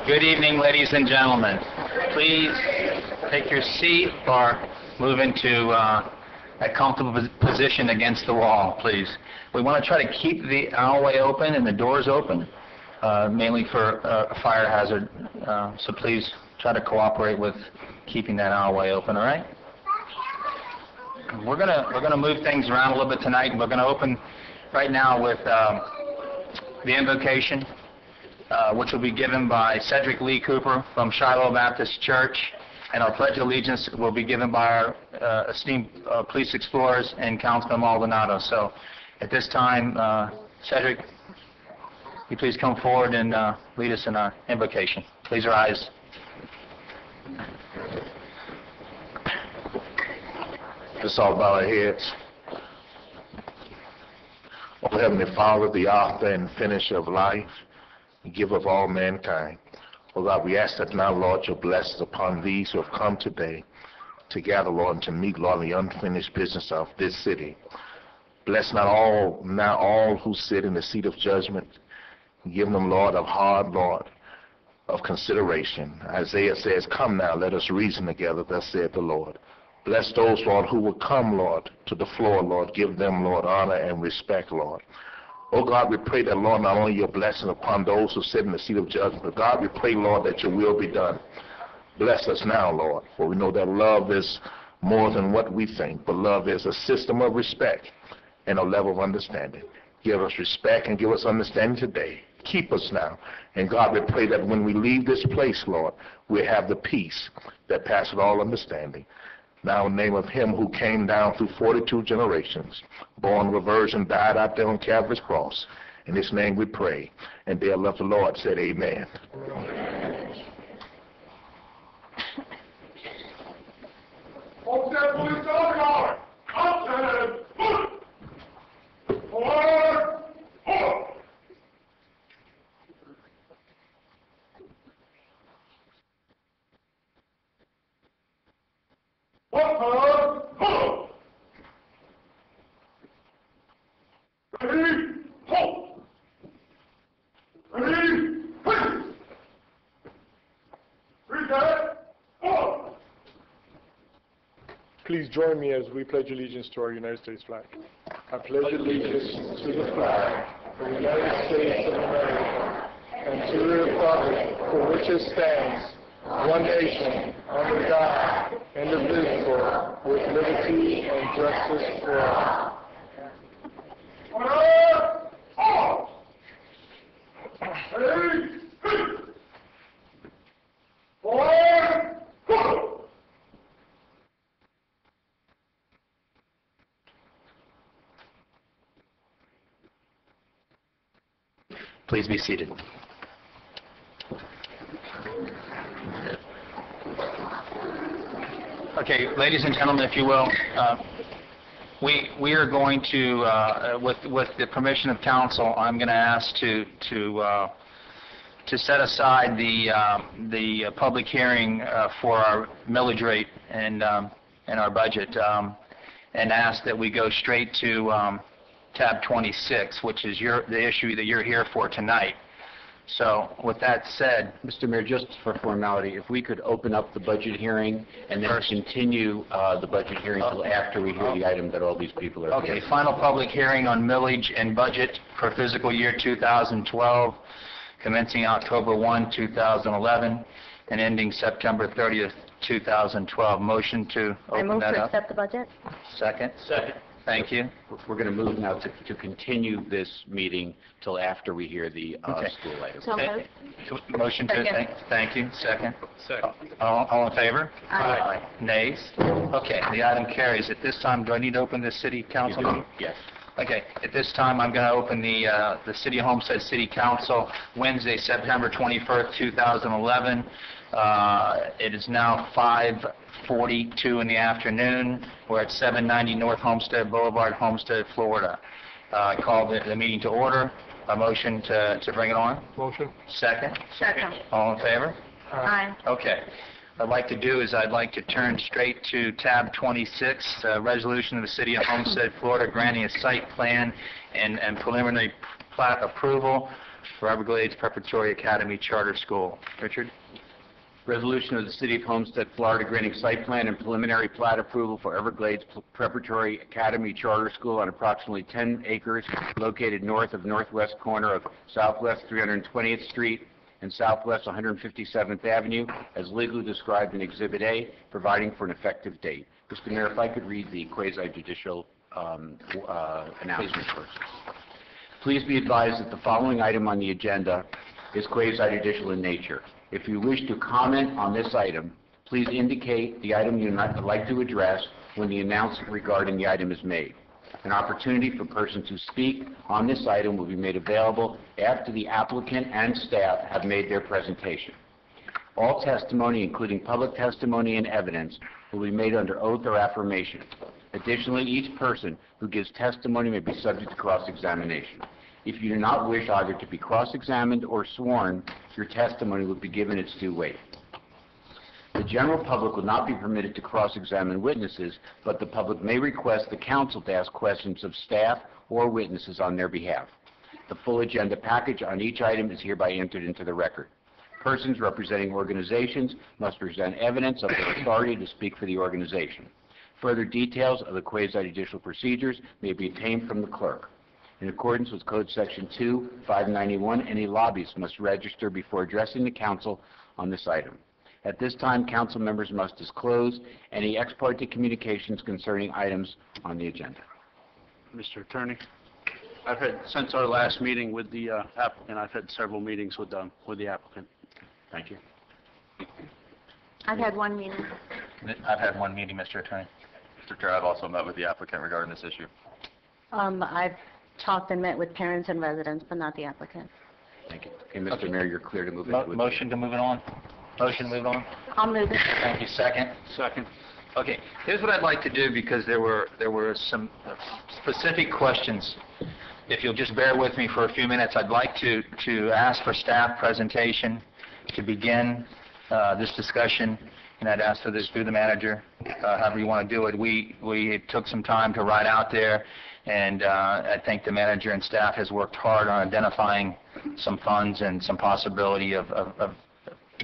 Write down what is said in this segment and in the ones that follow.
Good evening, ladies and gentlemen. Please take your seat or move into a comfortable position against the wall, please. We want to try to keep the alleyway open and the doors open, mainly for a fire hazard. So please try to cooperate with keeping that alleyway open, all right? We're gonna move things around a little bit tonight, and we're gonna open right now with the invocation, which will be given by Cedric Lee Cooper from Shiloh Baptist Church, and our Pledge of Allegiance will be given by our esteemed police explorers and Councilman Maldonado. So at this time, Cedric, will you please come forward and lead us in our invocation. Please rise. Let's all bow our heads. Oh, Heavenly Father, the author and finisher of life, giver of all mankind. Oh God, we ask that now, Lord, your blessings upon these who have come today together, Lord, and to meet, Lord, the unfinished business of this city. Bless not all who sit in the seat of judgment. Give them, Lord, of heart, Lord, of consideration. Isaiah says, come now, let us reason together, thus saith the Lord. Bless those, Lord, who will come, Lord, to the floor, Lord. Give them, Lord, honor and respect, Lord. Oh, God, we pray that, Lord, not only your blessing upon those who sit in the seat of judgment, but, God, we pray, Lord, that your will be done. Bless us now, Lord, for we know that love is more than what we think, but love is a system of respect and a level of understanding. Give us respect and give us understanding today. Keep us now. And, God, we pray that when we leave this place, Lord, we have the peace that passeth all understanding. Now, in the name of him who came down through 42 generations, born of a virgin, died out there on Calvary's cross. In his name we pray. And they that love the Lord said, amen. Homestead Police Guard! Homestead! Forward! Forward! Ready, halt! Ready, please! Reset, halt! Please join me as we pledge allegiance to our United States flag. I pledge allegiance to the flag of the United States of America and to the republic for which it stands, one nation, under God, indivisible, with liberty and justice for all. Order! Halt! Ready, please! Forward! Forward! Please be seated. Okay, ladies and gentlemen, if you will, we are going to, with the permission of council, I'm going to ask to set aside the public hearing for our millage rate and our budget, and ask that we go straight to tab 26, which is the issue that you're here for tonight. So, with that said, Mr. Mayor, just for formality, if we could open up the budget hearing and then continue the budget hearing until after we hear the item that all these people are okay, final public hearing on millage and budget for fiscal year 2012, commencing October 1, 2011, and ending September 30th, 2012. Motion to open that up. I move to accept the budget. Second? Second. Thank you. We're going to move now to continue this meeting till after we hear the school item. So moved. Motion to, Second. thank you. Second. Second. All in favor? Aye. Nays? Okay, the item carries. At this time, do I need to open the city council meeting? Yes. Okay, at this time, I'm going to open the City of Homestead City Council, Wednesday, September 21st, 2011. It is now 5:42 in the afternoon. We're at 790 North Homestead Boulevard, Homestead, Florida. I call the meeting to order. A motion to bring it on? Motion. Second? Second. All in favor? Aye. Okay. What I'd like to do is I'd like to turn straight to tab 26, resolution of the City of Homestead, Florida, granting a site plan and preliminary plat approval for Everglades Preparatory Academy Charter School. Richard? Resolution of the City of Homestead, Florida, granting site plan and preliminary plat approval for Everglades Preparatory Academy Charter School on approximately 10 acres located north of northwest corner of Southwest 320th Street and Southwest 157th Avenue, as legally described in Exhibit A, providing for an effective date. Mr. Mayor, if I could read the quasi-judicial announcement first. Please be advised that the following item on the agenda is quasi-judicial in nature. If you wish to comment on this item, please indicate the item you would like to address when the announcement regarding the item is made. An opportunity for persons to speak on this item will be made available after the applicant and staff have made their presentation. All testimony, including public testimony and evidence, will be made under oath or affirmation. Additionally, each person who gives testimony may be subject to cross-examination. If you do not wish either to be cross-examined or sworn, your testimony will be given its due weight. The general public will not be permitted to cross-examine witnesses, but the public may request the council to ask questions of staff or witnesses on their behalf. The full agenda package on each item is hereby entered into the record. Persons representing organizations must present evidence of their authority to speak for the organization. Further details of the quasi-judicial procedures may be obtained from the clerk. In accordance with Code Section 2-591, any lobbyist must register before addressing the council on this item. At this time, council members must disclose any ex parte communications concerning items on the agenda. Mr. Attorney, I've had, since our last meeting with the applicant, I've had several meetings with the applicant. Thank you. I've had one meeting. I've had one meeting, Mr. Attorney. Mr. Chair, I've also met with the applicant regarding this issue. I've talked and met with parents and residents, but not the applicant. Thank you. Okay, Mr. Mayor, you're clear to move Mo- into it. motion to move it on? Motion to move on? I'll move it. Thank you. Second? Second. Okay, here's what I'd like to do, because there were some specific questions. If you'll just bear with me for a few minutes, I'd like to ask for staff presentation to begin this discussion, and I'd ask for this through the manager, however you want to do it. We took some time to ride out there, and I think the manager and staff has worked hard on identifying some funds and some possibility of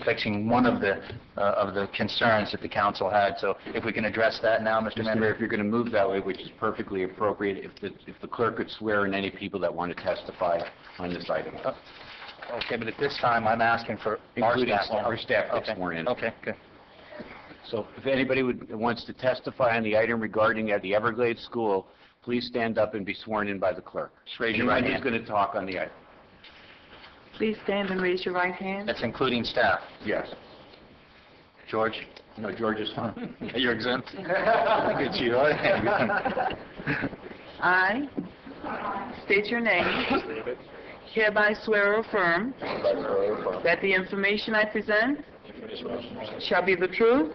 fixing one of the concerns that the council had. So if we can address that now, Mr. Mr. Manager. Mayor, if you're going to move that way, which is perfectly appropriate, if the clerk could swear in any people that want to testify on this item. Okay, but at this time, I'm asking for Including our staff. to Okay. sworn in. Okay, good. So if anybody wants to testify on the item regarding the Everglades School, please stand up and be sworn in by the clerk. Just raise your right Anyone hand. who's going to talk on the item? Please stand and raise your right hand. That's including staff. Yes. George? No, George is fine. You're exempt? Look at you. I state your name. Hereby swear or affirm that the information I present shall be the truth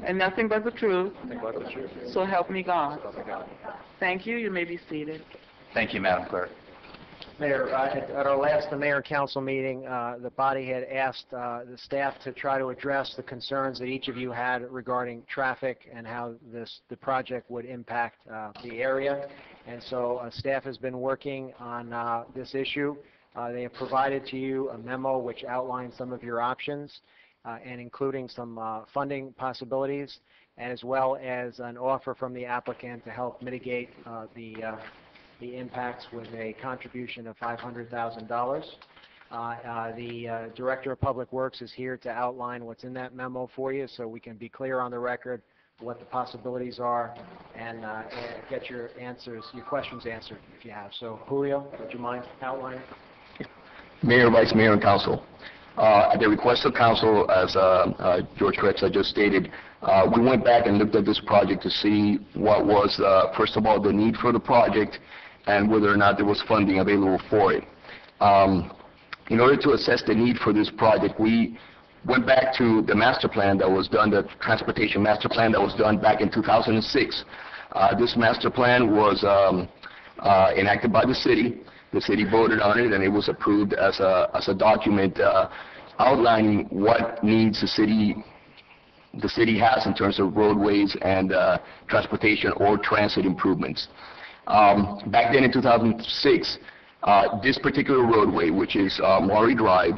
and nothing but the truth. So help me God. Thank you. You may be seated. Thank you, Madam Clerk. Mayor, at our last mayor and council meeting, the body had asked the staff to try to address the concerns that each of you had regarding traffic and how the project would impact the area. And so staff has been working on this issue. They have provided to you a memo which outlines some of your options, and including some funding possibilities, as well as an offer from the applicant to help mitigate the impacts with a contribution of $500,000. The Director of Public Works is here to outline what's in that memo for you, so we can be clear on the record what the possibilities are and get your questions answered if you have. So, Julio, would you mind outlining? Mayor, Vice Mayor, and Council. At the request of Council, as George Kretza just stated, we went back and looked at this project to see what was, first of all, the need for the project and whether or not there was funding available for it. In order to assess the need for this project, we went back to the master plan that was done, the transportation master plan that was done back in 2006. This master plan was enacted by the city. The city voted on it, and it was approved as a document outlining what needs the city has in terms of roadways and transportation or transit improvements. Back then in 2006, This particular roadway, which is Maury Drive,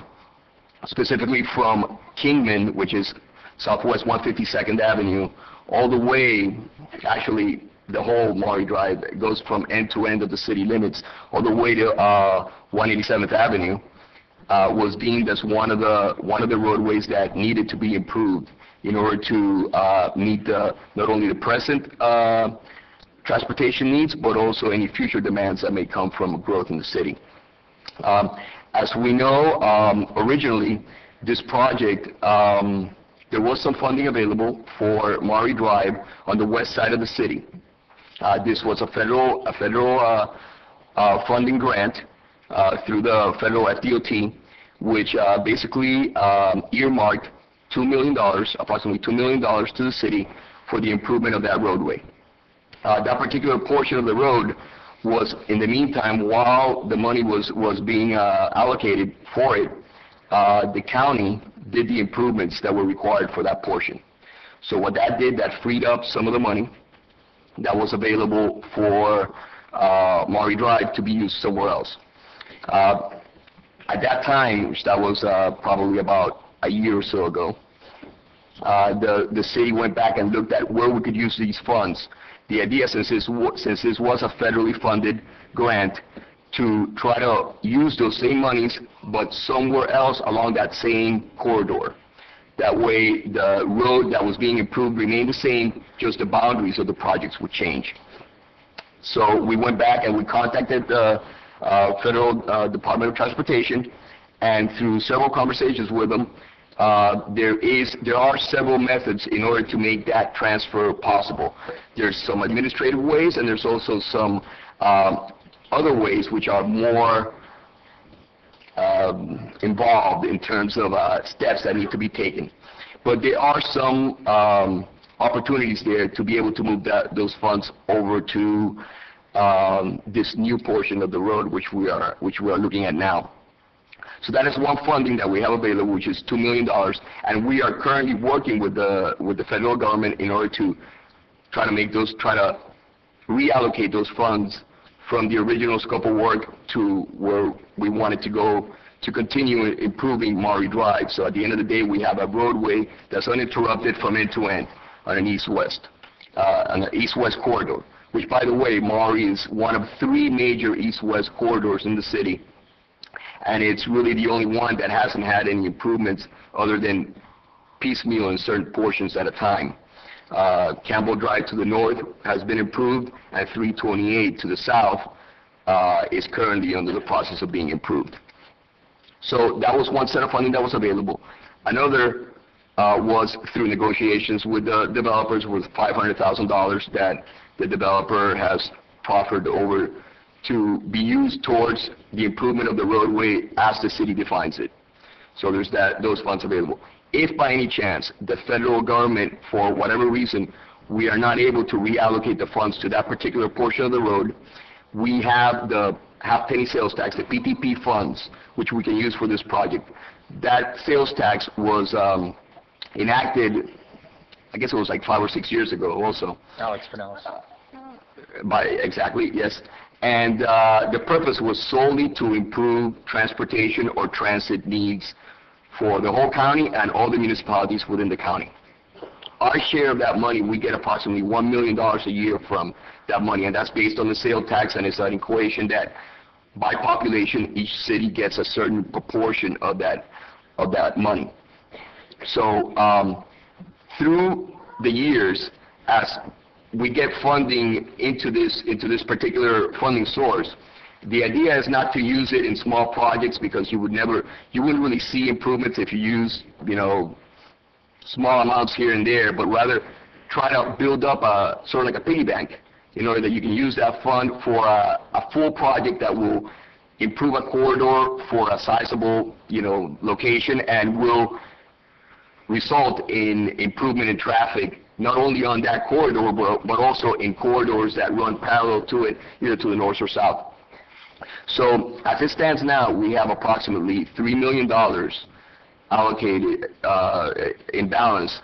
specifically from Kingman, which is southwest 152nd Avenue, all the way, actually, the whole Maury Drive goes from end to end of the city limits, all the way to 187th Avenue, was deemed as one of the roadways that needed to be improved in order to meet not only the present transportation needs, but also any future demands that may come from growth in the city. As we know, originally, this project, there was some funding available for Maury Drive on the west side of the city. This was a federal funding grant through the federal FDOT, which basically earmarked $2 million, approximately $2 million to the city for the improvement of that roadway. That particular portion of the road was, in the meantime, while the money was being allocated for it, the county did the improvements that were required for that portion. So what that did, that freed up some of the money that was available for Maury Drive to be used somewhere else. At that time, which that was probably about a year or so ago, the city went back and looked at where we could use these funds. The idea, since this was a federally funded grant, to try to use those same monies, but somewhere else along that same corridor. That way, the road that was being improved remained the same, just the boundaries of the projects would change. So we went back and we contacted the Federal Department of Transportation, and through several conversations with them, there are several methods in order to make that transfer possible. There's some administrative ways, and there's also some other ways which are more involved in terms of steps that need to be taken. But there are some opportunities there to be able to move those funds over to this new portion of the road which we are looking at now. So that is one funding that we have available, which is $2 million, and we are currently working with the federal government in order to try to reallocate those funds from the original scope of work to where we wanted to go to continue improving Maury Drive. So at the end of the day, we have a roadway that's uninterrupted from end to end on an east-west corridor, which, by the way, Maury is one of 3 major east-west corridors in the city, and it's really the only one that hasn't had any improvements other than piecemeal in certain portions at a time. Campbell Drive to the north has been improved, and 328 to the south is currently under the process of being improved. So that was one set of funding that was available. Another was through negotiations with the developers with $500,000 that the developer has proffered over to be used towards the improvement of the roadway as the city defines it. So there's those funds available. If by any chance the federal government, for whatever reason, we are not able to reallocate the funds to that particular portion of the road, we have the half-penny sales tax, the PTP funds, which we can use for this project. That sales tax was enacted, I guess it was like 5 or 6 years ago also. Alex Pinellas. Exactly, yes. And the purpose was solely to improve transportation or transit needs for the whole county and all the municipalities within the county. Our share of that money, we get approximately $1 million a year from that money, and that's based on the sales tax, and it's an equation that by population, each city gets a certain proportion of that money. So through the years, as we get funding into this particular funding source, the idea is not to use it in small projects, because you wouldn't really see improvements if you use, small amounts here and there, but rather try to build up a sort of like a piggy bank in order that you can use that fund for a full project that will improve a corridor for a sizable, location, and will result in improvement in traffic, not only on that corridor, but also in corridors that run parallel to it, either to the north or south. So as it stands now, we have approximately $3 million allocated in balance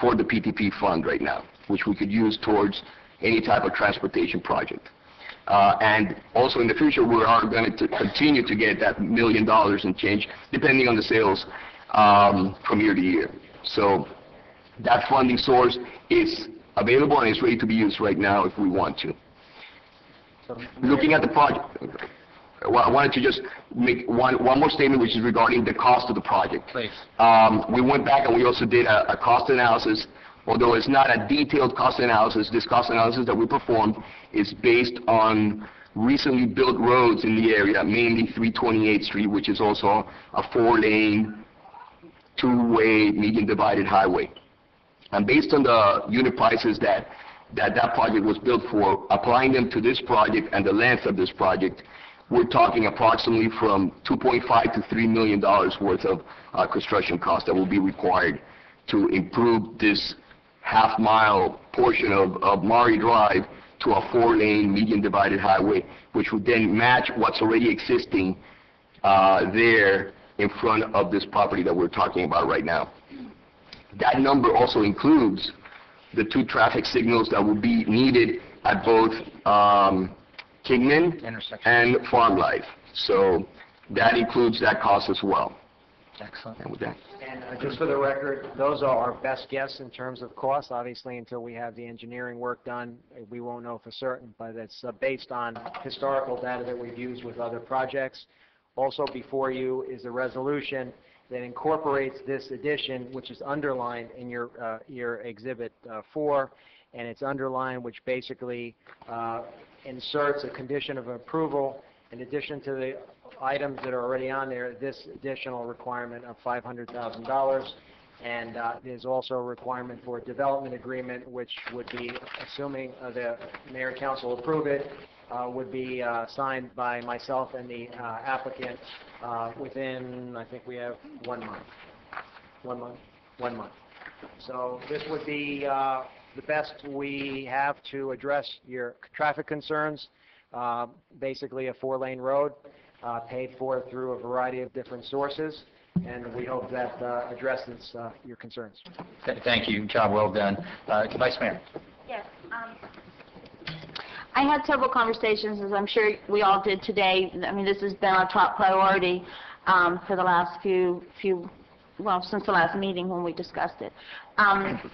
for the PTP fund right now, which we could use towards any type of transportation project. And also in the future, we are going to continue to get that $1 million and change, depending on the sales from year to year. So that funding source is available and is ready to be used right now if we want to. Looking at the project, well, I wanted to just make one more statement, which is regarding the cost of the project. Please. We went back and we also did a cost analysis. Although it's not a detailed cost analysis, this cost analysis that we performed is based on recently built roads in the area, mainly 328th Street, which is also a 4-lane, 2-way, median-divided highway. And based on the unit prices that project was built for, applying them to this project and the length of this project, we're talking approximately from $2.5 to $3 million worth of construction costs that will be required to improve this half-mile portion of Maury Drive to a 4-lane, median-divided highway, which would then match what's already existing there in front of this property that we're talking about right now. That number also includes the 2 traffic signals that will be needed at both Kingman and Farm Life. So that includes that cost as well. Excellent. And with that. And just for the record, those are our best guess in terms of cost. Obviously, until we have the engineering work done, we won't know for certain, but it's based on historical data that we've used with other projects. Also before you is a resolution that incorporates this addition, which is underlined in your Exhibit 4, and it's underlined, which basically inserts a condition of approval in addition to the items that are already on there, this additional requirement of $500,000, and there's also a requirement for a development agreement, which would be, assuming the mayor and council approve it, would be signed by myself and the applicant within, I think we have 1 month. 1 month? 1 month. So this would be the best we have to address your traffic concerns. Basically a 4-lane road paid for through a variety of different sources, and we hope that addresses your concerns. Thank you. Job well done. Vice Mayor. Yes. I had several conversations, as I'm sure we all did today. I mean, this has been our top priority for the last since the last meeting when we discussed it.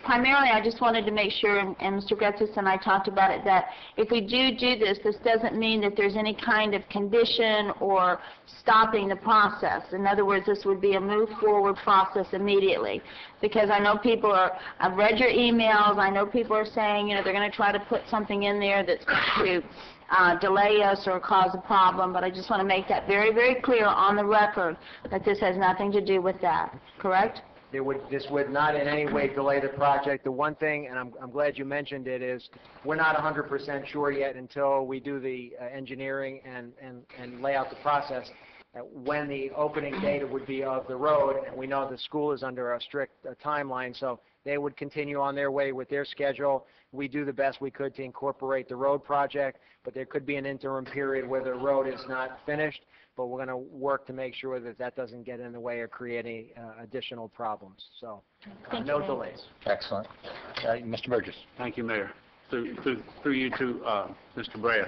Primarily, I just wanted to make sure, and Mr. Gretzis and I talked about it, that if we do this, this doesn't mean that there's any kind of condition or stopping the process. In other words, this would be a move-forward process immediately. Because I know I've read your emails, I know people are saying, they're going to try to put something in there that's going to delay us or cause a problem, but I just want to make that very, very clear on the record that this has nothing to do with that, correct? This would not in any way delay the project. The one thing, and I'm glad you mentioned it, is we're not 100% sure yet until we do the engineering and lay out the process when the opening date would be of the road, and we know the school is under a strict timeline, so they would continue on their way with their schedule. We do the best we could to incorporate the road project, but there could be an interim period where the road is not finished, but we're going to work to make sure that that doesn't get in the way or create any additional problems. So, no delays. Excellent. Mr. Burgess. Thank you, Mayor. Through you to Mr. Brea.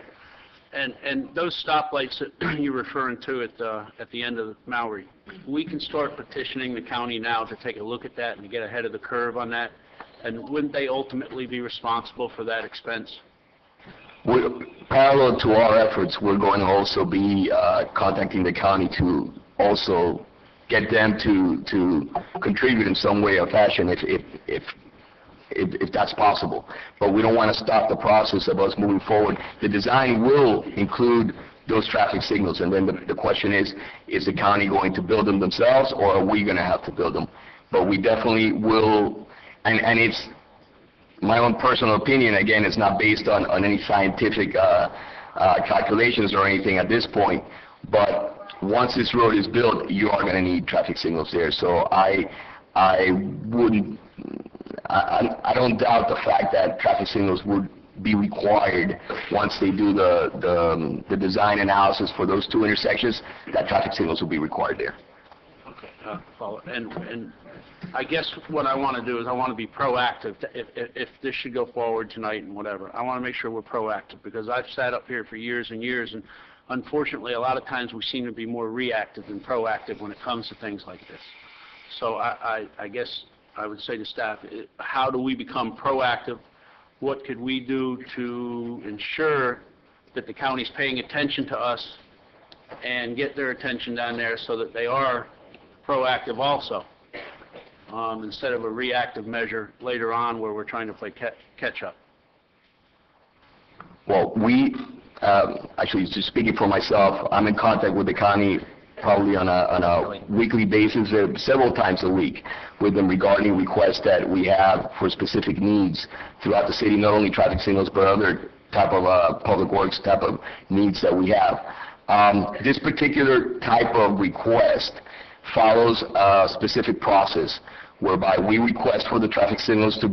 And those stoplights that you're referring to at the end of Maury, we can start petitioning the county now to take a look at that and to get ahead of the curve on that. And wouldn't they ultimately be responsible for that expense? Parallel to our efforts, we're going to also be contacting the county to also get them to contribute in some way or fashion if that's possible. But we don't want to stop the process of us moving forward. The design will include those traffic signals, and then the question is the county going to build them themselves, or are we going to have to build them? But we definitely will, and it's my own personal opinion, again, it's not based on any scientific calculations or anything at this point, but once this road is built, you are going to need traffic signals there. So I don't doubt the fact that traffic signals would be required once they do the design analysis for those 2 intersections, that traffic signals will be required there. Okay. follow. And I guess what I want to do is I want to be proactive. If this should go forward tonight and whatever, I want to make sure we're proactive, because I've sat up here for years and years, and unfortunately, a lot of times we seem to be more reactive than proactive when it comes to things like this. So I guess I would say to staff, how do we become proactive? What could we do to ensure that the county's paying attention to us and get their attention down there so that they are proactive also, instead of a reactive measure later on where we're trying to play catch up? Well, actually, just speaking for myself, I'm in contact with the county probably on a weekly basis, several times a week, with them regarding requests that we have for specific needs throughout the city, not only traffic signals, but other type of public works type of needs that we have. This particular type of request follows a specific process whereby we request for the traffic signals that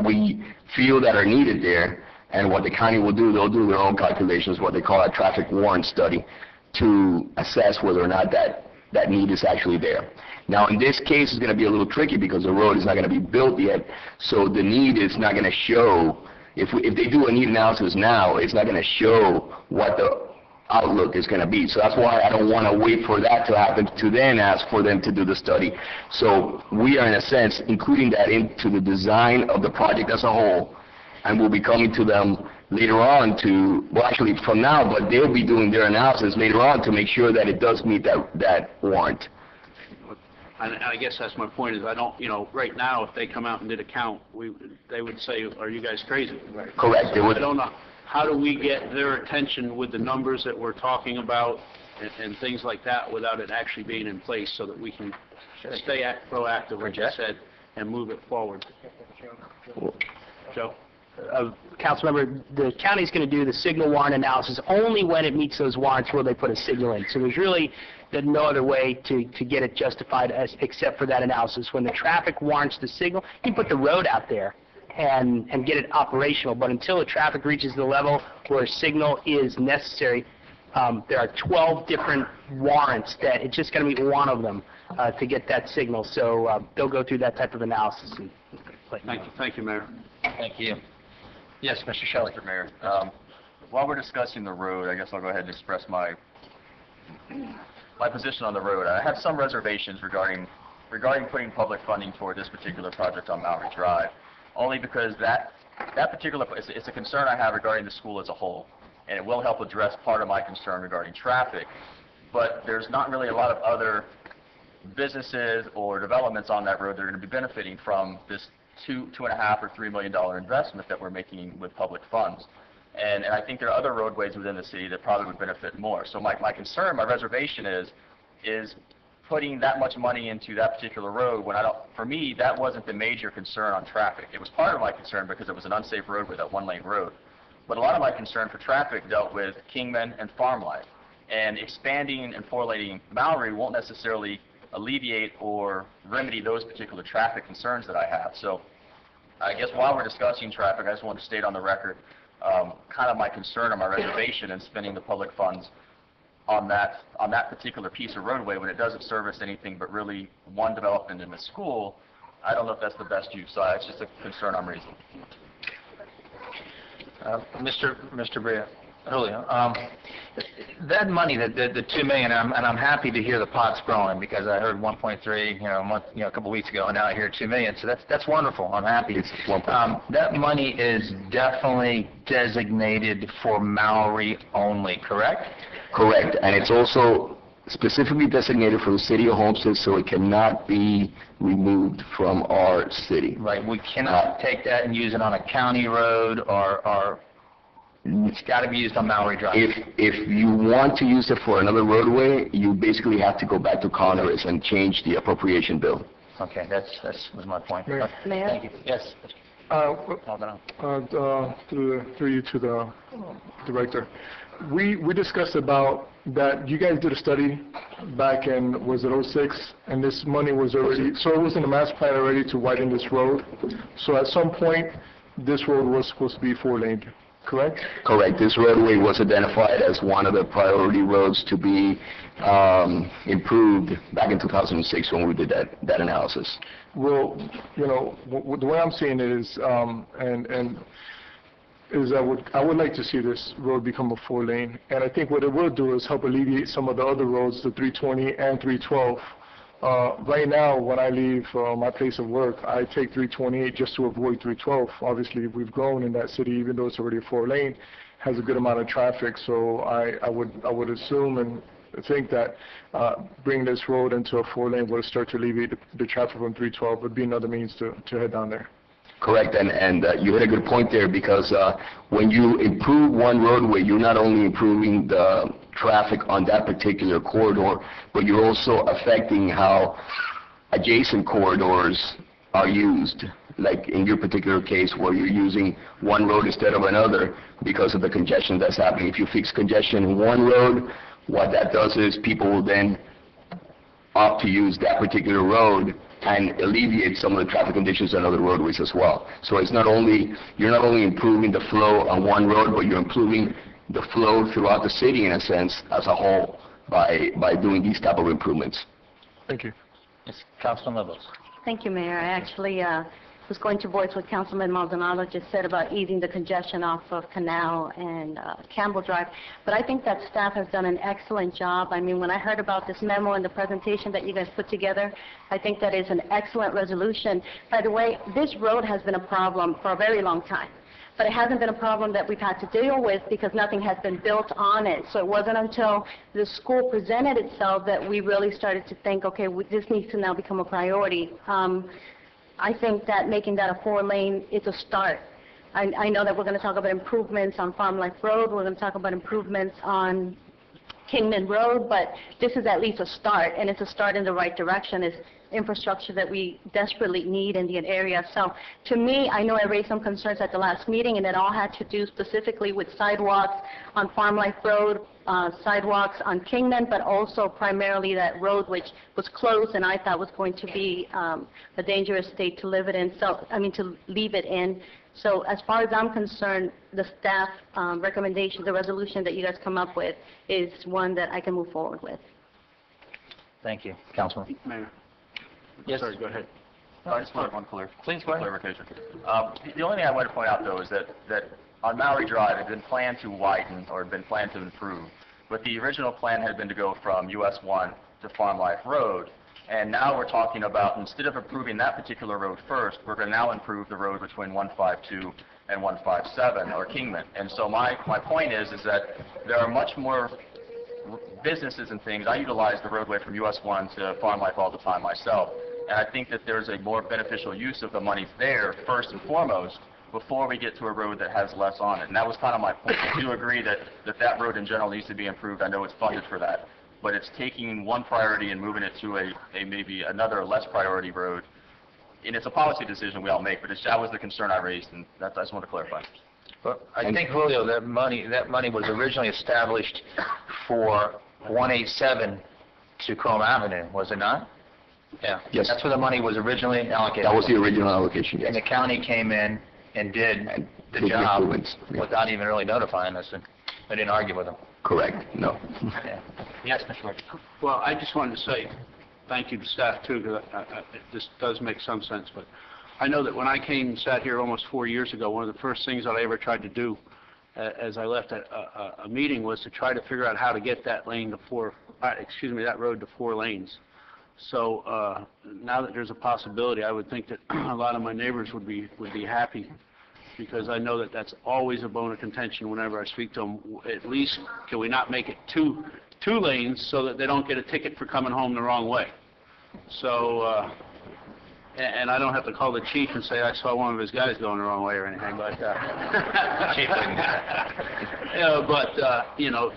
we feel that are needed there, and what the county will do, they'll do their own calculations, what they call a traffic warrant study, to assess whether or not that need is actually there. Now, in this case, it's going to be a little tricky because the road is not going to be built yet, so the need is not going to show. If they do a need analysis now, it's not going to show what the outlook is going to be. So that's why I don't want to wait for that to happen to then ask for them to do the study. So we are, in a sense, including that into the design of the project as a whole, and we'll be coming to them later on actually from now, but they'll be doing their analysis later on to make sure that it does meet that warrant. And I guess that's my point, is I don't, right now, if they come out and did a count, they would say, are you guys crazy? Correct. So I don't know, how do we get their attention with the numbers that we're talking about and things like that without it actually being in place so that we can stay proactive, like I said, and move it forward? Joe? Councilmember, the county's going to do the signal warrant analysis only when it meets those warrants where they put a signal in. So there's really no other way to get it justified except for that analysis. When the traffic warrants the signal, you can put the road out there and get it operational. But until the traffic reaches the level where a signal is necessary, there are 12 different warrants that it's just going to be one of them to get that signal. So they'll go through that type of analysis. Thank you, Mayor. Thank you. Yes, Mr. Shelley. Mr. Mayor, while we're discussing the road, I guess I'll go ahead and express my position on the road. I have some reservations regarding putting public funding toward this particular project on Maury Drive, only because that particular, it's a concern I have regarding the school as a whole, and it will help address part of my concern regarding traffic, but there's not really a lot of other businesses or developments on that road that are going to be benefiting from this $2.5 or $3 million investment that we're making with public funds. And I think there are other roadways within the city that probably would benefit more. So my concern, my reservation is putting that much money into that particular road when for me, that wasn't the major concern on traffic. It was part of my concern because it was an unsafe road with that one-lane road. But a lot of my concern for traffic dealt with Kingman and Farm Life. And expanding and four-laning Maury won't necessarily alleviate or remedy those particular traffic concerns that I have. So I guess while we're discussing traffic, I just want to state on the record kind of my concern or my reservation in spending the public funds on that particular piece of roadway when it doesn't service anything but really one development in the school. I don't know if that's the best use, so it's just a concern I'm raising. Mr. Brea. Julio, that money, the $2 million, and I'm happy to hear the pot's growing because I heard 1.3, a couple weeks ago, and now I hear $2 million. So that's wonderful. I'm happy. That money is definitely designated for Maury only, correct? Correct, and it's also specifically designated for the city of Homestead, so it cannot be removed from our city. Right. We cannot take that and use it on a county road or it's got to be used on Maury Drive. If you want to use it for another roadway, you basically have to go back to Congress and change the appropriation bill. Okay, that was my point. Mayor? Thank you. Yes. Through you to the director. We discussed about that you guys did a study back in, was it 06? And this money was already, so it was in the master plan already to widen this road. So at some point, this road was supposed to be 4-lane. correct? Correct. This roadway was identified as one of the priority roads to be improved back in 2006 when we did that analysis. Well, you know, the way I'm seeing it is, I would like to see this road become a 4-lane, and I think what it will do is help alleviate some of the other roads, the 320 and 312. Right now, when I leave my place of work, I take 328 just to avoid 312. Obviously, we've grown in that city, even though it's already a 4-lane, has a good amount of traffic. So I would assume and think that bringing this road into a 4-lane will start to alleviate the traffic from 312. Would be another means to head down there. Correct, and you hit a good point there, because when you improve one roadway, you're not only improving the traffic on that particular corridor, but you're also affecting how adjacent corridors are used. Like in your particular case, where you're using one road instead of another because of the congestion that's happening. If you fix congestion in one road, what that does is people will then opt to use that particular road and alleviate some of the traffic conditions on other roadways as well. So it's not only, you're not only improving the flow on one road, but you're improving the flow throughout the city in a sense as a whole by doing these type of improvements. Thank you. Yes, Councilman Lobos. Thank you, Mayor. I actually was going to voice what Councilman Maldonado just said about easing the congestion off of Canal and Campbell Drive, but I think that staff has done an excellent job. I mean, when I heard about this memo and the presentation that you guys put together, I think that is an excellent resolution. By the way, this road has been a problem for a very long time, but it hasn't been a problem that we've had to deal with because nothing has been built on it. So it wasn't until the school presented itself that we really started to think, okay, this needs to now become a priority. I think that making that a 4-lane is a start. I know that we're going to talk about improvements on Farm Life Road, we're going to talk about improvements on Kingman Road, but this is at least a start, and it's a start in the right direction. It's infrastructure that we desperately need in the area. So to me, I know I raised some concerns at the last meeting, and it all had to do specifically with sidewalks on Farm Life Road, sidewalks on Kingman, but also primarily that road which was closed and I thought was going to be a dangerous state to live it in. So, I mean, to leave it in. So as far as I'm concerned, the staff recommendation, the resolution that you guys come up with is one that I can move forward with. Thank you. Councilman. Mayor. Yes. Sorry, go ahead. I just wanted one Please, go ahead. clarification. The only thing I wanted to point out, though, is that on Maori Drive, it had been planned to widen or had been planned to improve, but the original plan had been to go from US 1 to Farm Life Road, and now we're talking about, instead of improving that particular road first, we're going to now improve the road between 152 and 157, or Kingman. And so my point is that there are much more businesses and things. I utilize the roadway from US 1 to Farm Life all the time myself, and I think that there's a more beneficial use of the money there, first and foremost, before we get to a road that has less on it. And that was kind of my point. I do agree that road in general needs to be improved. I know it's funded for that. But it's taking one priority and moving it to a maybe another less priority road. And it's a policy decision we all make, but that was the concern I raised, and I just want to clarify. But I think, Julio, that money was originally established for 187 to Chrome Avenue, was it not? Yeah. Yes. That's where the money was originally allocated. That was the original allocation, yes. And the county came in and did the Big job improvements, yeah. without even really notifying us, and I didn't argue with them. Correct, no. Yeah. Yes, Mr. Lord. Well, I just wanted to say thank you to staff, too, because this does make some sense. But I know that when I came and sat here almost 4 years ago, one of the first things that I ever tried to do as I left a meeting was to try to figure out how to get that lane to that road to 4 lanes. So now that there's a possibility, I would think that a lot of my neighbors would be happy, because I know that that's always a bone of contention whenever I speak to them. At least, can we not make it two lanes so that they don't get a ticket for coming home the wrong way? So, and I don't have to call the chief and say I saw one of his guys going the wrong way or anything like that. Chief wouldn't.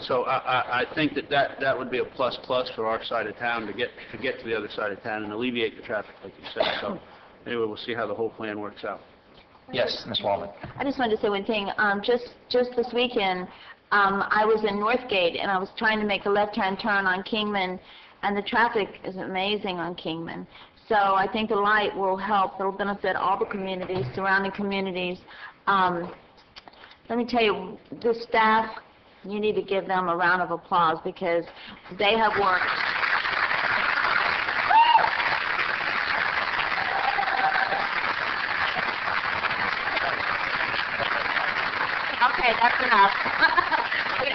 So I think that would be a plus for our side of town to get to the other side of town and alleviate the traffic, like you said. So anyway, we'll see how the whole plan works out. Yes, Ms. Wallman. I just wanted to say one thing. Just this weekend, I was in Northgate, and I was trying to make a left-hand turn on Kingman, and the traffic is amazing on Kingman. So I think the light will help. It will benefit all the communities, surrounding communities. let me tell you, the staff, you need to give them a round of applause because they have worked. Okay, that's enough.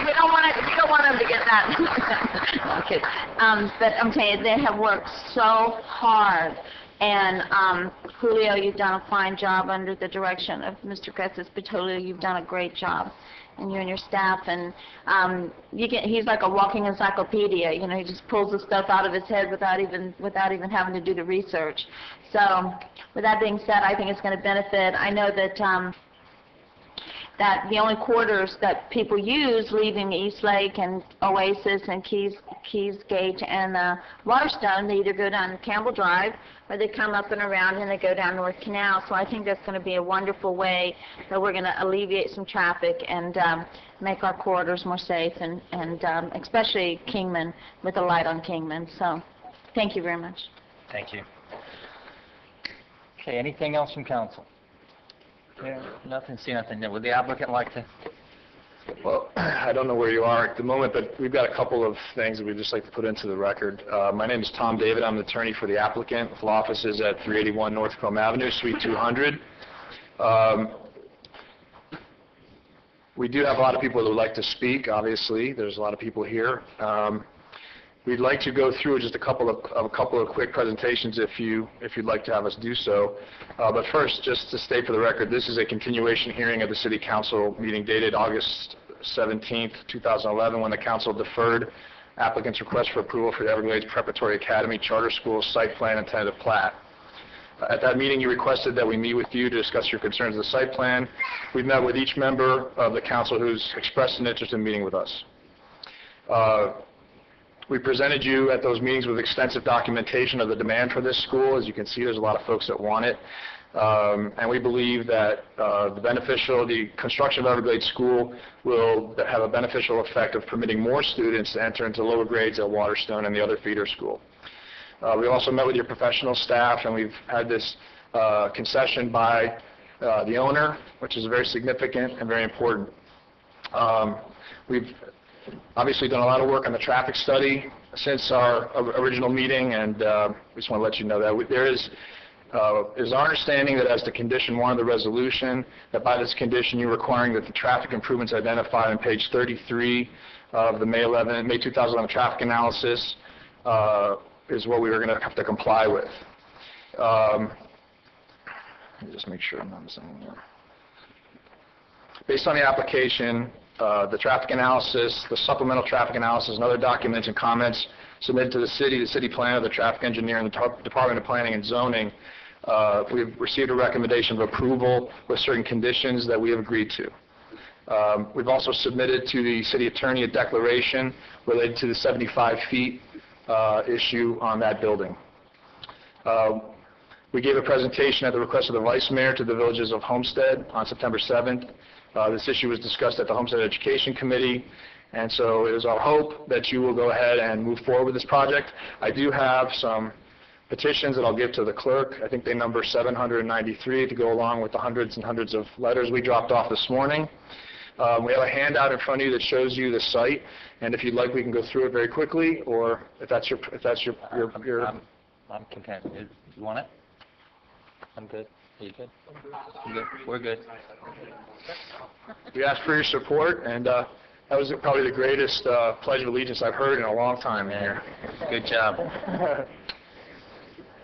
we don't want them to get that. Okay. But I'm telling you, they have worked so hard. And Julio, you've done a fine job under the direction of Mr. Kretz Patolio. You've done a great job, and you and your staff. And he's like a walking encyclopedia. You know, he just pulls the stuff out of his head without even having to do the research. So, with that being said, I think it's going to benefit. I know that that the only quarters that people use leaving East Lake and Oasis and Keys Gate and Waterstone, they either go down Campbell Drive or they come up and around and they go down North Canal. So I think that's going to be a wonderful way that we're going to alleviate some traffic and make our corridors more safe, and especially Kingman, with a light on Kingman. So thank you very much. Thank you. Okay, anything else from council? Yeah, nothing, see nothing. Would the applicant like to? Well, I don't know where you are at the moment, but we've got a couple of things that we'd just like to put into the record. My name is Tom David. I'm the attorney for the applicant with law offices at 381 North Chrome Avenue, Suite 200. We do have a lot of people that would like to speak, obviously. There's a lot of people here. We'd like to go through just a couple of quick presentations if you'd like to have us do so. But first, just to state for the record, this is a continuation hearing of the City Council meeting dated August 17th, 2011, when the Council deferred applicant's request for approval for the Everglades Preparatory Academy Charter School site plan and tentative plat. At that meeting, you requested that we meet with you to discuss your concerns with the site plan. We've met with each member of the Council who's expressed an interest in meeting with us. We presented you at those meetings with extensive documentation of the demand for this school. As you can see, there's a lot of folks that want it. And we believe that the construction of Everglades School will have a beneficial effect of permitting more students to enter into lower grades at Waterstone and the other feeder school. We also met with your professional staff, and we've had this concession by the owner, which is very significant and very important. We've obviously done a lot of work on the traffic study since our original meeting, and we just want to let you know that there is our understanding that as the condition 1 of the resolution, that by this condition you're requiring that the traffic improvements identified on page 33 of the May 2011 traffic analysis is what we were going to have to comply with. Let me just make sure I'm not missing anything. Based on the application, the traffic analysis, the supplemental traffic analysis, and other documents and comments submitted to the city planner, the traffic engineer, and the Department of Planning and Zoning, we've received a recommendation of approval with certain conditions that we have agreed to. We've also submitted to the city attorney a declaration related to the 75 feet issue on that building. We gave a presentation at the request of the vice mayor to the villages of Homestead on September 7th. This issue was discussed at the Homestead Education Committee, and so it is our hope that you will go ahead and move forward with this project. I do have some petitions that I'll give to the clerk. I think they number 793 to go along with the hundreds and hundreds of letters we dropped off this morning. We have a handout in front of you that shows you the site, and if you'd like, we can go through it very quickly, or if that's your I'm content. You want it? I'm good. Are you good? I'm good. We're good. We asked for your support, and that was probably the greatest pledge of allegiance I've heard in a long time in here. Good job.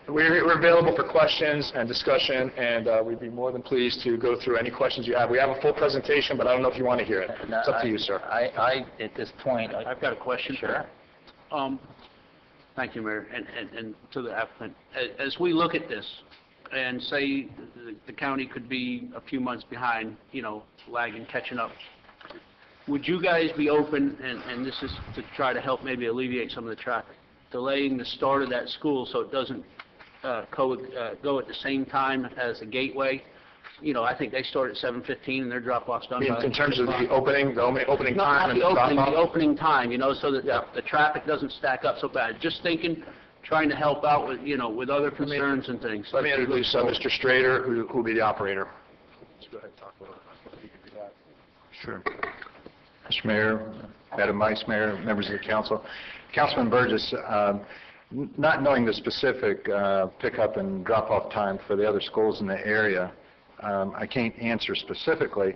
We're available for questions and discussion, and we'd be more than pleased to go through any questions you have. We have a full presentation, but I don't know if you want to hear it. It's up to you, sir. At this point, I've got a question. Sure. Thank you, Mayor, and to the applicant. As we look at this, and say the county could be a few months behind, lagging, catching up, would you guys be open, and this is to try to help maybe alleviate some of the traffic, delaying the start of that school so it doesn't go at the same time as the gateway? I think they start at 7:15 and their drop-off's done by... In terms of the opening time and the drop-off? the opening time, so that the traffic doesn't stack up so bad. Just thinking, trying to help out with, with other concerns and things. Let me introduce Mr. Strader, who will be the operator. Let's go ahead and talk a little bit. Sure. Mr. Mayor, Madam Vice Mayor, members of the council. Councilman Burgess, not knowing the specific pickup and drop-off time for the other schools in the area, I can't answer specifically,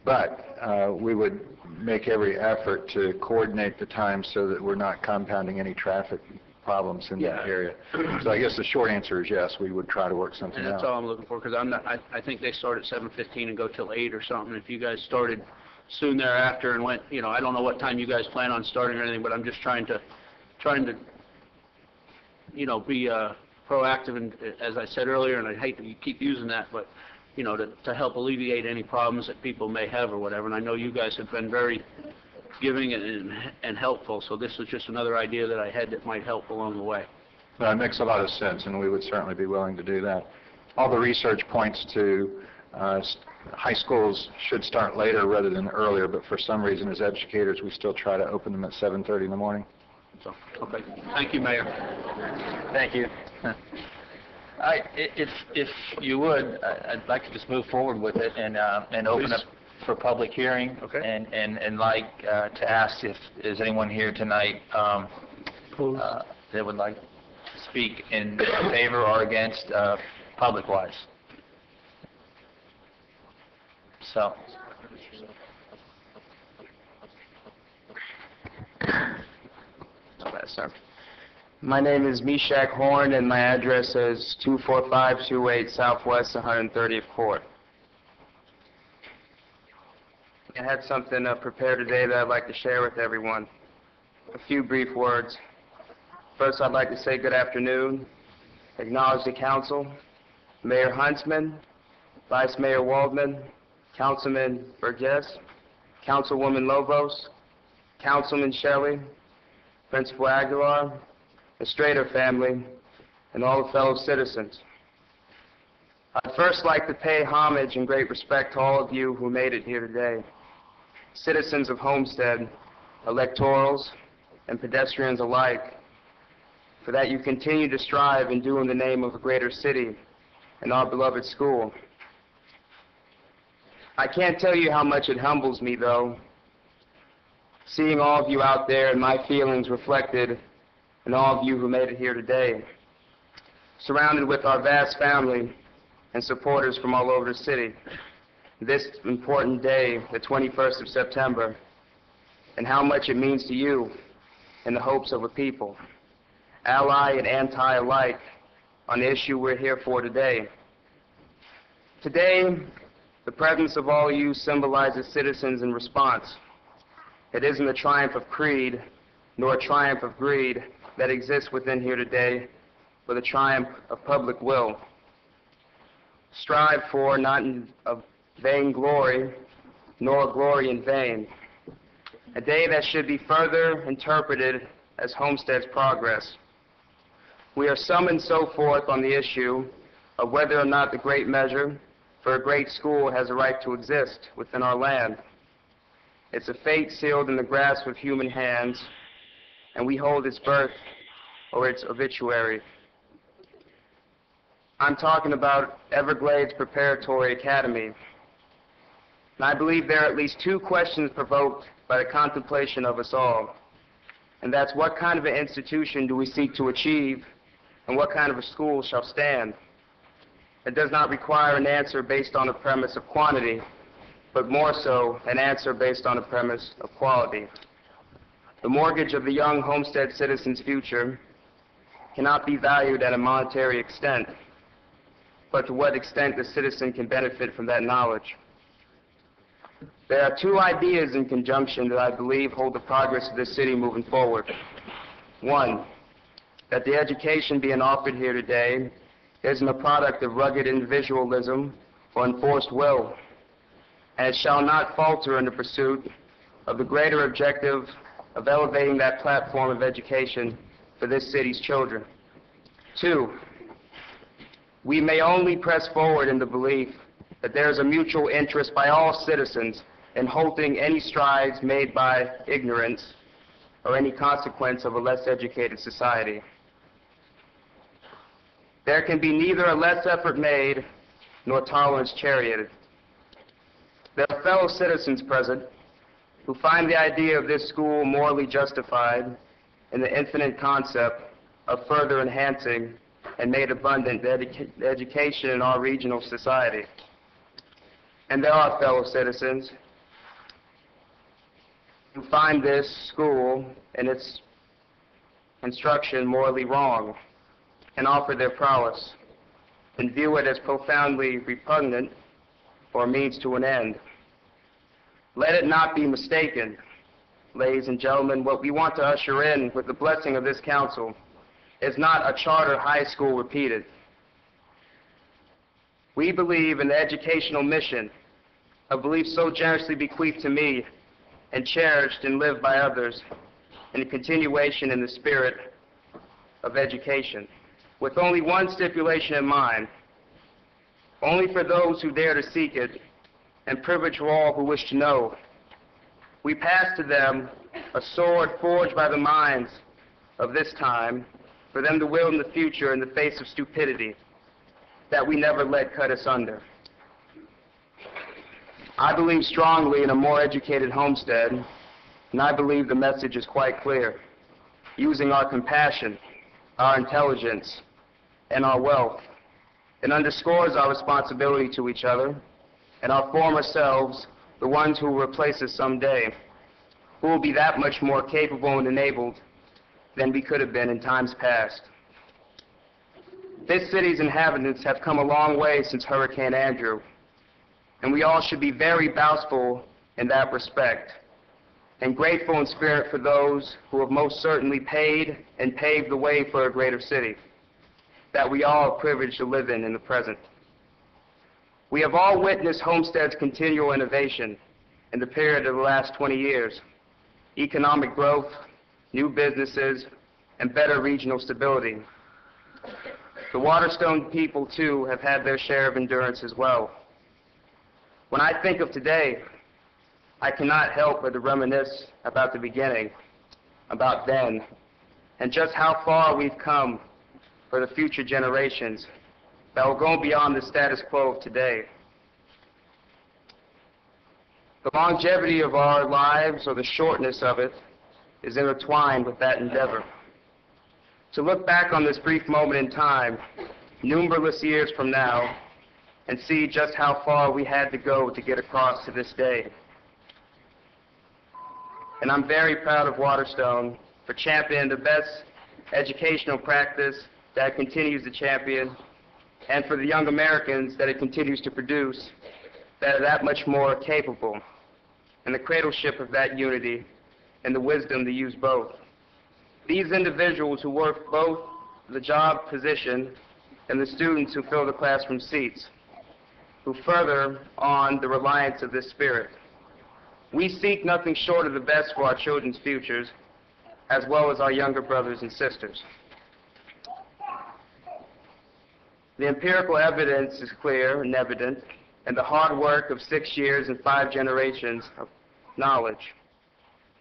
but we would make every effort to coordinate the time so that we're not compounding any traffic problems in that area. So I guess the short answer is yes, we would try to work something And that's out. all I'm looking for, because I think they start at 7:15 and go till 8 or something. If you guys started soon thereafter and went, I don't know what time you guys plan on starting or anything, but I'm just trying to, be proactive, and as I said earlier, and I hate that you keep using that, but, to help alleviate any problems that people may have or whatever. And I know you guys have been very giving and helpful, so this was just another idea that I had that might help along the way. That makes a lot of sense, and we would certainly be willing to do that. All the research points to high schools should start later rather than earlier, but for some reason, as educators, we still try to open them at 7:30 in the morning. So, okay. Thank you, Mayor. Thank you. If you would, I'd like to just move forward with it and open Please. up for public hearing. Okay. And like to ask if there's anyone here tonight that would like to speak in favor or against public-wise. So. My name is Meshach Horn, and my address is 24528 Southwest 130th Court. I had something prepared today that I'd like to share with everyone. A few brief words. First, I'd like to say good afternoon, acknowledge the council, Mayor Huntsman, Vice Mayor Waldman, Councilman Burgess, Councilwoman Lobos, Councilman Shelley, Principal Aguilar, the Strader family, and all the fellow citizens. I'd first like to pay homage and great respect to all of you who made it here today. Citizens of Homestead, electorals, and pedestrians alike, for that you continue to strive and do in the name of a greater city and our beloved school. I can't tell you how much it humbles me, though, seeing all of you out there and my feelings reflected in all of you who made it here today, surrounded with our vast family and supporters from all over the city, this important day, the 21st of September, and how much it means to you and the hopes of a people, ally and anti alike, on the issue we're here for today. Today, the presence of all you symbolizes citizens in response. It isn't a triumph of creed, nor a triumph of greed that exists within here today, but a triumph of public will. Strive for not of vain glory, nor glory in vain. A day that should be further interpreted as Homestead's progress. We are summoned so forth on the issue of whether or not the great measure for a great school has a right to exist within our land. It's a fate sealed in the grasp of human hands, and we hold its birth or its obituary. I'm talking about Everglades Preparatory Academy. And I believe there are at least two questions provoked by the contemplation of us all. And that's, what kind of an institution do we seek to achieve, and what kind of a school shall stand? It does not require an answer based on a premise of quantity, but more so an answer based on a premise of quality. The mortgage of the young Homestead citizen's future cannot be valued at a monetary extent, but to what extent the citizen can benefit from that knowledge. There are two ideas in conjunction that I believe hold the progress of this city moving forward. One, that the education being offered here today isn't a product of rugged individualism or enforced will, and it shall not falter in the pursuit of the greater objective of elevating that platform of education for this city's children. Two, we may only press forward in the belief that there is a mutual interest by all citizens in halting any strides made by ignorance or any consequence of a less educated society. There can be neither a less effort made nor tolerance charioted. There are fellow citizens present who find the idea of this school morally justified in the infinite concept of further enhancing and made abundant the education in our regional society. And there are fellow citizens who find this school and its instruction morally wrong and offer their prowess and view it as profoundly repugnant or means to an end. Let it not be mistaken, ladies and gentlemen, what we want to usher in with the blessing of this council is not a charter high school repeated. We believe in the educational mission, a belief so generously bequeathed to me and cherished and lived by others, in a continuation in the spirit of education, with only one stipulation in mind: only for those who dare to seek it, and privilege for all who wish to know. We pass to them a sword forged by the minds of this time, for them to wield in the future in the face of stupidity, that we never let cut us under. I believe strongly in a more educated Homestead, and I believe the message is quite clear. Using our compassion, our intelligence, and our wealth, it underscores our responsibility to each other and our former selves, the ones who will replace us someday, who will be that much more capable and enabled than we could have been in times past. This city's inhabitants have come a long way since Hurricane Andrew, and we all should be very boastful in that respect, and grateful in spirit for those who have most certainly paid and paved the way for a greater city that we all are privileged to live in the present. We have all witnessed Homestead's continual innovation in the period of the last 20 years, economic growth, new businesses, and better regional stability. The Waterstone people, too, have had their share of endurance as well. When I think of today, I cannot help but to reminisce about the beginning, about then, and just how far we've come for the future generations that will go beyond the status quo of today. The longevity of our lives, or the shortness of it, is intertwined with that endeavor. To look back on this brief moment in time, numberless years from now, and see just how far we had to go to get across to this day. And I'm very proud of Waterstone for championing the best educational practice that it continues to champion, and for the young Americans that it continues to produce that are that much more capable, and the cradleship of that unity and the wisdom to use both. These individuals who work both the job position and the students who fill the classroom seats, who further on the reliance of this spirit. We seek nothing short of the best for our children's futures, as well as our younger brothers and sisters. The empirical evidence is clear and evident, and the hard work of 6 years and 5 generations of knowledge.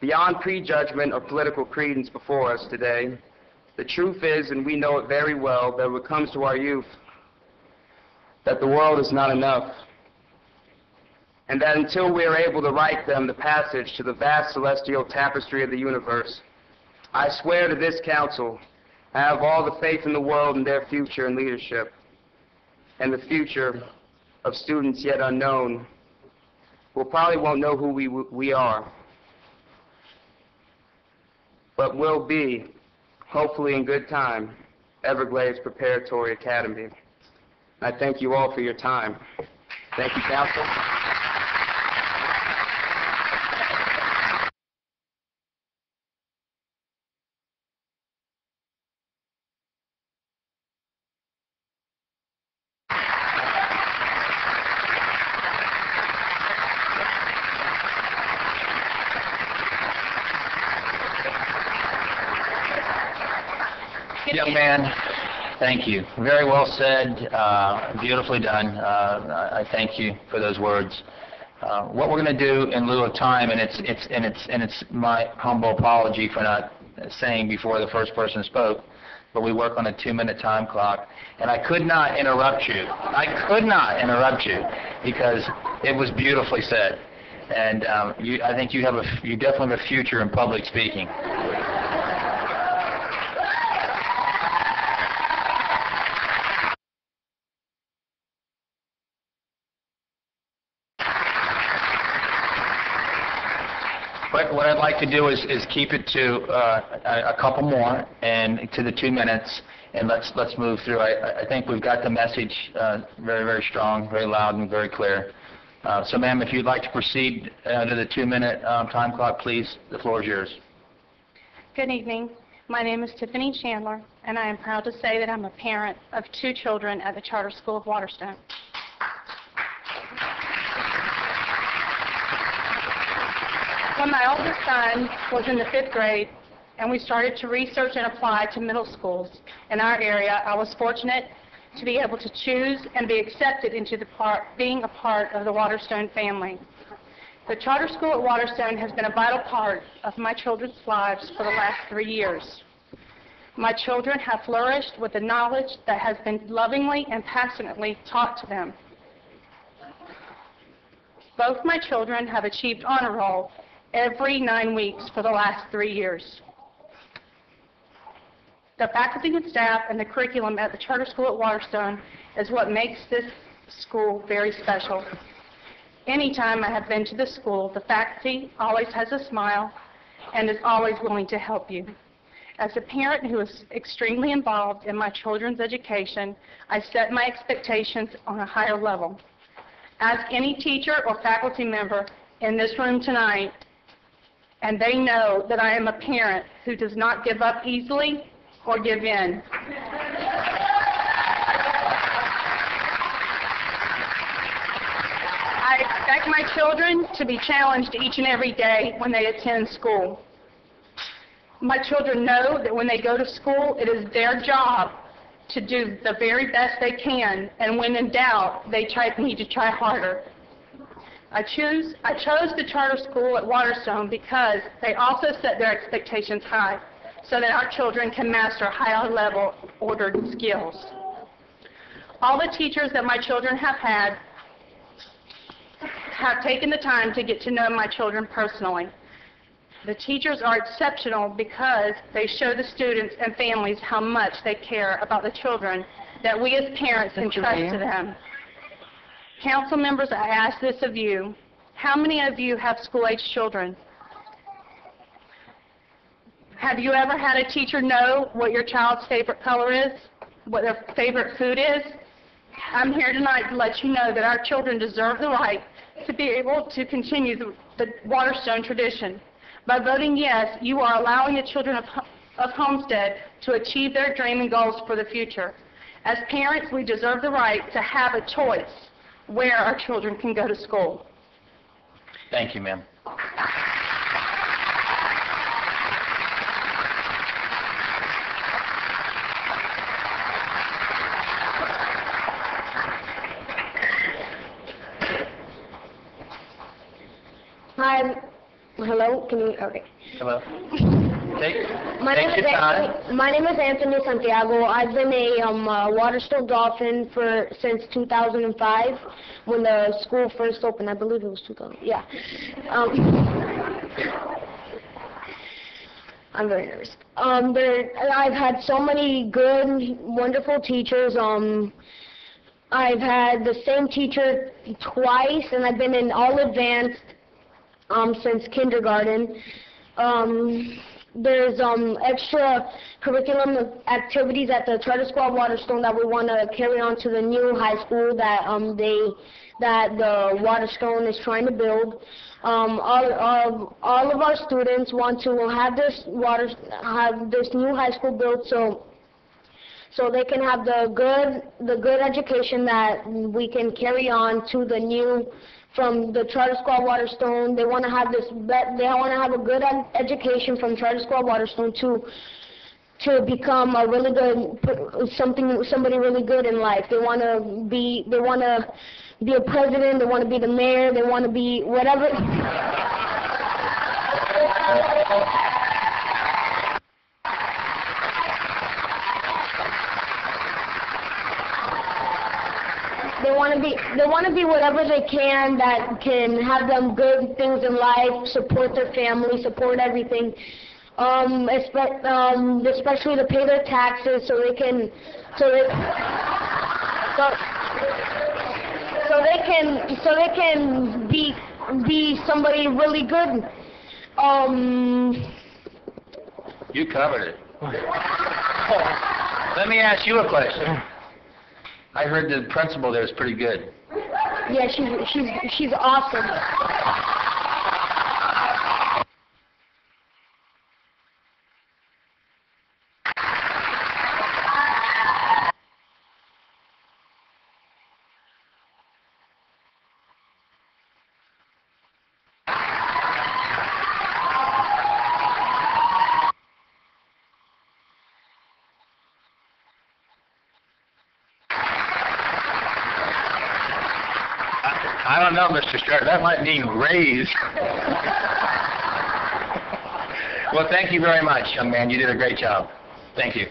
Beyond prejudgment or political credence before us today, the truth is, and we know it very well, that when it comes to our youth, that the world is not enough, and that until we are able to write them the passage to the vast celestial tapestry of the universe, I swear to this council, I have all the faith in the world in their future and leadership, and the future of students yet unknown, who probably won't know who we are, but will be, hopefully in good time, Everglades Preparatory Academy. I thank you all for your time. Thank you, council. Young man, thank you. Very well said, beautifully done. I thank you for those words. What we're going to do in lieu of time, and it's my humble apology for not saying before the first person spoke, but we work on a 2-minute time clock, and I could not interrupt you. I could not interrupt you because It was beautifully said. And I think you definitely have a future in public speaking. But what I'd like to do is keep it to a couple more and to the 2 minutes, and let's move through. I think we've got the message very, very strong, very loud, and very clear. So, ma'am, if you'd like to proceed to the 2-minute time clock, please, the floor is yours. Good evening. My name is Tiffany Chandler, and I am proud to say that I'm a parent of 2 children at the Charter School of Waterstone. When my oldest son was in the 5th grade and we started to research and apply to middle schools in our area, I was fortunate to be able to choose and be accepted into being a part of the Waterstone family. The charter school at Waterstone has been a vital part of my children's lives for the last 3 years. My children have flourished with the knowledge that has been lovingly and passionately taught to them. Both my children have achieved honor roll every 9 weeks for the last 3 years. The faculty and staff and the curriculum at the charter school at Waterstone is what makes this school very special. Anytime I have been to the school, the faculty always has a smile and is always willing to help you. As a parent who is extremely involved in my children's education, I set my expectations on a higher level. Ask any teacher or faculty member in this room tonight, and they know that I am a parent who does not give up easily or give in. I expect my children to be challenged each and every day when they attend school. My children know that when they go to school, it is their job to do the very best they can, and when in doubt, they need to try harder. I chose the charter school at Waterstone because they also set their expectations high so that our children can master higher level ordered skills. All the teachers that my children have had have taken the time to get to know my children personally. The teachers are exceptional because they show the students and families how much they care about the children that we as parents entrust to them. Council members, I ask this of you. How many of you have school-age children? Have you ever had a teacher know what your child's favorite color is? What their favorite food is? I'm here tonight to let you know that our children deserve the right to be able to continue the Waterstone tradition. By voting yes, you are allowing the children of Homestead to achieve their dream and goals for the future. As parents, we deserve the right to have a choice where our children can go to school. Thank you, ma'am. Hi. Hello. Can you? Okay. Hello. My name is Anthony Santiago. I've been a Waterstone Dolphin since 2005 when the school first opened. I believe it was 2000. Yeah. I'm very nervous. I've had so many good, wonderful teachers. I've had the same teacher twice, and I've been in all advanced since kindergarten. There's extra curriculum activities at the Charter School of Waterstone that we want to carry on to the new high school that the Waterstone is trying to build. All of our students want to have this new high school built so they can have the good education that we can carry on to the new. From the Charter School of Waterstone, they want to have a good education from Charter School of Waterstone to become a really good somebody really good in life. They want to be a president. They want to be the mayor. They want to be whatever. they want to be whatever they can that can have them good things in life, support their family, support everything. Especially to pay their taxes so they can be somebody really good. You covered it. Let me ask you a question. I heard the principal there is pretty good. Yeah, she's awesome. I don't know, Mr. Stark. That might mean raise. Well, thank you very much, young man. You did a great job. Thank you.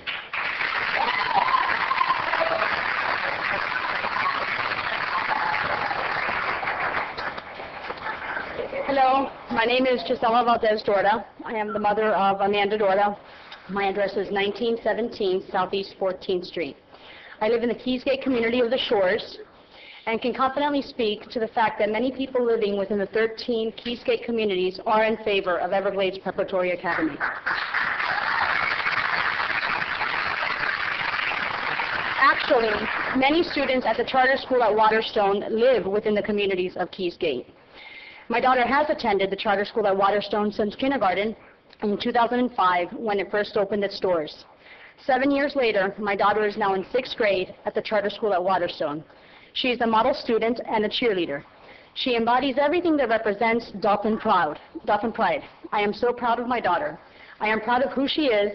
Hello, my name is Gisela Valdez Dorda. I am the mother of Amanda Dorda. My address is 1917 Southeast 14th Street. I live in the Keysgate community of the Shores, and can confidently speak to the fact that many people living within the 13 Keysgate communities are in favor of Everglades Preparatory Academy. Actually, many students at the charter school at Waterstone live within the communities of Keysgate. My daughter has attended the charter school at Waterstone since kindergarten in 2005 when it first opened its doors. 7 years later, my daughter is now in 6th grade at the charter school at Waterstone. She is a model student and a cheerleader. She embodies everything that represents Dolphin Pride. I am so proud of my daughter. I am proud of who she is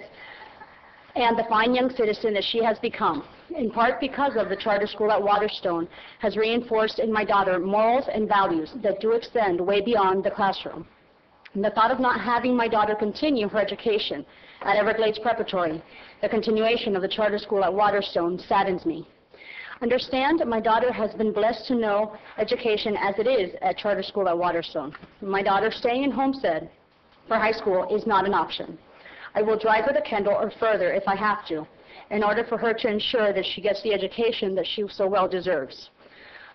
and the fine young citizen that she has become, in part because of the charter school at Waterstone has reinforced in my daughter morals and values that do extend way beyond the classroom. And the thought of not having my daughter continue her education at Everglades Preparatory, the continuation of the charter school at Waterstone, saddens me. Understand, my daughter has been blessed to know education as it is at charter school at Waterstone. My daughter staying in Homestead for high school is not an option. I will drive her to Kendall or further if I have to, in order for her to ensure that she gets the education that she so well deserves.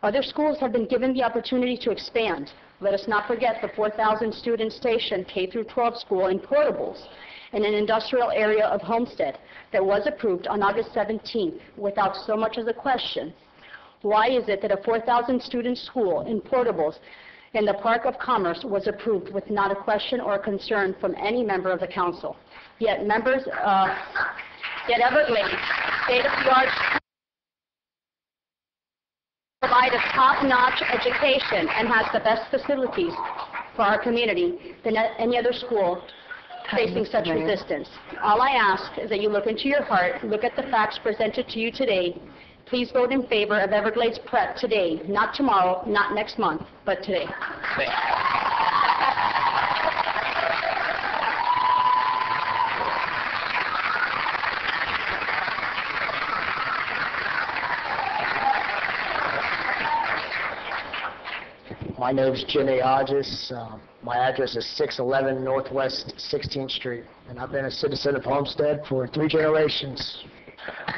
Other schools have been given the opportunity to expand. Let us not forget the 4,000 student station K-12 school in Portables in an industrial area of Homestead that was approved on August 17th without so much as a question. Why is it that a 4,000 student school in Portables in the Park of Commerce was approved with not a question or a concern from any member of the council? Yet Everglades, state-of-the-art, provide a top-notch education and has the best facilities for our community than any other school facing such resistance. All I ask is that you look into your heart, look at the facts presented to you today. Please vote in favor of Everglades Prep today, not tomorrow, not next month, but today. My name is Jimmy Hodges. My address is 611 Northwest 16th Street, and I've been a citizen of Homestead for 3 generations.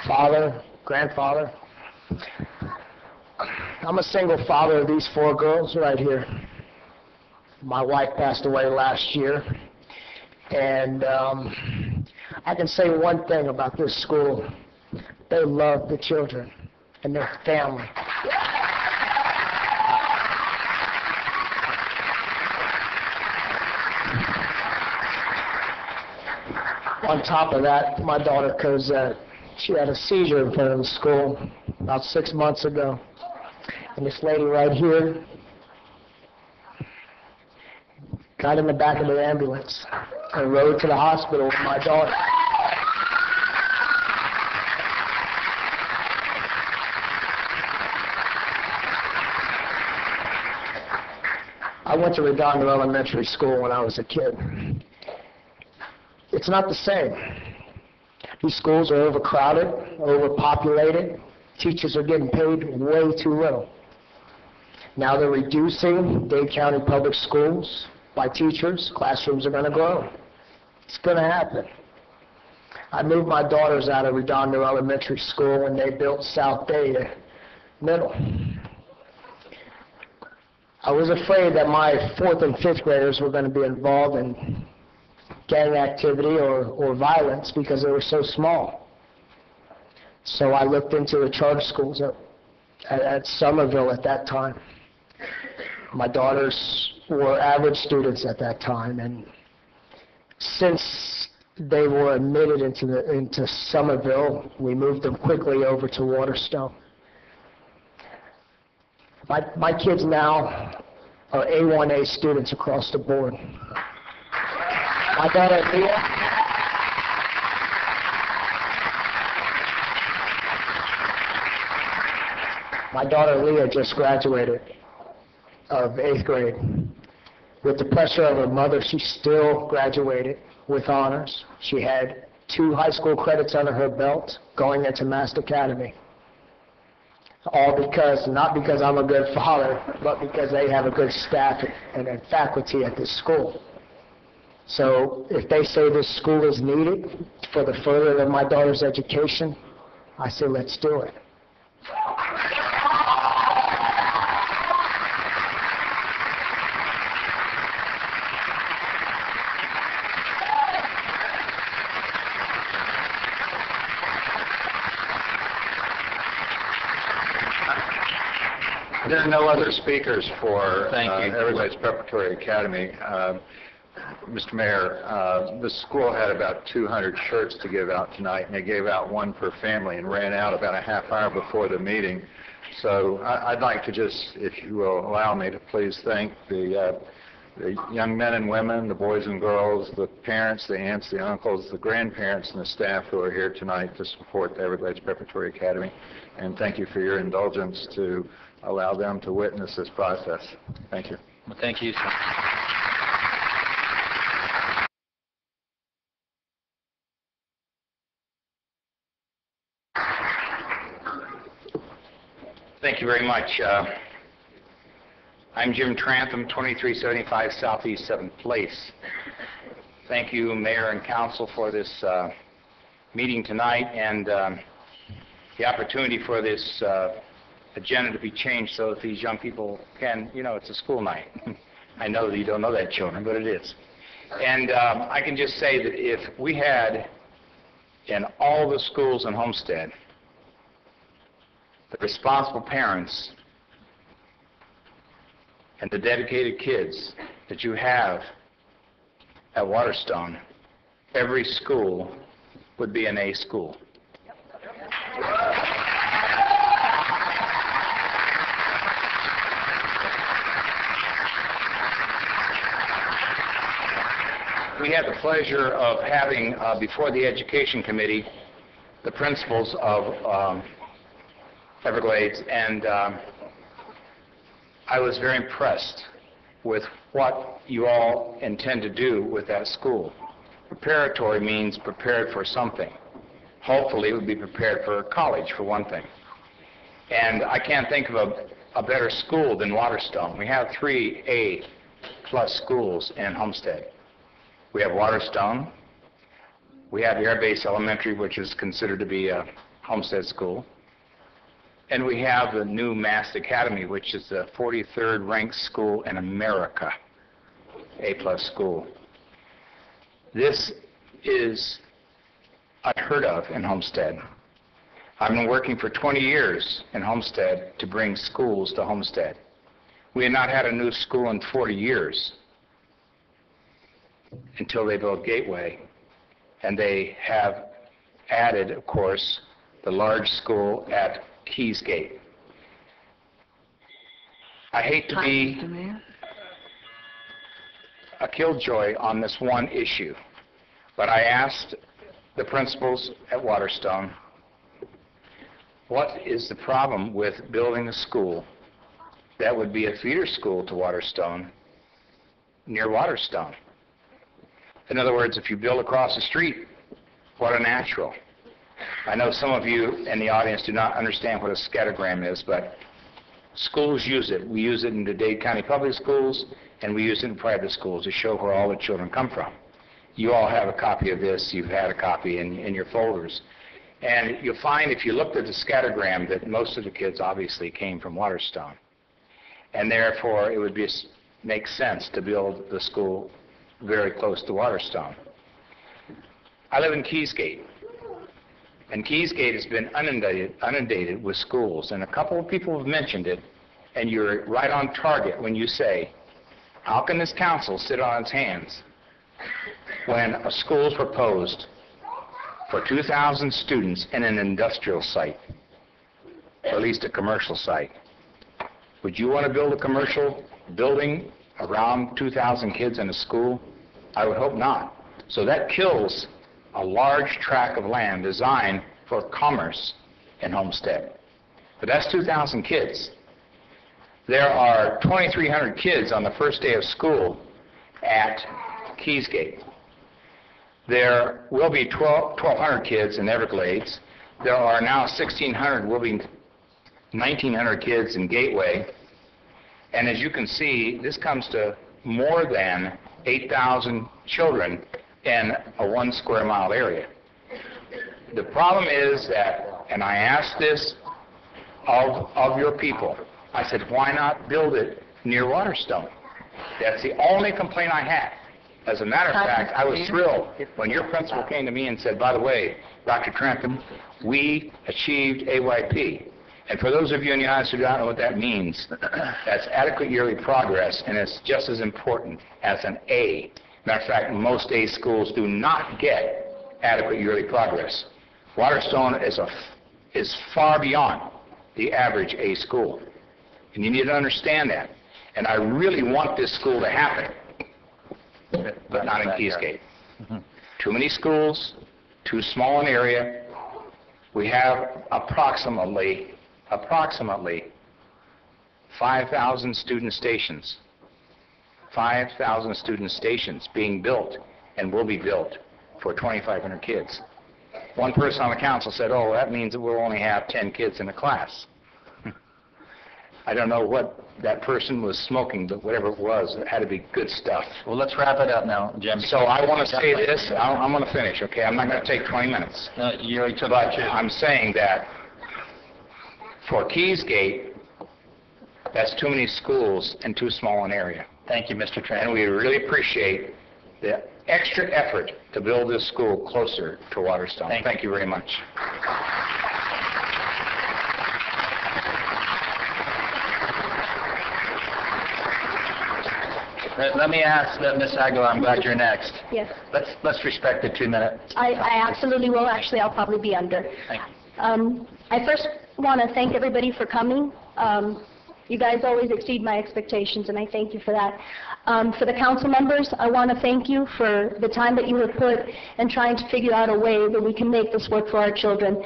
Father, grandfather. I'm a single father of these 4 girls right here. My wife passed away last year, and I can say one thing about this school. They love the children and their family. On top of that, my daughter Cosette, she had a seizure in front of the school about 6 months ago. And this lady right here got in the back of the ambulance and rode to the hospital with my daughter. I went to Redondo Elementary School when I was a kid. It's not the same. These schools are overcrowded, overpopulated, Teachers are getting paid way too little. Now they're reducing Dade County Public Schools by teachers. Classrooms are going to grow. It's going to happen. I moved my daughters out of Redondo Elementary School when they built South Dade Middle. I was afraid that my 4th and 5th graders were going to be involved in gang activity or violence because they were so small. So I looked into the charter schools at Somerville at that time. My daughters were average students at that time, and since they were admitted into Somerville, we moved them quickly over to Waterstone. My kids now are A1A students across the board. My daughter Leah just graduated of 8th grade. With the pressure of her mother, she still graduated with honors. She had 2 high school credits under her belt going into Master Academy. All because, not because I'm a good father, but because they have a good staff and faculty at this school. So if they say this school is needed for the further of my daughter's education, I say let's do it. There are no other speakers for Everglades Preparatory Academy. Mr. Mayor, the school had about 200 shirts to give out tonight, and they gave out one per family and ran out about a half hour before the meeting. So I'd like to just, if you will allow me, to please thank the young men and women, the boys and girls, the parents, the aunts, the uncles, the grandparents, and the staff who are here tonight to support the Everglades Preparatory Academy. And thank you for your indulgence to allow them to witness this process. Thank you. Well, thank you, sir. Thank you very much. I'm Jim Trantham, 2375 Southeast 7th Place. Thank you, Mayor and Council, for this meeting tonight and the opportunity for this agenda to be changed so that these young people can, it's a school night. I know that you don't know that, children, but it is. And I can just say that if we had in all the schools in Homestead the responsible parents and the dedicated kids that you have at Waterstone, every school would be an A school. We had the pleasure of having before the Education Committee the principals of Everglades, and I was very impressed with what you all intend to do with that school. Preparatory means prepared for something. Hopefully it would be prepared for college, for one thing. And I can't think of a better school than Waterstone. We have 3 A-plus schools in Homestead. We have Waterstone, we have Air Base Elementary, which is considered to be a Homestead school, and we have the new Master Academy, which is the 43rd ranked school in America, A-plus school. This is unheard of in Homestead. I've been working for 20 years in Homestead to bring schools to Homestead. We had not had a new school in 40 years. Until they built Gateway, and they have added, of course, the large school at Keys Gate. I hate to be a killjoy on this one issue, but I asked the principals at Waterstone, what is the problem with building a school that would be a feeder school to Waterstone near Waterstone? In other words, if you build across the street, what a natural. I know some of you in the audience do not understand what a scattergram is, but schools use it. We use it in the Dade County Public Schools, and we use it in private schools to show where all the children come from. You all have a copy of this. You've had a copy in your folders. And you'll find, if you looked at the scattergram, that most of the kids obviously came from Waterstone. And therefore, it would make sense to build the school very close to Waterstone. I live in Keysgate, and Keysgate has been inundated with schools, and a couple of people have mentioned it, and you're right on target when you say, how can this council sit on its hands when a school is proposed for 2,000 students in an industrial site, or at least a commercial site? Would you want to build a commercial building around 2,000 kids in a school? I would hope not. So that kills a large tract of land designed for commerce in Homestead. But that's 2,000 kids. There are 2,300 kids on the first day of school at Keysgate. There will be 1,200 kids in Everglades. There are now 1,600, will be 1,900 kids in Gateway. And as you can see, this comes to more than 8,000 children in a 1 square mile area. The problem is that, and I asked this of your people, I said, why not build it near Waterstone? That's the only complaint I had. As a matter of fact, I was thrilled when your principal came to me and said, by the way, Dr. Trentham, we achieved AYP. And for those of you in the audience who don't know what that means, that's adequate yearly progress, and it's just as important as an A. Matter of fact, most A schools do not get adequate yearly progress. Waterstone is far beyond the average A school. And you need to understand that. And I really want this school to happen, but not in Keysgate. Too many schools, too small an area. We have approximately 5,000 student stations. 5,000 student stations being built and will be built for 2,500 kids. One person on the council said, oh, that means that we'll only have 10 kids in a class. I don't know what that person was smoking, but whatever it was, it had to be good stuff. Well, let's wrap it up now, Jim. So I want to say this. I'm going to finish, okay? I'm not going to take 20 minutes. You already took But I'm saying that for Keysgate, that's too many schools and too small an area. Thank you, Mr. Tran. And we really appreciate the extra effort to build this school closer to Waterstone. Thank you very much. Let me ask Ms. Aguilar, I'm glad you're next. Yes. Let's respect the 2 minutes. I absolutely will. Actually, I'll probably be under. Thank you. I first want to thank everybody for coming. You guys always exceed my expectations, and I thank you for that. For the council members, I want to thank you for the time that you have put in trying to figure out a way that we can make this work for our children.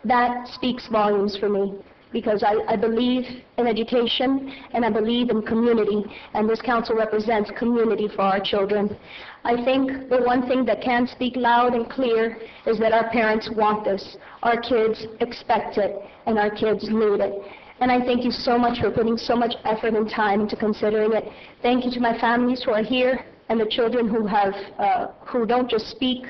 That speaks volumes for me, because I believe in education, and I believe in community, and this council represents community for our children. I think the one thing that can speak loud and clear is that our parents want this, our kids expect it, and our kids need it. And I thank you so much for putting so much effort and time into considering it. Thank you to my families who are here, and the children who don't just speak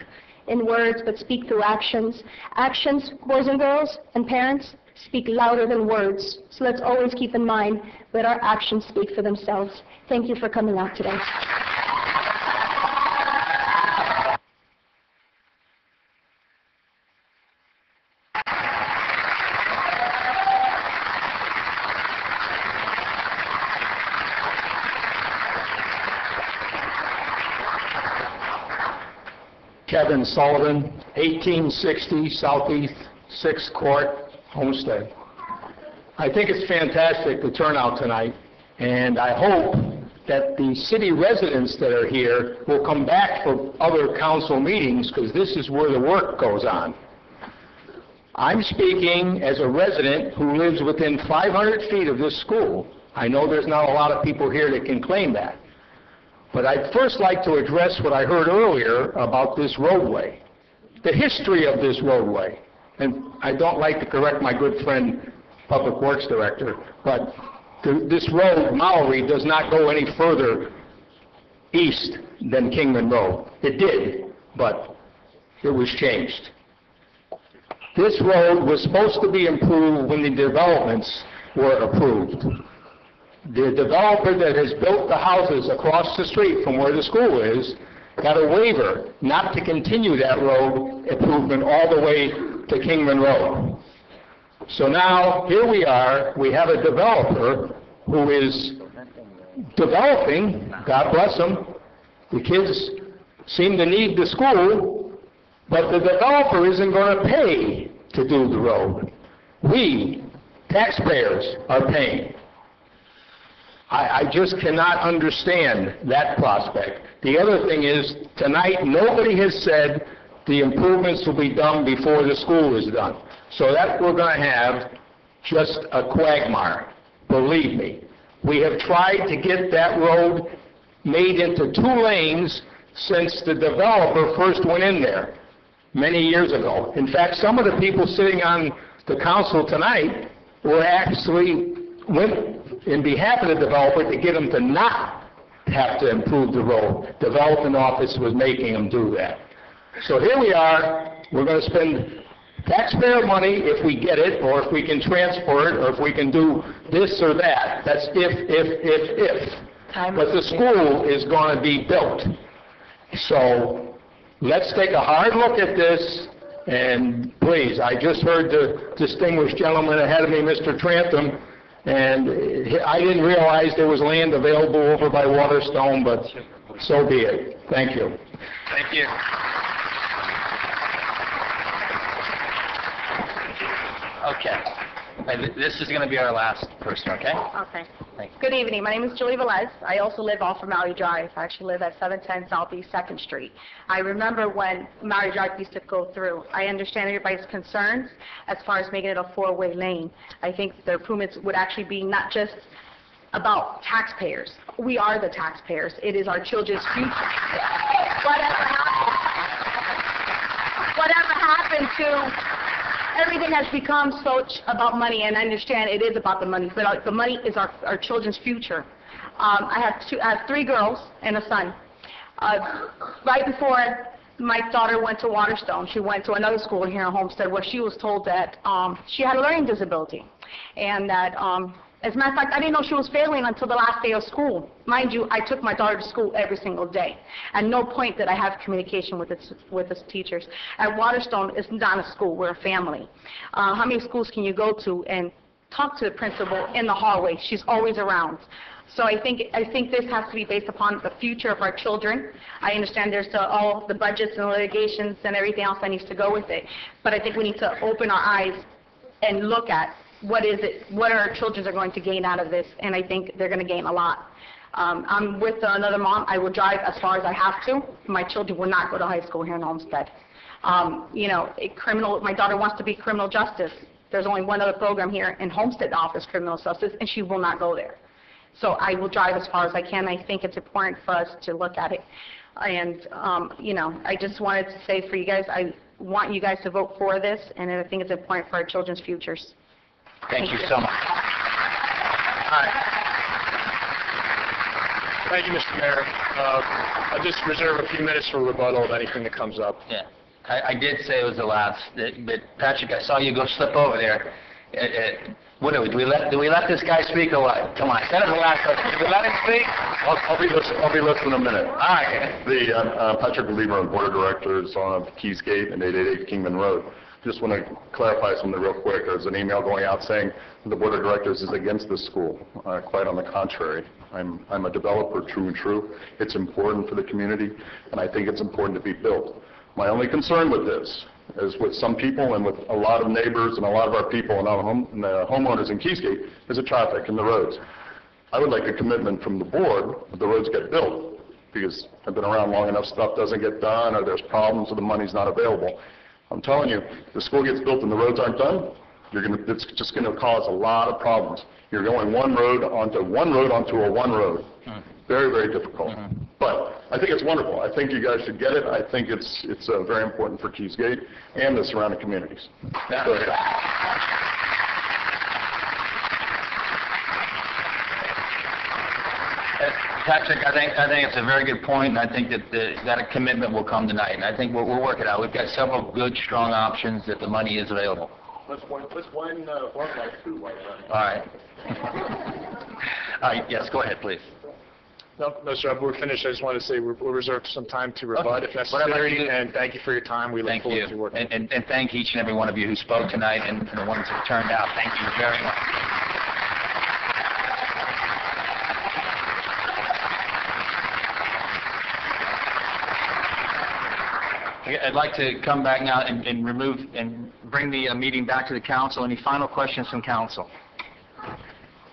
in words, but speak through actions. Actions, boys and girls, and parents, speak louder than words. So let's always keep in mind that our actions speak for themselves. Thank you for coming out today. Kevin Sullivan, 1860 Southeast 6th Court, Homestead. I think it's fantastic, the turnout tonight, and I hope that the city residents that are here will come back for other council meetings, because this is where the work goes on. I'm speaking as a resident who lives within 500 feet of this school. I know there's not a lot of people here that can claim that. But I'd first like to address what I heard earlier about this roadway. The history of this roadway. and I don't like to correct my good friend, Public Works Director, but this road, Mallory, does not go any further east than Kingman Road. It did, but it was changed. This road was supposed to be improved when the developments were approved. The developer that has built the houses across the street from where the school is got a waiver not to continue that road improvement all the way to Kingman Road. So now, here we are, we have a developer who is developing, God bless him. The kids seem to need the school, but the developer isn't going to pay to do the road. We, taxpayers, are paying. I just cannot understand that prospect. The other thing is, tonight, nobody has said the improvements will be done before the school is done. So that we're going to have just a quagmire, believe me. We have tried to get that road made into 2 lanes since the developer first went in there many years ago. In fact, some of the people sitting on the council tonight were actually went in behalf of the developer to get him to not have to improve the road. Development office was making him do that. So here we are, we're going to spend taxpayer money if we get it, or if we can transfer it, or if we can do this or that. That's if. But the school is going to be built. So let's take a hard look at this, and please, I just heard the distinguished gentleman ahead of me, Mr. Trantham, and I didn't realize there was land available over by Waterstone, but so be it. Thank you. Thank you. Okay. This is going to be our last person, okay? Okay. Thanks. Good evening. My name is Julie Velez. I also live off of Maui Drive. I actually live at 710 Southeast 2nd Street. I remember when Maui Drive used to go through. I understand everybody's concerns as far as making it a 4-way lane. I think the improvements would actually be not just about taxpayers. We are the taxpayers. It is our children's future. Whatever happened to... Everything has become so about money, and I understand it is about the money, but the money is our children's future. I have 3 girls and a son. Right before my daughter went to Waterstone, she went to another school here in Homestead where she was told that she had a learning disability, and that, as a matter of fact, I didn't know she was failing until the last day of school. Mind you, I took my daughter to school every single day. At no point did I have communication with the teachers. At Waterstone, it's not a school, we're a family. How many schools can you go to and talk to the principal in the hallway? She's always around. So I think this has to be based upon the future of our children. I understand there's all the budgets and litigations and everything else that needs to go with it. But I think we need to open our eyes and look at what our children are going to gain out of this, and I think they're going to gain a lot. I'm with another mom. I will drive as far as I have to. My children will not go to high school here in Homestead. My daughter wants to be criminal justice. There's only one other program here in Homestead that offers criminal justice, and she will not go there. So I will drive as far as I can. I think it's important for us to look at it. And, I just wanted to say for you guys, I want you guys to vote for this, and I think it's important for our children's futures. Thank you so much. All right. Thank you, Mr. Mayor. I'll just reserve a few minutes for rebuttal of anything that comes up. Yeah. I did say it was the last, but Patrick, I saw you go slip over there. What do we let this guy speak or what? Come on, that is the last question. Did we let him speak? I'll be less than a minute. All right. Patrick Believer on Board of Directors on Keys Gate and 888 Kingman Road. Just want to clarify something real quick. There's an email going out saying the Board of Directors is against this school. Quite on the contrary. I'm a developer, true and true. It's important for the community, and I think it's important to be built. My only concern with this is with some people and with a lot of neighbors and a lot of our people and the homeowners in Keysgate is the traffic and the roads. I would like a commitment from the board that the roads get built, because I've been around long enough, stuff doesn't get done, or there's problems or the money's not available. I'm telling you, if the school gets built and the roads aren't done, it's just going to cause a lot of problems. You're going one road onto a one road. Very, very difficult. But I think it's wonderful. I think you guys should get it. I think it's very important for Keys Gate and the surrounding communities. Go ahead. Patrick, I think it's a very good point, and I think that that a commitment will come tonight, and I think we'll work it out. We've got several good, strong options that the money is available. Let's wind like two white lines. All right. All right, yes, go ahead, please. No, sir, we're finished. I just wanted to say we'll reserve some time to rebut if necessary, and thank you for your time. We look forward to working. And thank each and every one of you who spoke tonight and the ones who turned out. Thank you very much. I'd like to come back now and remove and bring the meeting back to the council. Any final questions from council?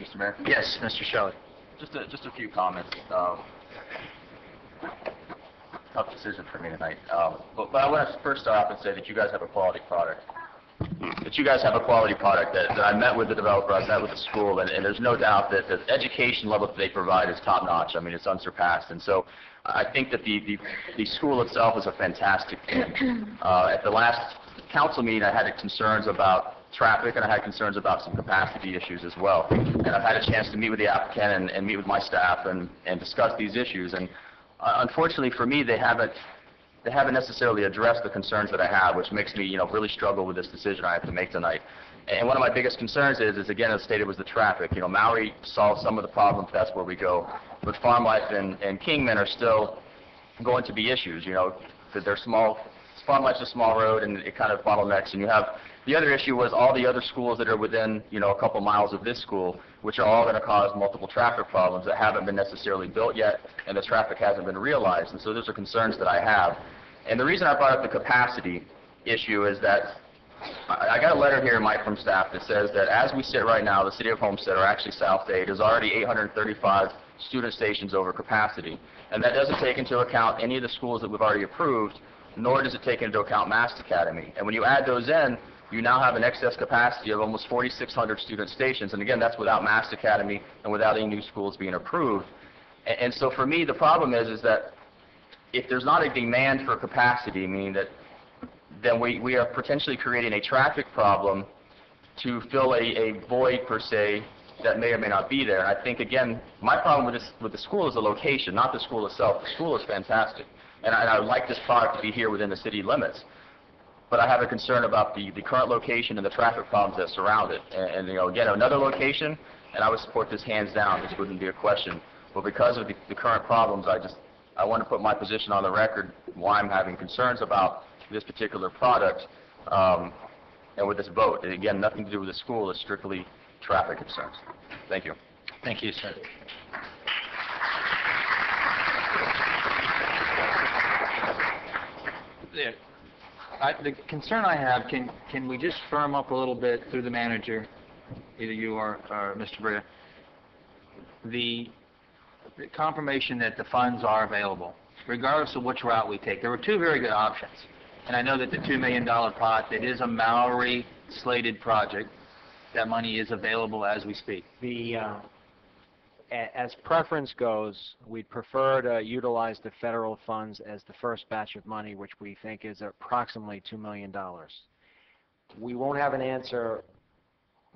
Mr. Mayor? Yes, Mr. Shelley. Just a few comments. Tough decision for me tonight. But I want to first start off and say that you guys have a quality product. That you guys have a quality product that I met with the developer, I met with the school, and there's no doubt that the education level that they provide is top notch. I mean, it's unsurpassed. And so I think that the school itself is a fantastic thing. At the last council meeting, I had concerns about traffic, and I had concerns about some capacity issues as well. And I've had a chance to meet with the applicant and meet with my staff and discuss these issues. And unfortunately for me, they haven't necessarily addressed the concerns that I have, which makes me, really struggle with this decision I have to make tonight. And one of my biggest concerns is again, as stated, was the traffic. Maui solves some of the problems, that's where we go. But Farm Life and Kingman are still going to be issues, that they're small. Farm Life's a small road, and it kind of bottlenecks. And you have the other issue was all the other schools that are within, a couple miles of this school, which are all going to cause multiple traffic problems that haven't been necessarily built yet, and the traffic hasn't been realized. And so those are concerns that I have. And the reason I brought up the capacity issue is that I got a letter here, Mike, from staff that says that as we sit right now, the city of Homestead, or actually South Dade, is already 835 student stations over capacity. And that doesn't take into account any of the schools that we've already approved, nor does it take into account Mast Academy. And when you add those in, you now have an excess capacity of almost 4,600 student stations. And again, that's without Mast Academy and without any new schools being approved. And so for me, the problem is that if there's not a demand for capacity, meaning that then we are potentially creating a traffic problem to fill a void, per se, that may or may not be there. And I think, again, my problem with the school is the location, not the school itself. The school is fantastic, and I would like this product to be here within the city limits. But I have a concern about the current location and the traffic problems that surround it. And again, another location, and I would support this hands down. This wouldn't be a question. But because of the current problems, I want to put my position on the record why I'm having concerns about this particular product and with this vote. And again, nothing to do with the school. It's strictly traffic concerns. Thank you. Thank you, sir. The concern I have, can we just firm up a little bit through the manager, either you or Mr. Brea, the confirmation that the funds are available, regardless of which route we take. There were two very good options. And I know that the $2 million pot, it is a Maori slated project. That money is available as we speak. As preference goes, we'd prefer to utilize the federal funds as the first batch of money, which we think is approximately $2 million. We won't have an answer.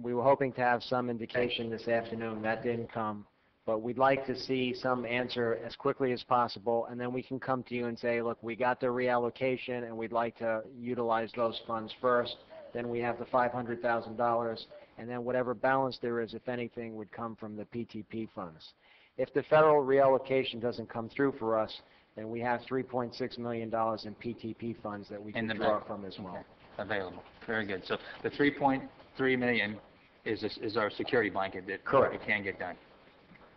We were hoping to have some indication this afternoon. That didn't come. But we'd like to see some answer as quickly as possible, and then we can come to you and say, look, we got the reallocation, and we'd like to utilize those funds first. Then we have the $500,000, and then whatever balance there is, if anything, would come from the PTP funds. If the federal reallocation doesn't come through for us, then we have $3.6 million in PTP funds that we can draw from as well. Available. Very good. So the $3.3 million is our security blanket that Correct. It can get done.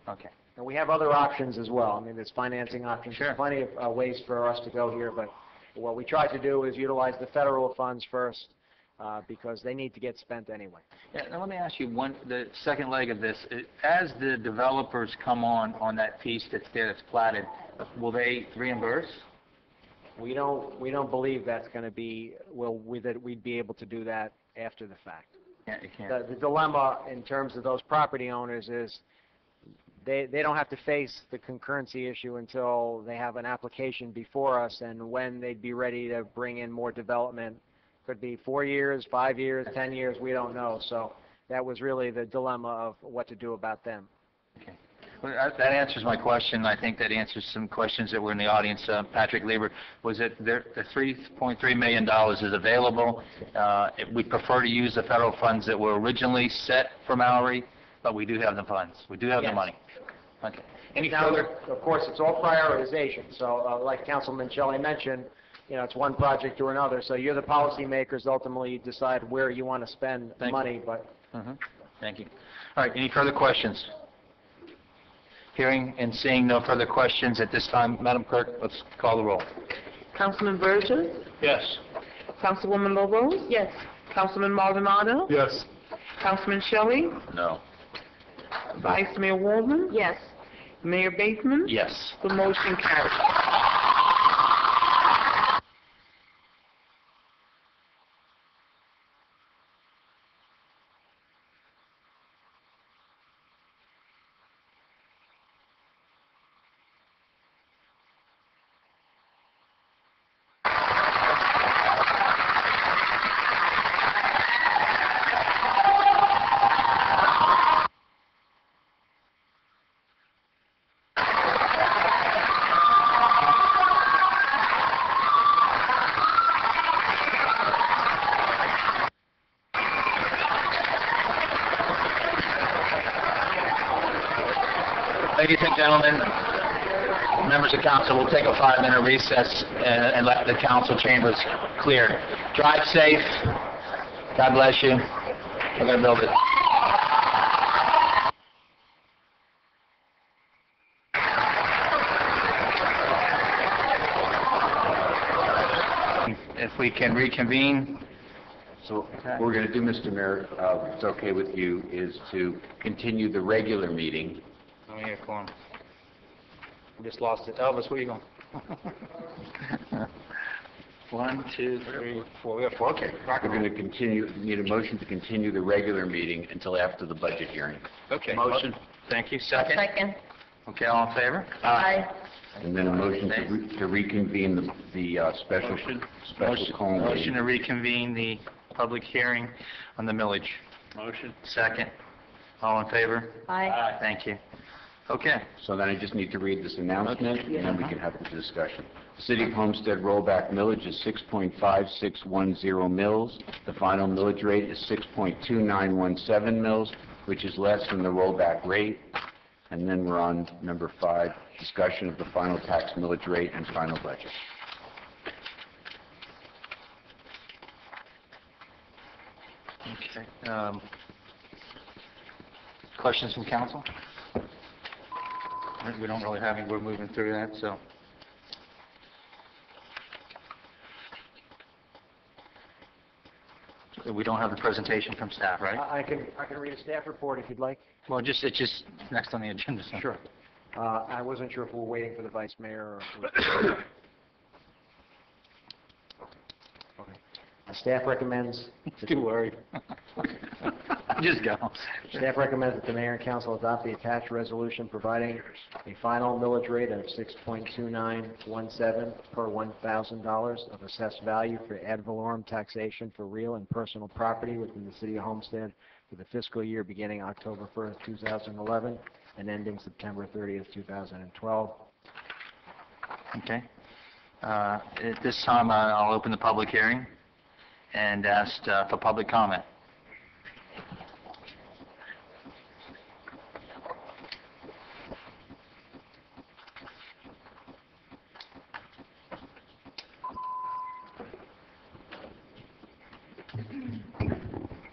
Okay. And we have other options as well. I mean, there's financing options. Sure. There's plenty of ways for us to go here, but what we try to do is utilize the federal funds first because they need to get spent anyway. Yeah, now let me ask you the second leg of this. As the developers come on that piece that's there, that's platted, will they reimburse? We don't believe that's going to be, that we'd be able to do that after the fact. Yeah, you can't. The dilemma in terms of those property owners is they don't have to face the concurrency issue until they have an application before us, and when they'd be ready to bring in more development. Could be 4 years, 5 years, 10 years, we don't know. So that was really the dilemma of what to do about them. Well, that answers my question. I think that answers some questions that were in the audience. Patrick Lieber, was it the $3.3 million is available? We prefer to use the federal funds that were originally set for Mallory, but we do have the funds. We do have the money. Okay. Any Now, further? of course, it's all prioritization. So like Councilman Shelley mentioned, it's one project or another. So you're the policymakers. Ultimately, decide where you want to spend the money. But Thank you. All right. Any further questions? Hearing and seeing no further questions at this time, Madam Clerk, let's call the roll. Councilman Burgess? Yes. Councilwoman Lobos? Yes. Councilman Maldonado? Yes. Councilman Shelley? No. Vice Mayor Walden? Yes. Mayor Bateman? Yes. The motion carries. Ladies and gentlemen, members of council, we'll take a 5-minute recess and let the council chambers clear. Drive safe. God bless you. We're going to build it. If we can reconvene. So what we're going to do, Mr. Mayor, if it's okay with you, is to continue the regular meeting. Let me hear quorum. We just lost it. Elvis, where are you going? 1, 2, 3, 4. We have 4. Okay. We're going to continue, need a motion to continue the regular meeting until after the budget hearing. Okay. Motion. Thank you. Second? Second. Okay, all in favor? Aye. And then a motion to reconvene the special call meeting. Motion to reconvene the public hearing on the millage. Motion. Second. All in favor? Aye. Thank you. Okay. So then I just need to read this announcement, and then we can have the discussion. The City of Homestead rollback millage is 6.5610 mils. The final millage rate is 6.2917 mils, which is less than the rollback rate. And then we're on number 5, discussion of the final tax millage rate and final budget. Okay. Questions from council? We don't really have any. We're moving through that, so. We don't have the presentation from staff, right? I can read a staff report if you'd like. Well, it's just next on the agenda. So. Sure. I wasn't sure if we were waiting for the vice mayor or... Okay. Staff recommends... Too worried. Just go. Staff recommends that the mayor and council adopt the attached resolution providing a final millage rate of 6.2917 per $1,000 of assessed value for ad valorem taxation for real and personal property within the city of Homestead for the fiscal year beginning October 1st, 2011 and ending September 30th, 2012. Okay. At this time, I'll open the public hearing and ask for public comment.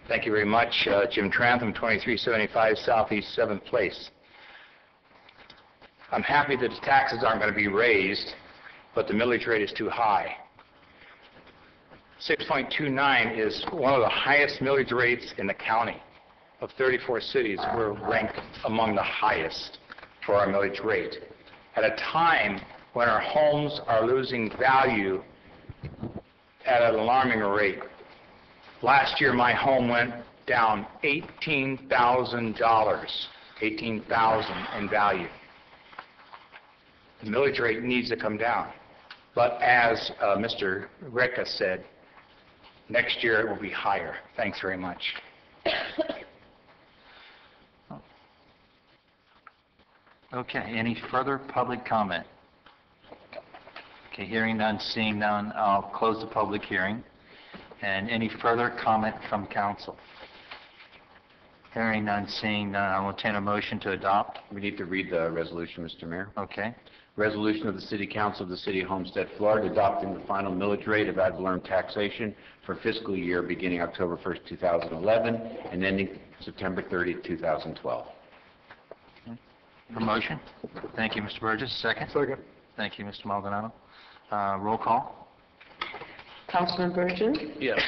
Thank you very much. Jim Trantham, 2375 Southeast 7th Place. I'm happy that the taxes aren't going to be raised, but the millage rate is too high. 6.29 is one of the highest millage rates in the county. Of 34 cities, we're ranked among the highest for our millage rate. At a time when our homes are losing value at an alarming rate. Last year, my home went down $18,000 $18,000 in value. The millage rate needs to come down. But as Mr. Recca said, next year it will be higher. Thanks very much. Okay, any further public comment? Okay, hearing none, seeing none, I'll close the public hearing. And any further comment from council? Hearing none, seeing none, I will entertain a motion to adopt. We need to read the resolution, Mr. Mayor. Okay. Resolution of the City Council of the City of Homestead, Florida, adopting the final millage rate of ad valorem taxation for fiscal year beginning October 1st, 2011, and ending September 30th, 2012. A motion? Thank you, Mr. Burgess. Second? Second. Thank you, Mr. Maldonado. Roll call? Councilman Burgess. Yes.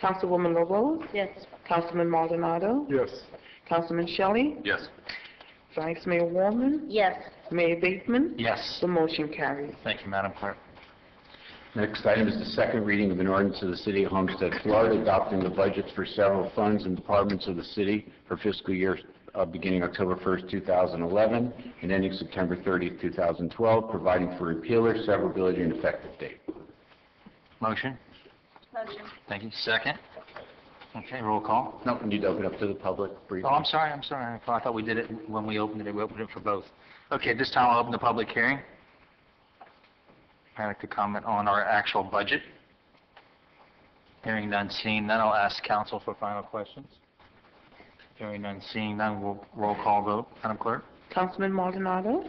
Councilwoman LaRose. Yes. Councilman Maldonado. Yes. Councilman Shelley. Yes. Vice Mayor Warman. Yes. Mayor Bateman. Yes. The motion carries. Thank you, Madam Clerk. Next item is the second reading of an ordinance of the City of Homestead, Florida, adopting the budgets for several funds and departments of the city for fiscal year beginning October 1st, 2011, and ending September 30th, 2012, providing for repealer, severability, and effective date. Motion? Motion. Thank you. Second? Okay, roll call? No, we need to open up to the public briefly. Oh, I'm sorry. I thought we did it when we opened it. We opened it for both. Okay, this time I'll open the public hearing. I'd like to comment on our actual budget. Hearing none, seeing none, I'll ask council for final questions. Hearing none, seeing none, we'll roll call vote. Madam Clerk? Councilman Maldonado.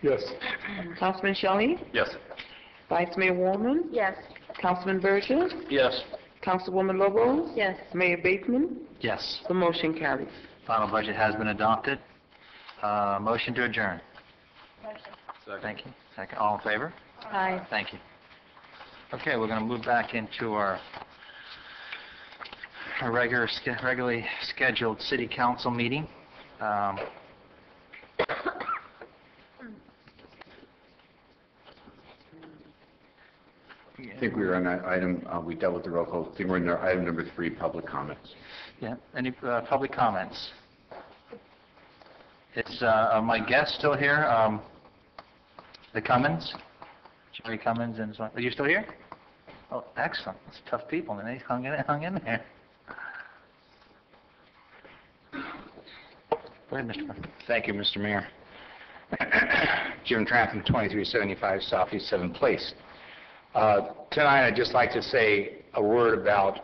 Yes. Councilman Shelley. Yes. Vice Mayor Warman. Yes. Councilman Burgess. Yes. Councilwoman LaRose. Yes. Mayor Bateman. Yes. The motion carries. Final budget has been adopted. Motion to adjourn. Motion. Thank you. Second. All in favor? Aye. Thank you. Okay, we're going to move back into our regularly scheduled city council meeting. I think we were on that item, we dealt with the roll call. I think we're in item number 3, public comments. Yeah, any public comments? Is my guest still here? The Cummins? Jerry Cummins and so on. Are you still here? Oh, excellent. That's tough people, and they hung in there. Go ahead, Mr. Mayor. Thank you, Mr. Mayor. Jim Trantham, 2375 Southeast 7th Place. Tonight, I'd just like to say a word about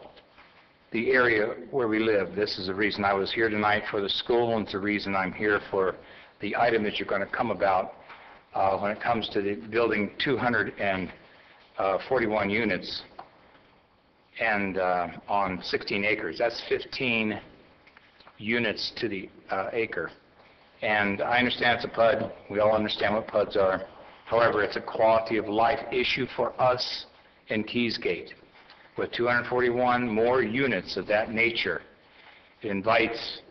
the area where we live. This is the reason I was here tonight for the school, and it's the reason I'm here for the item that you're going to come about when it comes to the building 241 units and on 16 acres. That's 15 units to the acre. And I understand it's a PUD. We all understand what PUDs are. However, it's a quality of life issue for us in Keysgate. With 241 more units of that nature, it invites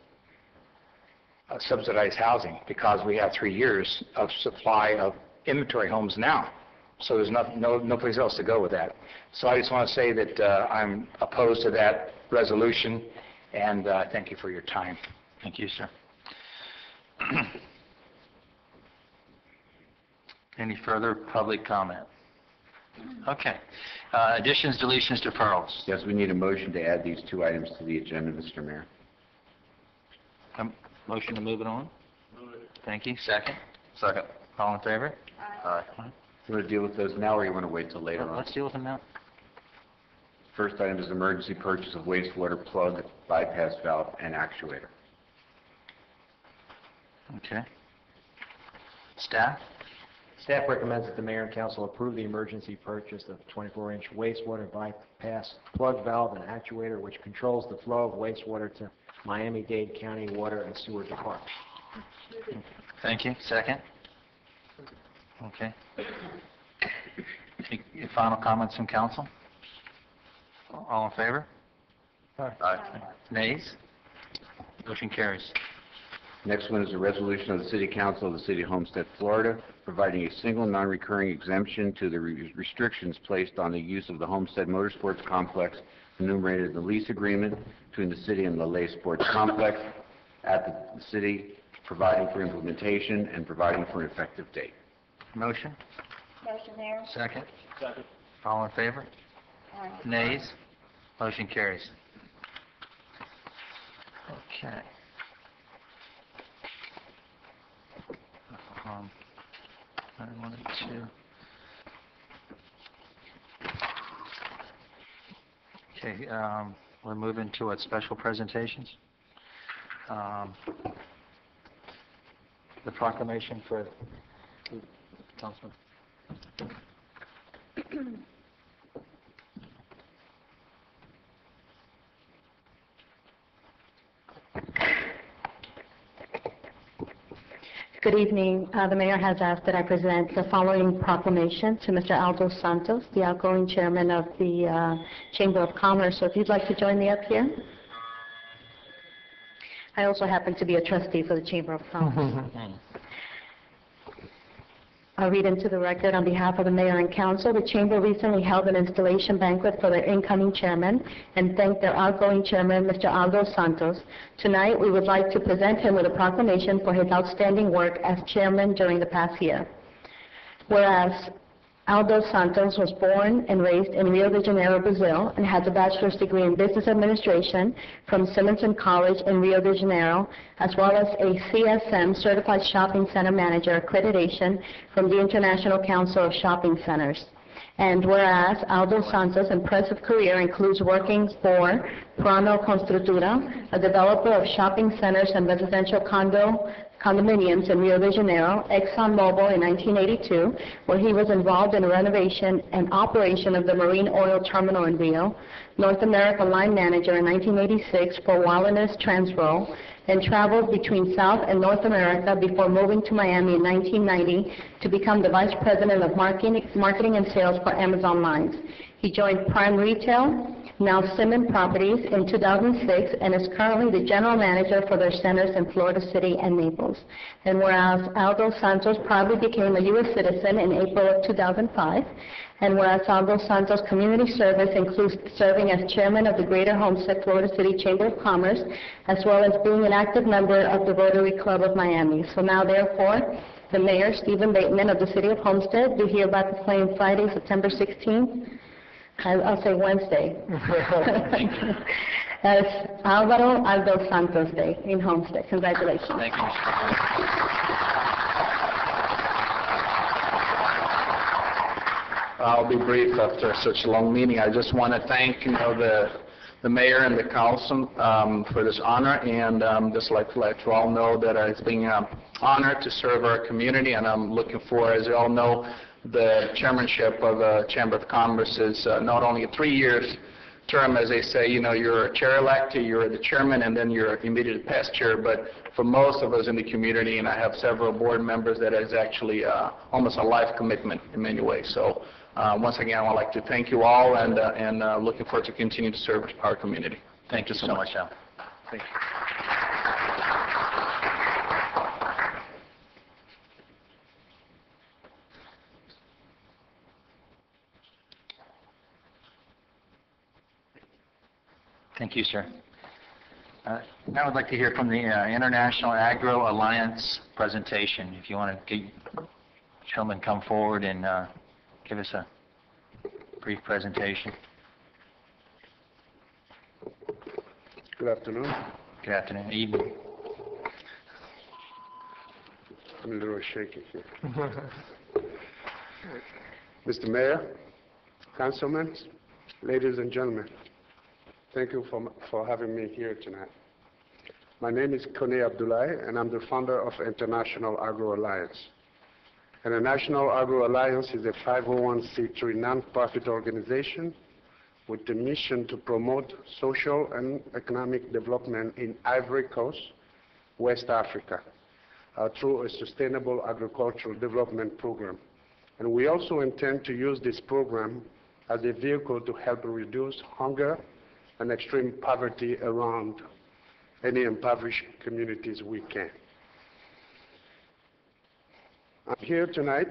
subsidized housing because we have 3 years of supply of inventory homes now. So there's no place else to go with that. So I just want to say that I'm opposed to that resolution, and thank you for your time. Thank you, sir. Any further public comment? Okay. Additions, deletions, deferrals. Yes, we need a motion to add these 2 items to the agenda, Mr. Mayor. Motion to move it on? Thank you. Second? Second. All in favor? Aye. You want to deal with those now, or you want to wait till later on? Let's deal with them now. First item is emergency purchase of wastewater plug, bypass valve, and actuator. Okay. Staff? Staff recommends that the mayor and council approve the emergency purchase of 24-inch wastewater bypass plug valve and actuator, which controls the flow of wastewater to Miami-Dade County Water and Sewer Department. Thank you. Second? Okay. Any final comments from council? All in favor? Aye. Nays? Motion carries. Next one is a resolution of the City Council of the City of Homestead, Florida, providing a single non-recurring exemption to the restrictions placed on the use of the Homestead Motorsports Complex enumerated in the lease agreement between the city and the Lay Sports Complex. at the city, providing for implementation and providing for an effective date. Motion? Motion, Mayor. Second? Second. All in favor? Nays? Motion carries. Okay. I wanted to... Okay, we're moving to what, special presentations? The proclamation for Councilman. Good evening. The mayor has asked that I present the following proclamation to Mr. Aldo Santos, the outgoing chairman of the Chamber of Commerce. So if you'd like to join me up here. I also happen to be a trustee for the Chamber of Commerce. I'll read into the record on behalf of the mayor and council. The Chamber recently held an installation banquet for their incoming chairman and thanked their outgoing chairman, Mr. Aldo Santos. Tonight, we would like to present him with a proclamation for his outstanding work as chairman during the past year. Whereas Aldo Santos was born and raised in Rio de Janeiro, Brazil, and has a bachelor's degree in business administration from Simonton College in Rio de Janeiro, as well as a CSM, Certified Shopping Center Manager accreditation from the International Council of Shopping Centers. And whereas Aldo Santos' impressive career includes working for Prano Construtora, a developer of shopping centers and residential condominiums in Rio de Janeiro, ExxonMobil in 1982, where he was involved in renovation and operation of the marine oil terminal in Rio, North America line manager in 1986 for Wilderness Transworld, and traveled between South and North America before moving to Miami in 1990 to become the Vice President of Marketing and Sales for Amazon Lines. He joined Prime Retail, now Simmons Properties, in 2006 and is currently the General Manager for their centers in Florida City and Naples. And whereas Aldo Santos proudly became a U.S. citizen in April of 2005, and whereas Aldo Santos' community service includes serving as chairman of the Greater Homestead, Florida City Chamber of Commerce, as well as being an active member of the Rotary Club of Miami. So now, therefore, the mayor, Stephen Bateman of the City of Homestead, do hereby proclaim Friday, September 16th, I'll say Wednesday, as Alvaro Aldo Santos Day in Homestead. Congratulations. Thank you. I'll be brief after such a long meeting. I just want to thank, the mayor and the council for this honor, and just like to let you all know that it's being an honor to serve our community, and I'm looking for, as you all know, the chairmanship of the Chamber of Commerce is not only a 3-year term, as they say, you're a chair-elect, you're the chairman, and then you're immediate past chair, but for most of us in the community, and I have several board members, that is actually almost a life commitment in many ways. So once again, I would like to thank you all, and looking forward to continue to serve our community. Thank you so much, Al. Thank you. Thank you, sir. Now I'd like to hear from the International Agro Alliance presentation. If you want to get gentlemen come forward and give us a brief presentation. Good afternoon. Good afternoon. Evening. I'm a little shaky here. Mr. Mayor, councilmen, ladies and gentlemen, thank you for having me here tonight. My name is Kone Abdullahi, and I'm the founder of International Agro Alliance. International Agro Alliance is a 501c3 non-profit organization with the mission to promote social and economic development in Ivory Coast, West Africa, through a sustainable agricultural development program. And we also intend to use this program as a vehicle to help reduce hunger and extreme poverty around any impoverished communities we can. I'm here tonight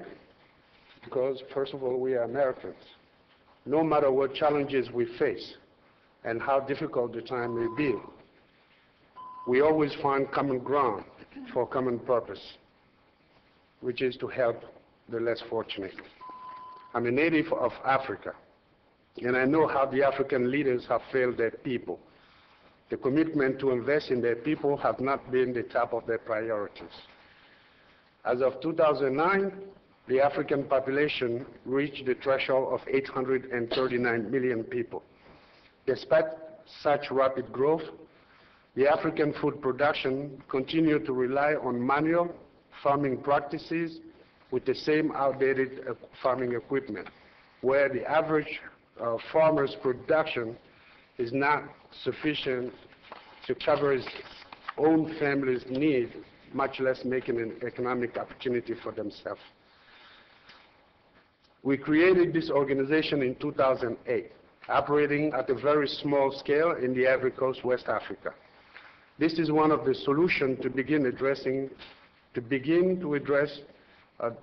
because, first of all, we are Americans. No matter what challenges we face and how difficult the time may be, we always find common ground for common purpose, which is to help the less fortunate. I'm a native of Africa, and I know how the African leaders have failed their people. The commitment to invest in their people have not been the top of their priorities. As of 2009, the African population reached the threshold of 839 million people. Despite such rapid growth, the African food production continued to rely on manual farming practices with the same outdated farming equipment, where the average farmer's production is not sufficient to cover his own family's needs, much less making an economic opportunity for themselves. We created this organization in 2008, operating at a very small scale in the Ivory Coast, West Africa. This is one of the solutions to begin to address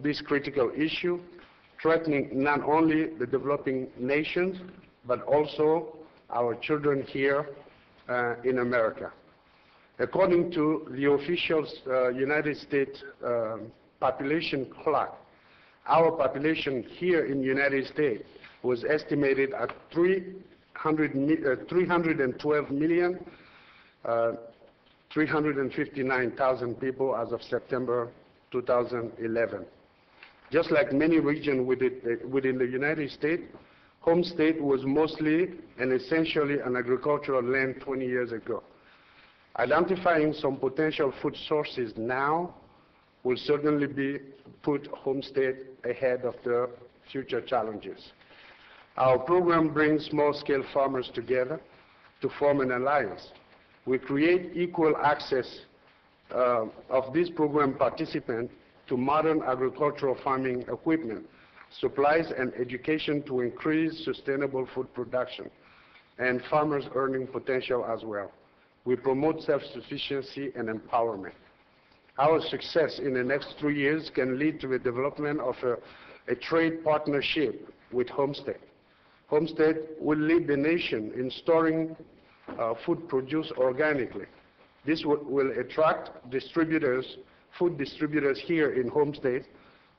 this critical issue, threatening not only the developing nations, but also our children here in America. According to the official United States population clock, our population here in the United States was estimated at 312,359,000 people as of September 2011. Just like many regions within the United States, Homestead was mostly and essentially an agricultural land 20 years ago. Identifying some potential food sources now will certainly put Homestead ahead of the future challenges. Our program brings small-scale farmers together to form an alliance. We create equal access of this program participants to modern agricultural farming equipment, supplies and education to increase sustainable food production, and farmers' earning potential as well. We promote self-sufficiency and empowerment. Our success in the next 3 years can lead to the development of a trade partnership with Homestead. Homestead will lead the nation in storing food produced organically. This will attract food distributors here in Homestead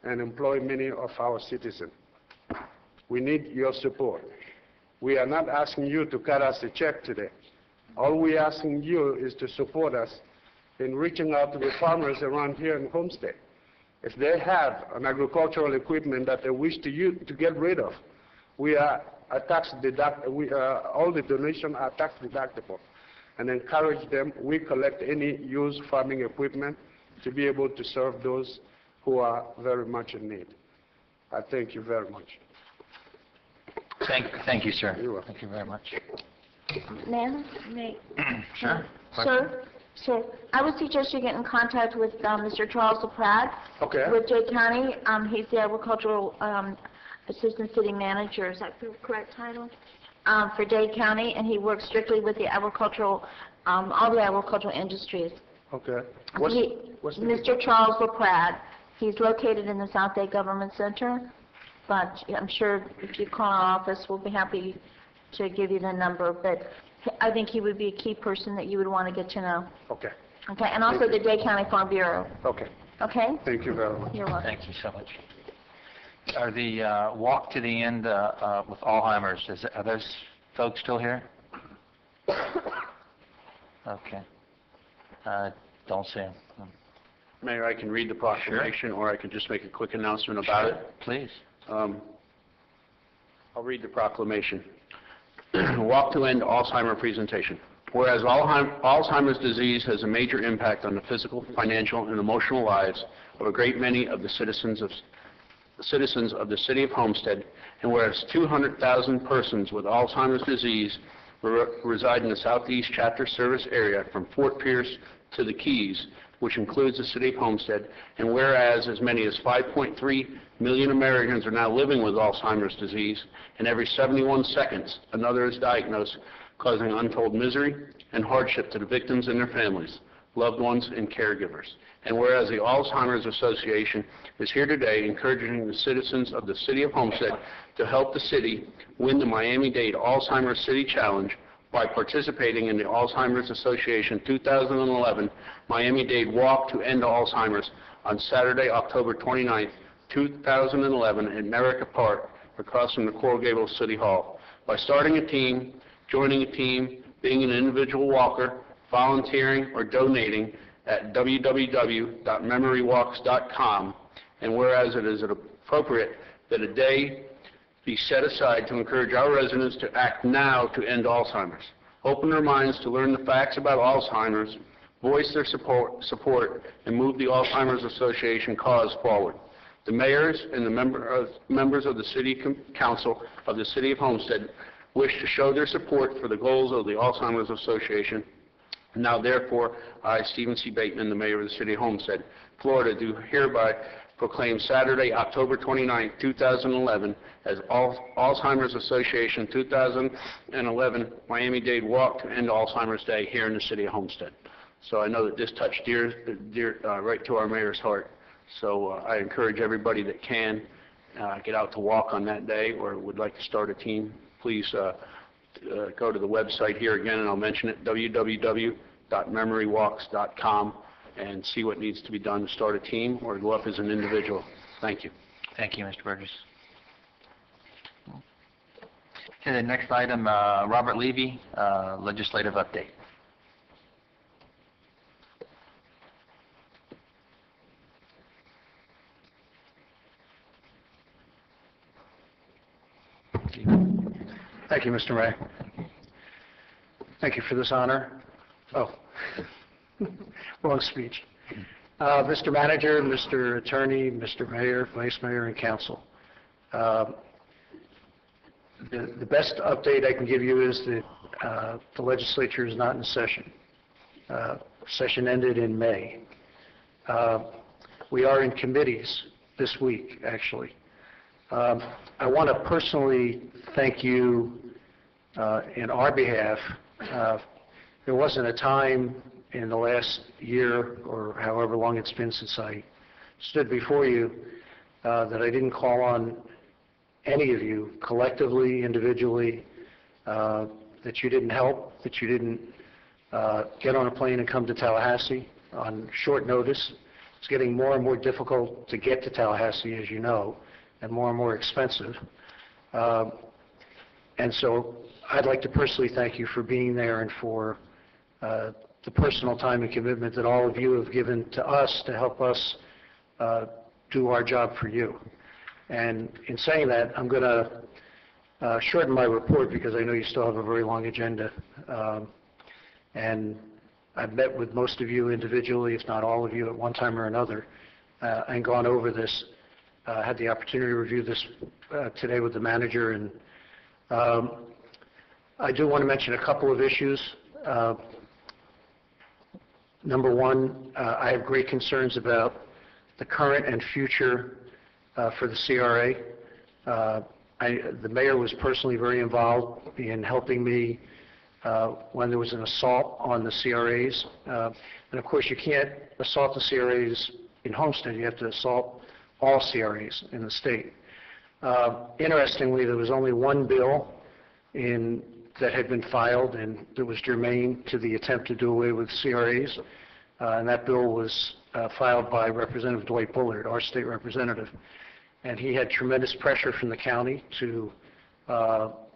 and employ many of our citizens. We need your support. We are not asking you to cut us a check today. All we're asking you is to support us in reaching out to the farmers around here in Homestead. If they have an agricultural equipment that they wish to get rid of, all the donations are tax deductible, and encourage them. We collect any used farming equipment to be able to serve those who are very much in need. I thank you very much. Thank you, sir. Thank you very much. Ma'am? Sure. Sir, I would suggest you get in contact with Mr. Charles LaPrade with Jay County. He's the agricultural assistant city manager. Is that the correct title? For Dade County, and he works strictly with the agricultural, all the agricultural industries. Okay. Mr. Charles LaPrade. He's located in the South Dade Government Center, but I'm sure if you call our office, we'll be happy to give you the number. But I think he would be a key person that you would want to get to know. Okay. Okay, and also the Dade County Farm Bureau. Okay. Okay? Thank you very much. You're welcome. Thank you so much. Are the walk to the end with Alzheimer's, are those folks still here? Okay. Don't see them. Mayor, I can read the proclamation, or I can just make a quick announcement about it. Please. I'll read the proclamation. Walk to End Alzheimer presentation. Whereas Alzheimer's disease has a major impact on the physical, financial, and emotional lives of a great many of the citizens of the city of Homestead, and whereas 200,000 persons with Alzheimer's disease reside in the Southeast Chapter Service area from Fort Pierce to the Keys, which includes the city of Homestead, and whereas as many as 5.3 million Americans are now living with Alzheimer's disease, and every 71 seconds another is diagnosed, causing untold misery and hardship to the victims and their families, loved ones, and caregivers. And whereas the Alzheimer's Association is here today encouraging the citizens of the city of Homestead to help the city win the Miami-Dade Alzheimer's City Challenge by participating in the Alzheimer's Association 2011 Miami-Dade Walk to End Alzheimer's on Saturday, October 29th, 2011 in America Park, across from the Coral Gables City Hall. By starting a team, joining a team, being an individual walker, volunteering, or donating at www.memorywalks.com, and whereas it is appropriate that a day be set aside to encourage our residents to act now to end Alzheimer's. Open their minds to learn the facts about Alzheimer's, voice their support, and move the Alzheimer's Association cause forward. The mayors and the members of the City Council of the City of Homestead wish to show their support for the goals of the Alzheimer's Association. Now, therefore, I, Stephen C. Bateman, the mayor of the City of Homestead, Florida, do hereby proclaim Saturday, October 29, 2011, as Alzheimer's Association 2011 Miami-Dade Walk to End Alzheimer's Day here in the City of Homestead. So I know that this touched right to our mayor's heart. So I encourage everybody that can get out to walk on that day or would like to start a team, please go to the website here again, and I'll mention it, www.memorywalks.com, and see what needs to be done to start a team or go up as an individual. Thank you. Thank you, Mr. Burgess. Okay, the next item, Robert Levy, legislative update. Thank you, Mr. Ray. Thank you for this honor. Oh, wrong speech. Mr. Manager, Mr. Attorney, Mr. Mayor, Vice Mayor, and Council. The best update I can give you is that the legislature is not in session. Session ended in May. We are in committees this week, actually. I want to personally thank you in our behalf. There wasn't a time in the last year or however long it's been since I stood before you that I didn't call on any of you collectively, individually, that you didn't help, that you didn't get on a plane and come to Tallahassee on short notice. It's getting more and more difficult to get to Tallahassee, as you know, and more expensive. And so I'd like to personally thank you for being there and for the personal time and commitment that all of you have given to us to help us do our job for you. And in saying that, I'm going to shorten my report because I know you still have a very long agenda. And I've met with most of you individually, if not all of you, at one time or another, and gone over this. Had the opportunity to review this today with the manager, and I do want to mention a couple of issues. Number one, I have great concerns about the current and future for the CRA. The mayor was personally very involved in helping me when there was an assault on the CRAs. And of course, you can't assault the CRAs in Homestead. You have to assault all CRAs in the state. Interestingly, there was only one bill that had been filed and that was germane to the attempt to do away with CRAs, and that bill was filed by Representative Dwight Bullard, our state representative. And he had tremendous pressure from the county to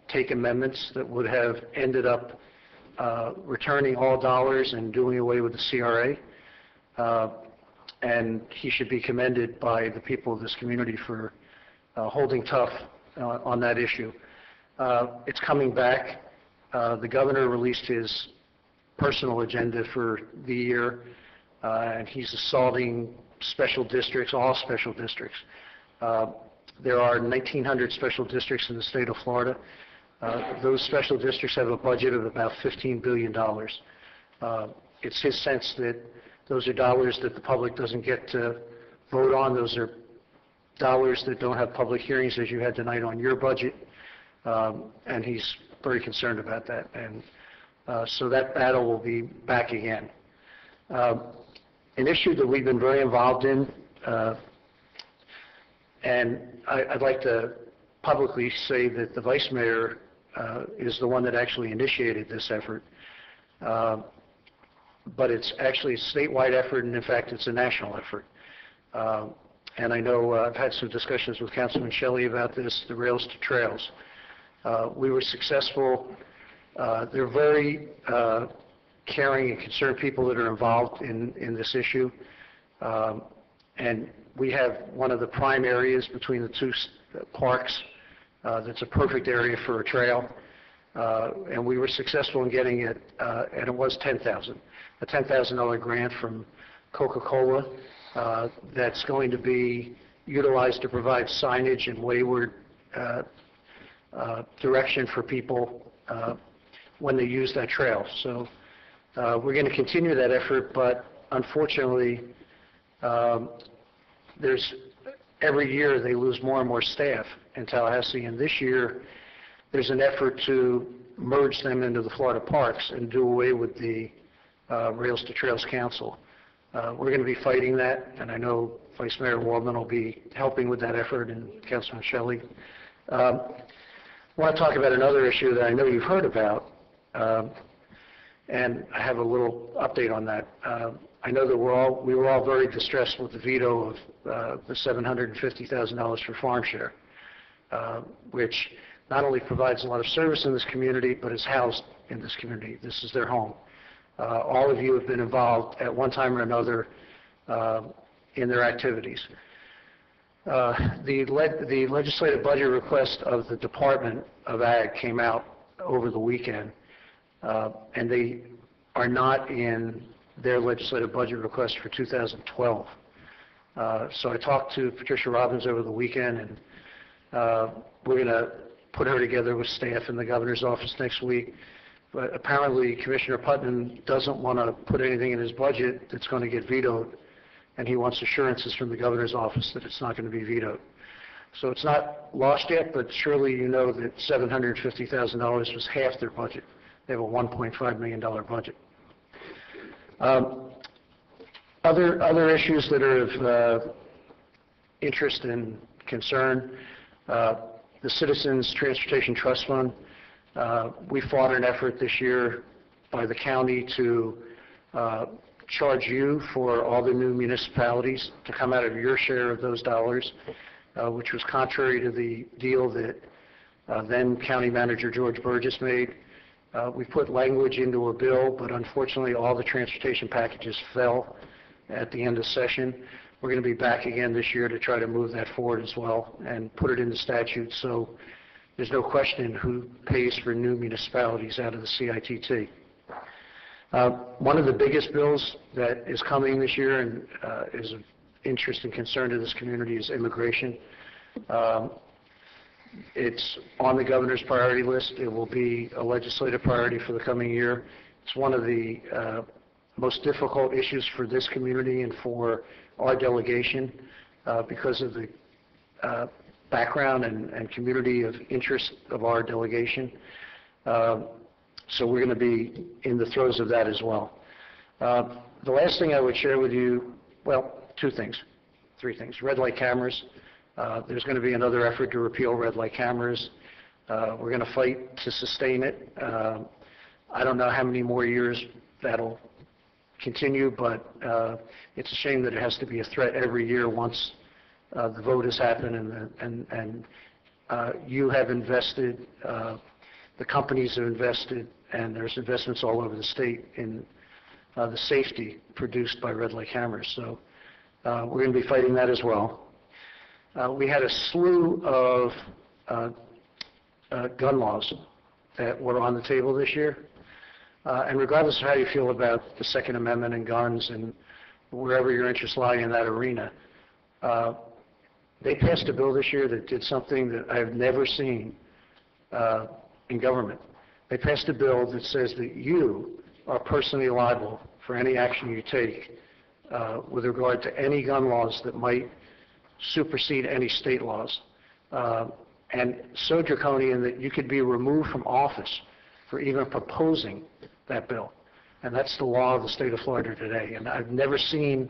take amendments that would have ended up returning all dollars and doing away with the CRA. And he should be commended by the people of this community for holding tough on that issue. It's coming back. The governor released his personal agenda for the year, and he's assaulting special districts, all special districts. There are 1,900 special districts in the state of Florida. Those special districts have a budget of about $15 billion. It's his sense that those are dollars that the public doesn't get to vote on. Those are dollars that don't have public hearings, as you had tonight on your budget. And he's very concerned about that. And so that battle will be back again. An issue that we've been very involved in, and I'd like to publicly say that the Vice Mayor is the one that actually initiated this effort. But it's actually a statewide effort, and in fact, it's a national effort. And I know I've had some discussions with Councilman Shelley about this, the Rails to Trails. We were successful. They're very caring and concerned people that are involved in this issue. And we have one of the prime areas between the two parks that's a perfect area for a trail. And we were successful in getting it, and it was $10,000, a $10,000 grant from Coca-Cola that's going to be utilized to provide signage and wayward direction for people when they use that trail. So we're going to continue that effort, but unfortunately, every year they lose more and more staff in Tallahassee, and this year there's an effort to merge them into the Florida Parks and do away with the Rails to Trails Council. We're going to be fighting that, and I know Vice Mayor Waldman will be helping with that effort, and Councilman Shelley. I want to talk about another issue that I know you've heard about, and I have a little update on that. I know that we were all very distressed with the veto of the $750,000 for farm share, which not only provides a lot of service in this community, but is housed in this community. This is their home. All of you have been involved at one time or another in their activities. The legislative budget request of the Department of Ag came out over the weekend, and they are not in their legislative budget request for 2012. So I talked to Patricia Robbins over the weekend, and we're going to put her together with staff in the governor's office next week. But apparently Commissioner Putnam doesn't want to put anything in his budget that's going to get vetoed, and he wants assurances from the governor's office that it's not going to be vetoed. So it's not lost yet, but surely you know that $750,000 was half their budget. They have a $1.5 million budget. Other issues that are of interest and concern, the Citizens Transportation Trust Fund. We fought an effort this year by the county to charge you for all the new municipalities to come out of your share of those dollars, which was contrary to the deal that then County Manager George Burgess made. We put language into a bill, but unfortunately all the transportation packages fell at the end of session. We're going to be back again this year to try to move that forward as well and put it in the statute so there's no question who pays for new municipalities out of the CITT. One of the biggest bills that is coming this year and is of interest and concern to this community is immigration. It's on the governor's priority list. It will be a legislative priority for the coming year. It's one of the most difficult issues for this community and for our delegation because of the background and community of interest of our delegation. So we're going to be in the throes of that as well. The last thing I would share with you, well, three things. Red light cameras. There's going to be another effort to repeal red light cameras. We're going to fight to sustain it. I don't know how many more years that'll continue, but it's a shame that it has to be a threat every year once the vote has happened and you have invested, the companies have invested, and there's investments all over the state in the safety produced by red light cameras. So we're going to be fighting that as well. We had a slew of gun laws that were on the table this year. And regardless of how you feel about the Second Amendment and guns and wherever your interests lie in that arena, they passed a bill this year that did something that I've never seen in government. They passed a bill that says that you are personally liable for any action you take with regard to any gun laws that might supersede any state laws. And so draconian that you could be removed from office for even proposing that bill. And that's the law of the state of Florida today. And I've never seen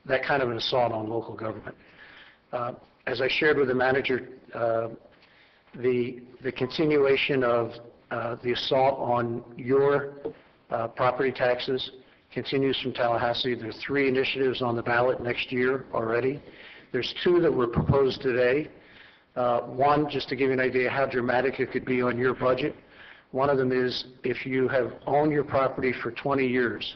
that kind of an assault on local government. As I shared with the manager The continuation of the assault on your property taxes continues from Tallahassee. There are 3 initiatives on the ballot next year already. There's 2 that were proposed today. One, just to give you an idea how dramatic it could be on your budget, one of them is if you have owned your property for 20 years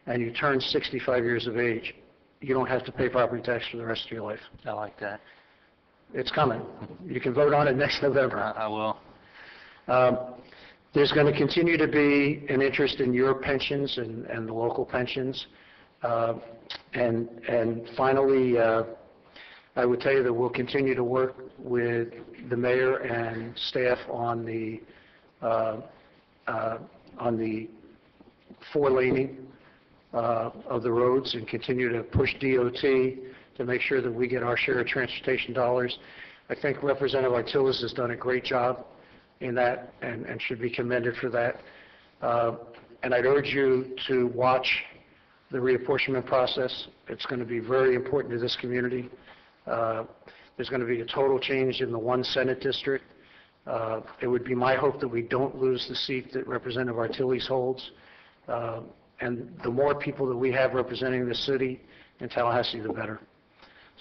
and you turn 65 years of age, you don't have to pay property tax for the rest of your life. I like that. It's coming. You can vote on it next November. I will. There's going to continue to be an interest in your pensions and the local pensions. And finally, I would tell you that we'll continue to work with the mayor and staff on the 4-laning of the roads and continue to push DOT to make sure that we get our share of transportation dollars. I think Representative Artiles has done a great job in that and should be commended for that. And I'd urge you to watch the reapportionment process. It's going to be very important to this community. There's going to be a total change in the 1 Senate district. It would be my hope that we don't lose the seat that Representative Artiles holds. And the more people that we have representing the city in Tallahassee, the better.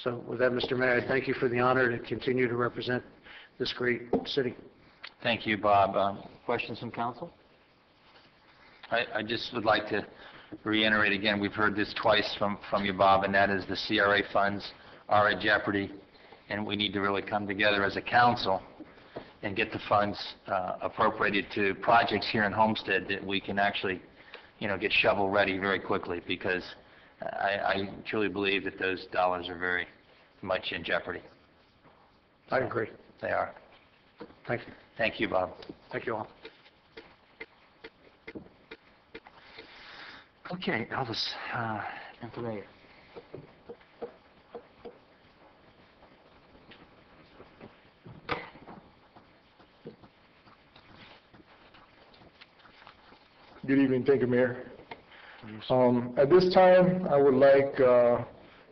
So with that, Mr. Mayor, I thank you for the honor to continue to represent this great city. Thank you, Bob. Questions from council? I just would like to reiterate again, we've heard this twice from you, Bob, and that is the CRA funds are at jeopardy, and we need to really come together as a council and get the funds appropriated to projects here in Homestead that we can actually, get shovel ready very quickly, because I truly believe that those dollars are very much in jeopardy. I agree. They are. Thank you. Thank you, Bob. Thank you all. Okay, Elvis, information. Good evening. Thank you, Mayor. At this time, I would like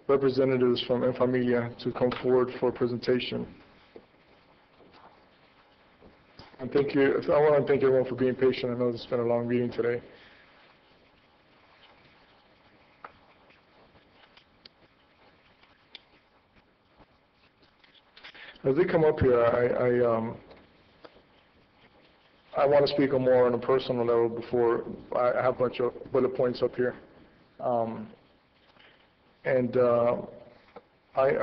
representatives from En Familia to come forward for a presentation. And thank you. I want to thank everyone for being patient. I know it's been a long meeting today. As they come up here, I want to speak more on a personal level before I have a bunch of bullet points up here. I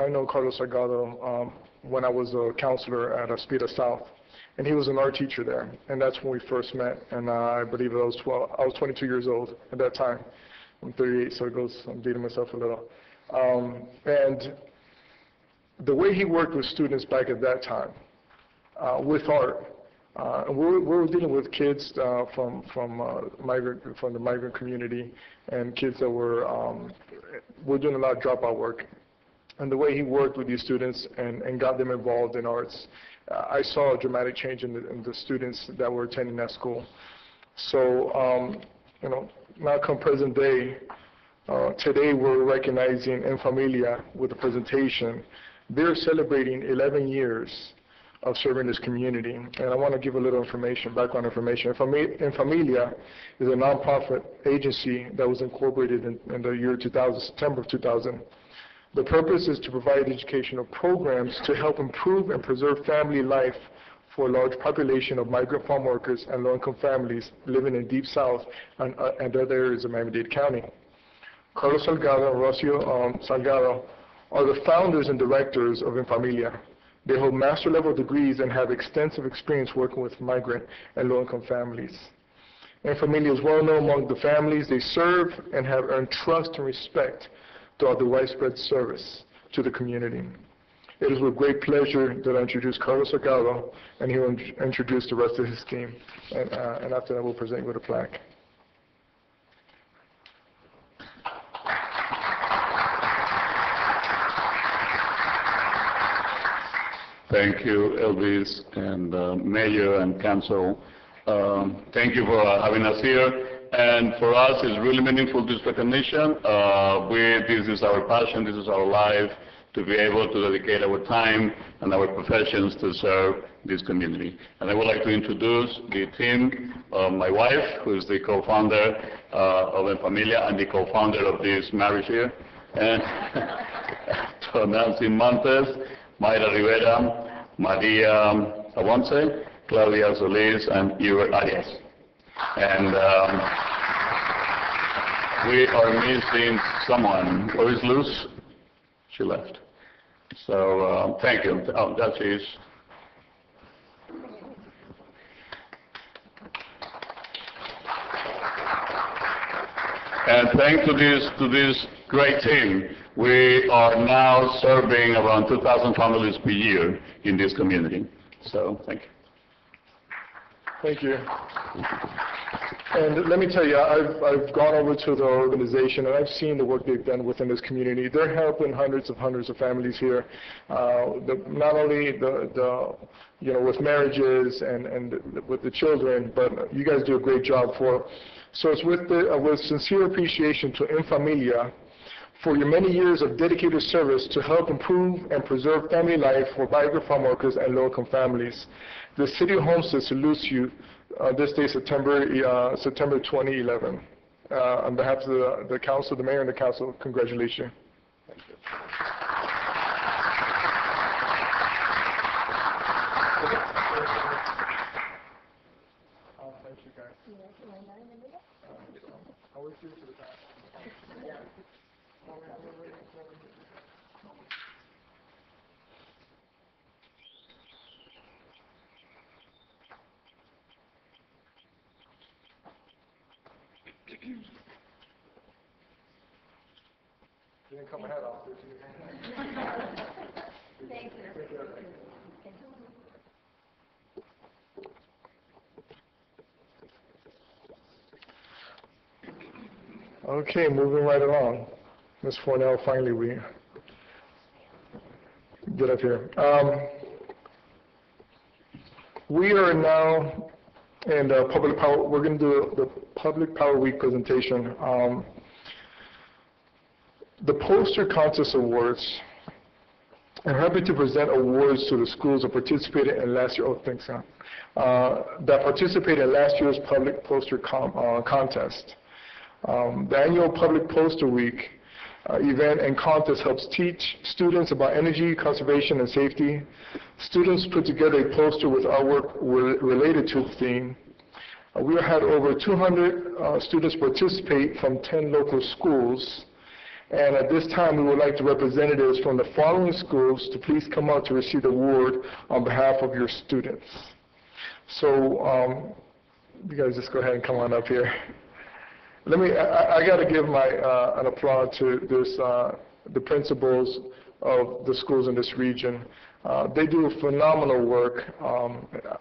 know Carlos Salgado when I was a counselor at Aspida South, and he was an art teacher there, and that's when we first met. And I believe I was 22 years old at that time. I'm 38, so I'm dating myself a little. And the way he worked with students back at that time, with art. We were dealing with kids from the migrant community, and kids that were doing a lot of dropout work. And the way he worked with these students and got them involved in arts, I saw a dramatic change in the students that were attending that school. So, now come present day, today we're recognizing En Familia with a presentation. They're celebrating 11 years of serving this community, and I want to give a little background information. En Familia is a nonprofit agency that was incorporated in the year 2000, September of 2000. The purpose is to provide educational programs to help improve and preserve family life for a large population of migrant farm workers and low-income families living in Deep South and other areas of Miami-Dade County. Carlos Salgado and Rocio Salgado are the founders and directors of En Familia. They hold master-level degrees and have extensive experience working with migrant and low-income families. En Familia is well known among the families they serve and have earned trust and respect throughout the widespread service to the community. It is with great pleasure that I introduce Carlos Salgado, and he will introduce the rest of his team. And after that, we'll present you with a plaque. Thank you, Elvis, and Mayor and Council. Thank you for having us here. And for us, it's really meaningful, this recognition. This is our passion, this is our life, to be able to dedicate our time and our professions to serve this community. And I would like to introduce the team, my wife, who is the co-founder of En Familia and the co-founder of this marriage here, and to Nancy Montes, Mayra Rivera, Maria Avonce, Claudia Solis, and Hubert Arias. And we are missing someone. Where is Luz? She left. So thank you. Oh, that is. And thanks to this great team, we are now serving around 2,000 families per year in this community. So thank you. Thank you. And let me tell you, I've gone over to the organization and I've seen the work they've done within this community. They're helping hundreds of families here, not only with marriages and with the children, but you guys do a great job for. So it's with sincere appreciation to En Familia for your many years of dedicated service to help improve and preserve family life for migrant farm workers and low-income families. The City of Homestead salutes you this day, September 2011. On behalf of the council, the mayor and the council, congratulations. Thank you. Thank you, guys. Always do to the back. You didn't cut my head off, did you? Thank you. Okay, moving right along. Ms. Fornell, finally we get up here. We are now in the public power. We're going to do the Public Power Week presentation. The Poster Contest Awards. I'm happy to present awards to the schools that participated in last year. Oh, thanks, Sam. That participated in last year's public poster contest. The annual Public Poster Week event and contest helps teach students about energy, conservation, and safety. Students put together a poster with artwork related to the theme. We had over 200 students participate from 10 local schools. And at this time, we would like the representatives from the following schools to please come out to receive the award on behalf of your students. So you guys just go ahead and come on up here. I got to give an applause to the principals of the schools in this region. They do phenomenal work.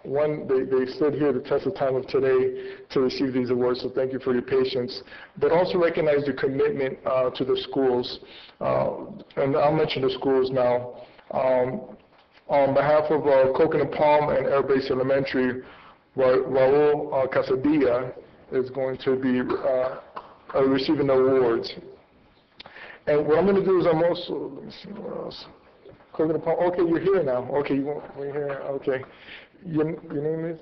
They stood here the test of time of today to receive these awards, so thank you for your patience. But also recognize the commitment to the schools. And I'll mention the schools now. On behalf of Coconut Palm and Air Base Elementary, Raul Casadilla is going to be receiving the awards. And what I'm going to do is I'm also, let me see what else. Coconut Palm, okay, you're here now. Okay, you're here, okay. Your name is?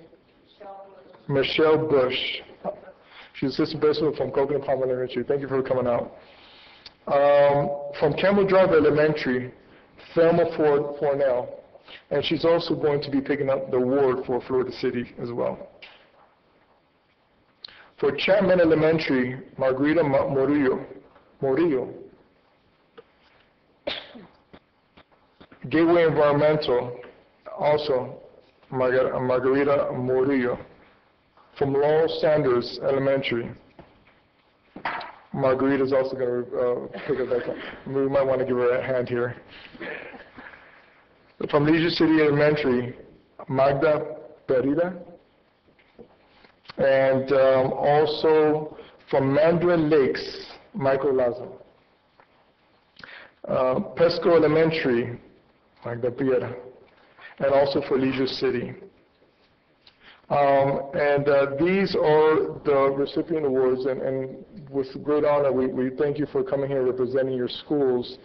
Michelle Bush. She's assistant principal from Coconut Palm Elementary. Thank you for coming out. From Camel Drive Elementary, Thelma Fornell. And she's also going to be picking up the award for Florida City as well. For Chapman Elementary, Margarita Morillo. Gateway Environmental, also Margarita Morillo. From Laurel Sanders Elementary, Margarita's also going to pick up that. We might want to give her a hand here. From Leisure City Elementary, Magda Perida. And also from Mandarin Lakes, Michael Lazo. Pesco Elementary, Magda Piera. And also for Leisure City. These are the recipient awards, and with great honor, we thank you for coming here representing your schools.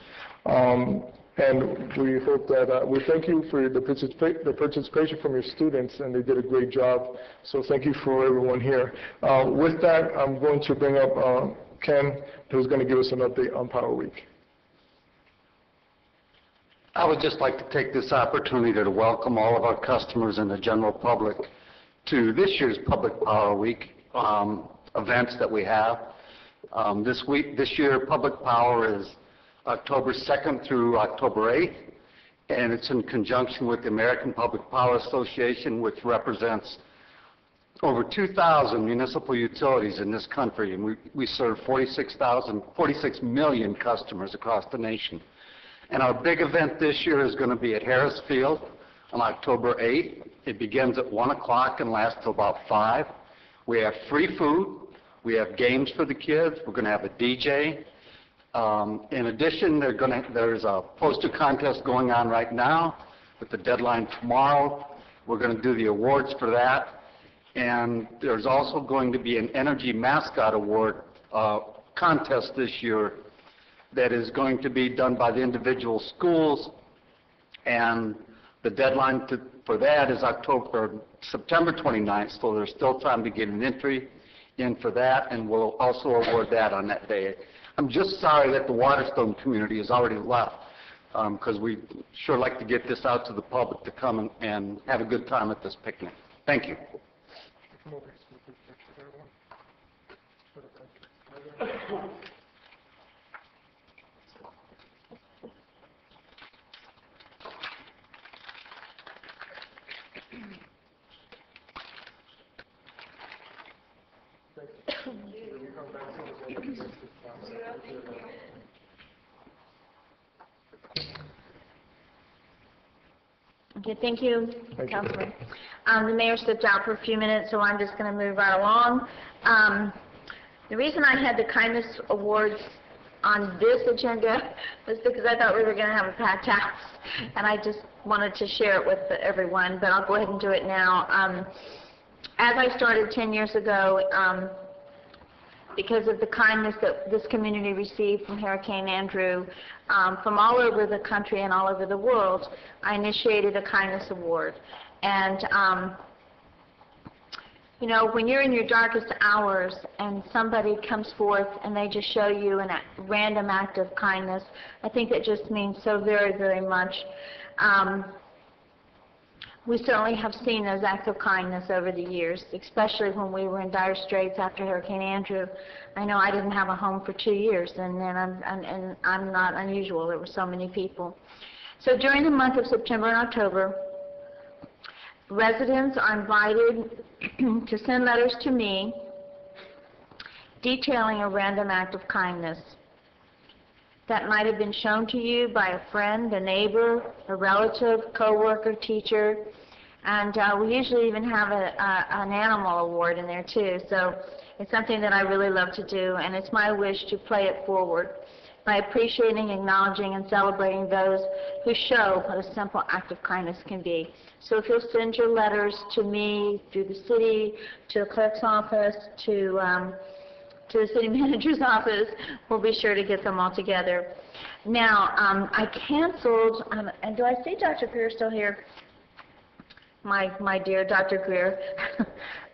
And we hope that, we thank you for the participation from your students, and they did a great job. So thank you for everyone here. With that, I'm going to bring up Ken, who's going to give us an update on Power Week. I would just like to take this opportunity to welcome all of our customers and the general public to this year's Public Power Week events that we have. This year, Public Power is October 2nd through October 8th, and it's in conjunction with the American Public Power Association, which represents over 2,000 municipal utilities in this country, and we serve 46 million customers across the nation. And our big event this year is going to be at Harris Field on October 8th. It begins at 1 o'clock and lasts till about 5. We have free food. We have games for the kids. We're going to have a DJ. In addition, there's a poster contest going on right now with the deadline tomorrow. We're going to do the awards for that. And there's also going to be an Energy Mascot Award contest this year that is going to be done by the individual schools. And the deadline for that is September 29th, so there's still time to get an entry in for that, and we'll also award that on that day. I'm just sorry that the Waterstone community has already left, because we sure like to get this out to the public to come and have a good time at this picnic. Thank you. Okay, thank you, Councilman. The mayor stepped out for a few minutes, so I'm just going to move right along. The reason I had the kindness awards on this agenda was because I thought we were going to have a packed house, and I just wanted to share it with everyone, but I'll go ahead and do it now. As I started 10 years ago, because of the kindness that this community received from Hurricane Andrew, from all over the country and all over the world, I initiated a kindness award. And you know, when you're in your darkest hours and somebody comes forth and they just show you a random act of kindness, I think that just means so very, very much. We certainly have seen those acts of kindness over the years, especially when we were in dire straits after Hurricane Andrew. I know I didn't have a home for 2 years, and then I'm not unusual. There were so many people. So during the month of September and October, residents are invited to send letters to me detailing a random act of kindness that might have been shown to you by a friend, a neighbor, a relative, coworker, teacher, and we usually even have an animal award in there too. So it's something that I really love to do, and it's my wish to play it forward by appreciating, acknowledging, and celebrating those who show what a simple act of kindness can be. So if you'll send your letters to me, through the city, to the clerk's office, to the city manager's office, we'll be sure to get them all together. Now, I canceled, and do I see Dr. Greer still here? My dear Dr. Greer.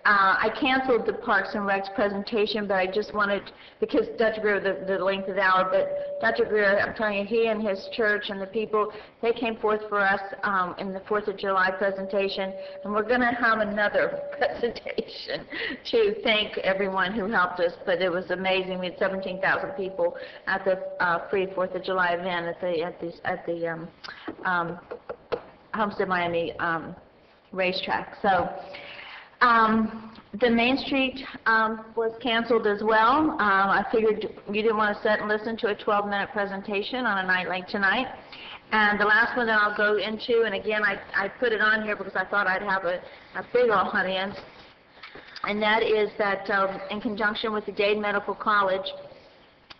I canceled the Parks and Recs presentation, but I just wanted, because Dr. Greer, the length of the hour, but Dr. Greer, I'm telling you, he and his church and the people, they came forth for us in the 4th of July presentation, and we're going to have another presentation to thank everyone who helped us, but it was amazing. We had 17,000 people at the free 4th of July event at the Homestead Miami racetrack. So. The Main Street was canceled as well. I figured you didn't want to sit and listen to a 12-minute presentation on a night like tonight. And the last one that I'll go into, and again, I put it on here because I thought I'd have a big audience, and that is that in conjunction with the Dade Medical College,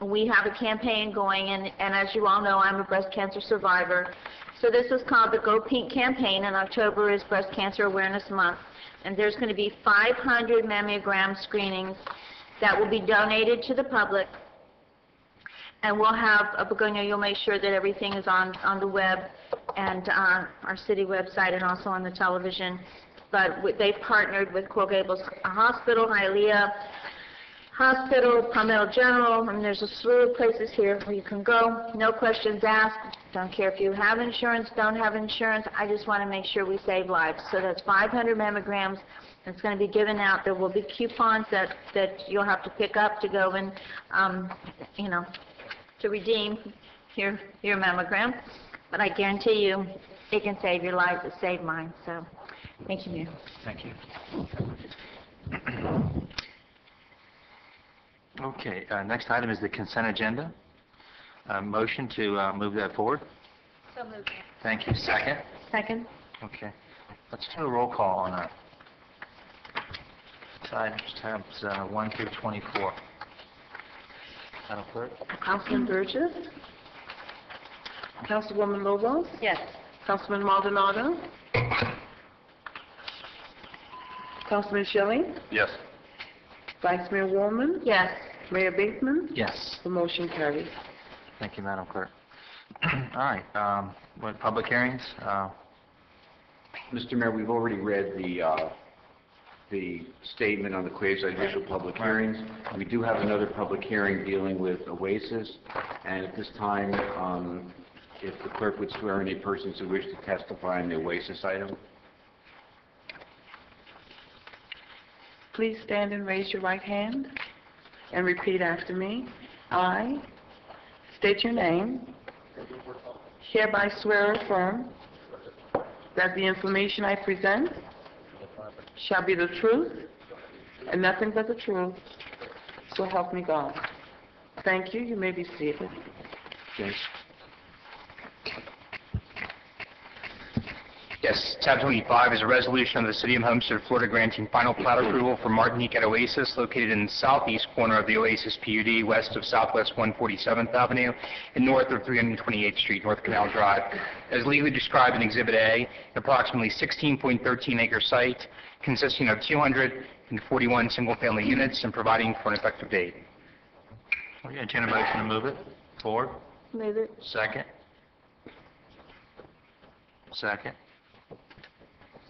we have a campaign going, and as you all know, I'm a breast cancer survivor. So this is called the Go Pink campaign, and October is Breast Cancer Awareness Month. And there's going to be 500 mammogram screenings that will be donated to the public. And we'll have, Begonia, you'll make sure that everything is on the web and our city website and also on the television. But they've partnered with Coral Gables Hospital, Hialeah Hospital, Palmetto General, and there's a slew of places here where you can go. No questions asked. Don't care if you have insurance, don't have insurance. I just want to make sure we save lives. So that's 500 mammograms. It's going to be given out. There will be coupons that you'll have to pick up to go and, to redeem your mammogram. But I guarantee you, it can save your life. It saved mine. So, thank you, Mayor. Thank you. Okay, next item is the consent agenda. Motion to move that forward. So moved. Thank you. Second? Second. Okay. Let's do a roll call on that. Tabs 1 through 24. Madam Clerk? Councilman Burgess? Councilwoman Lobos? Yes. Councilman Maldonado? Councilman Schilling? Yes. Vice Mayor Warman? Yes. Mayor Bateman? Yes. The motion carries. Thank you, Madam Clerk. All right, what public hearings? Mr. Mayor, we've already read the statement on the quasi-judicial public hearings. We do have another public hearing dealing with Oasis, and at this time, if the clerk would swear in any persons who wish to testify on the Oasis item. Please stand and raise your right hand and repeat after me. I state your name. Hereby swear or affirm that the information I present shall be the truth and nothing but the truth. So help me God. Thank you. You may be seated. Yes. Yes, tab 25 is a resolution of the City of Homestead, Florida, granting final plat approval for Martinique at Oasis, located in the southeast corner of the Oasis PUD, west of Southwest 147th Avenue and north of 328th Street, North Canal Drive. As legally described in Exhibit A, an approximately 16.13-acre site consisting of 241 single-family units and providing for an effective date. We entertain a motion to move it forward. Move it. Second? Second?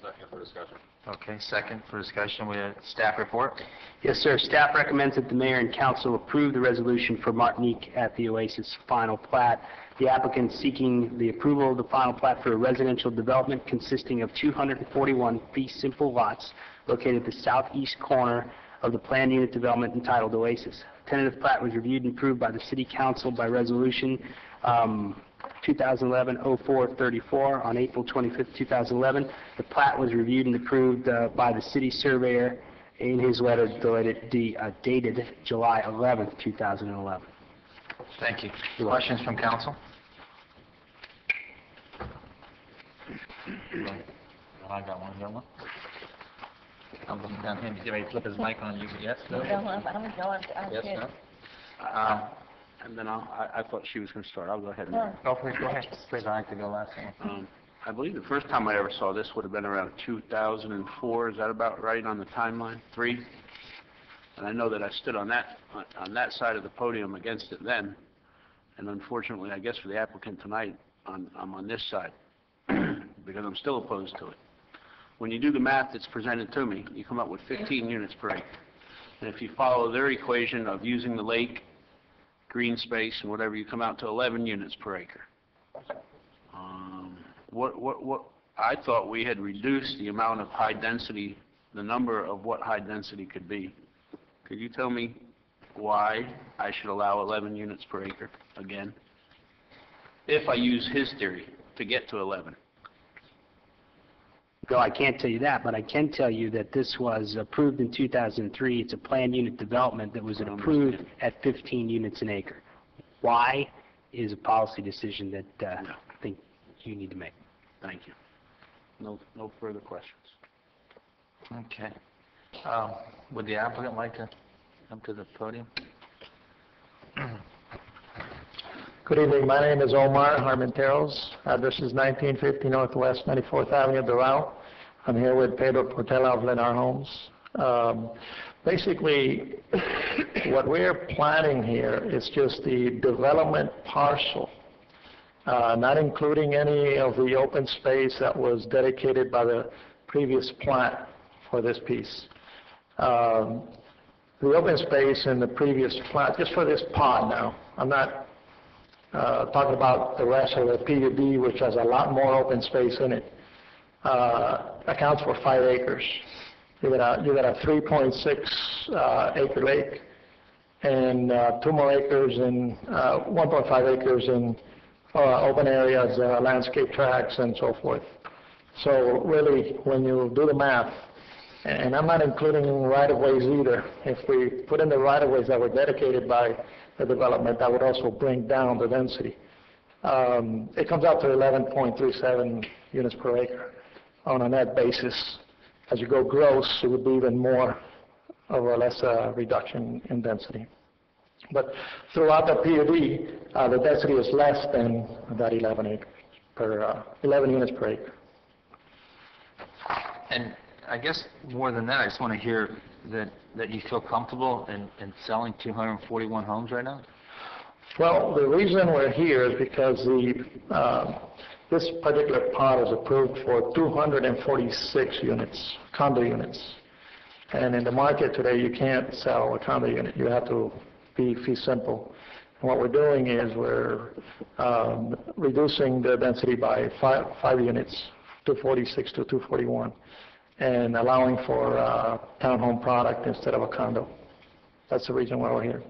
Second for discussion. Okay, second for discussion. We have staff report. Yes, sir. Staff recommends that the mayor and council approve the resolution for Martinique at the Oasis final plat. The applicant seeking the approval of the final plat for a residential development consisting of 241 fee simple lots located at the southeast corner of the planned unit development entitled Oasis. Tentative plat was reviewed and approved by the City Council by resolution 2011-0434 on April 25, 2011. The plat was reviewed and approved by the city surveyor in his letter dated July 11, 2011. Thank you. Questions from council? I got one. You got one? I'm looking down here. He's ready to flip his mic on you. Yes? No? Yes? No? And then I thought she was going to start. I'll go ahead and... Go ahead. Please, I like to go last. I believe the first time I ever saw this would have been around 2004. Is that about right on the timeline? 3? And I know that I stood on that side of the podium against it then. And unfortunately, I guess for the applicant tonight, I'm on this side because I'm still opposed to it. When you do the math that's presented to me, you come up with 15 units per acre. And if you follow their equation of using the lake, green space, and whatever, you come out to 11 units per acre. What I thought we had reduced the amount of high density, the number of what high density could be. Could you tell me why I should allow 11 units per acre again? If I use his theory to get to 11. No, I can't tell you that, but I can tell you that this was approved in 2003. It's a planned unit development that was approved at 15 units an acre. Why is a policy decision that I think you need to make. Thank you. No further questions. Okay. Would the applicant like to come to the podium? Good evening. My name is Omar Armenteros. Address is 1950 Northwest 94th Avenue, Doral. I'm here with Pedro Portela of Lennar Homes. Basically, what we're planning here is just the development parcel, not including any of the open space that was dedicated by the previous plat for this piece. The open space in the previous plat, just for this pod now, I'm not talking about the rest of the PUD, which has a lot more open space in it, accounts for 5 acres. You got a 3.6 acre lake and 2 more acres and 1.5 acres in open areas, landscape tracks and so forth. So really, when you do the math, and I'm not including right-of-ways either, if we put in the right-of-ways that were dedicated by the development, that would also bring down the density. It comes out to 11.37 units per acre on a net basis. As you go gross, it would be even more or less a reduction in density. But throughout the PUD, the density is less than that 11 units per acre. And I guess more than that, I just want to hear that you feel comfortable in selling 241 homes right now? Well, the reason we're here is because this particular pod is approved for 246 units, condo units. And in the market today, you can't sell a condo unit. You have to be fee simple. And what we're doing is we're reducing the density by 5 units, 246 to 241, and allowing for a townhome product instead of a condo. That's the reason why we're here.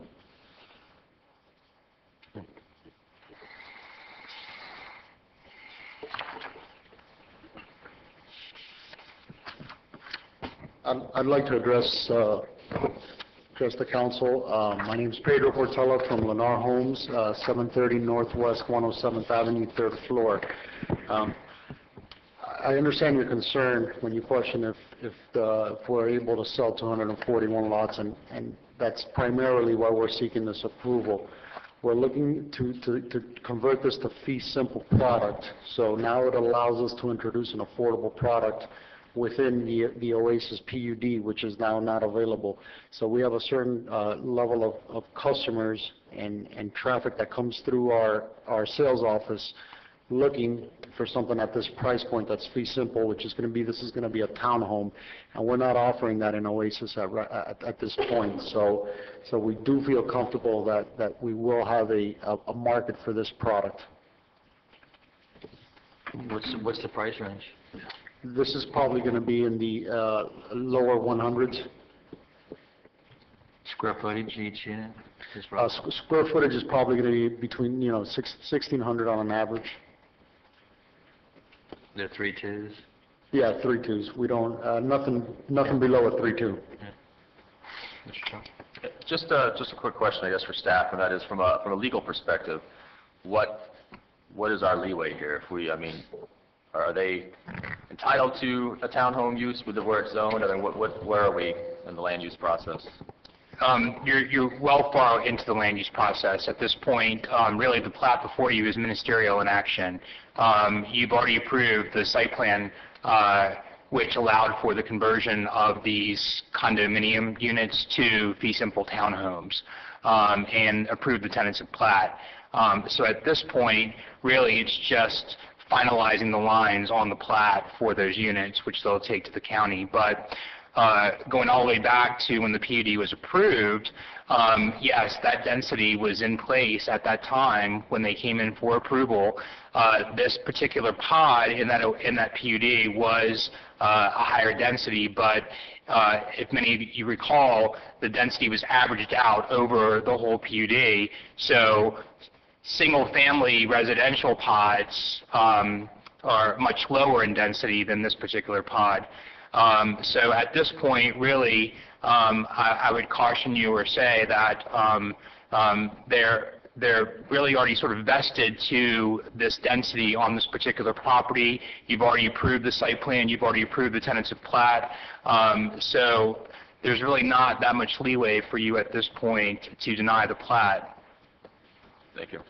I'd like to address the council. My name is Pedro Portela from Lennar Homes, 730 Northwest 107th Avenue, 3rd floor. I understand your concern when you question if we're able to sell 241 lots, and that's primarily why we're seeking this approval. We're looking to convert this to fee simple product, so now it allows us to introduce an affordable product within the Oasis PUD, which is now not available. So we have a certain level of customers and traffic that comes through our sales office looking for something at this price point that's fee simple, which is going to be, this is going to be a townhome, and we're not offering that in Oasis at this point. So we do feel comfortable that we will have a market for this product. What's the price range? This is probably going to be in the lower 100s. Square footage each unit? Square footage is probably going to be between 1,600 on an average. They're 3.2s? Yeah, 3.2s. We don't nothing below a 3.2. Just a quick question, I guess, for staff, and that is from a legal perspective, what is our leeway here? Are they entitled to a townhome use with where it's zoned? I mean, where are we in the land use process? You're well far into the land use process. At this point, really the plat before you is ministerial in action. You've already approved the site plan, which allowed for the conversion of these condominium units to fee simple townhomes, and approved the tenancy plat. So at this point, really it's just finalizing the lines on the plat for those units, which they'll take to the county. But going all the way back to when the PUD was approved, yes, that density was in place at that time when they came in for approval. This particular pod in that PUD was a higher density, but if many of you recall, the density was averaged out over the whole PUD. So single-family residential pods are much lower in density than this particular pod. So at this point, really, I would caution you or say that they're really already sort of vested to this density on this particular property. You've already approved the site plan. You've already approved the tenancy plat. So there's really not that much leeway for you at this point to deny the plat. Thank you.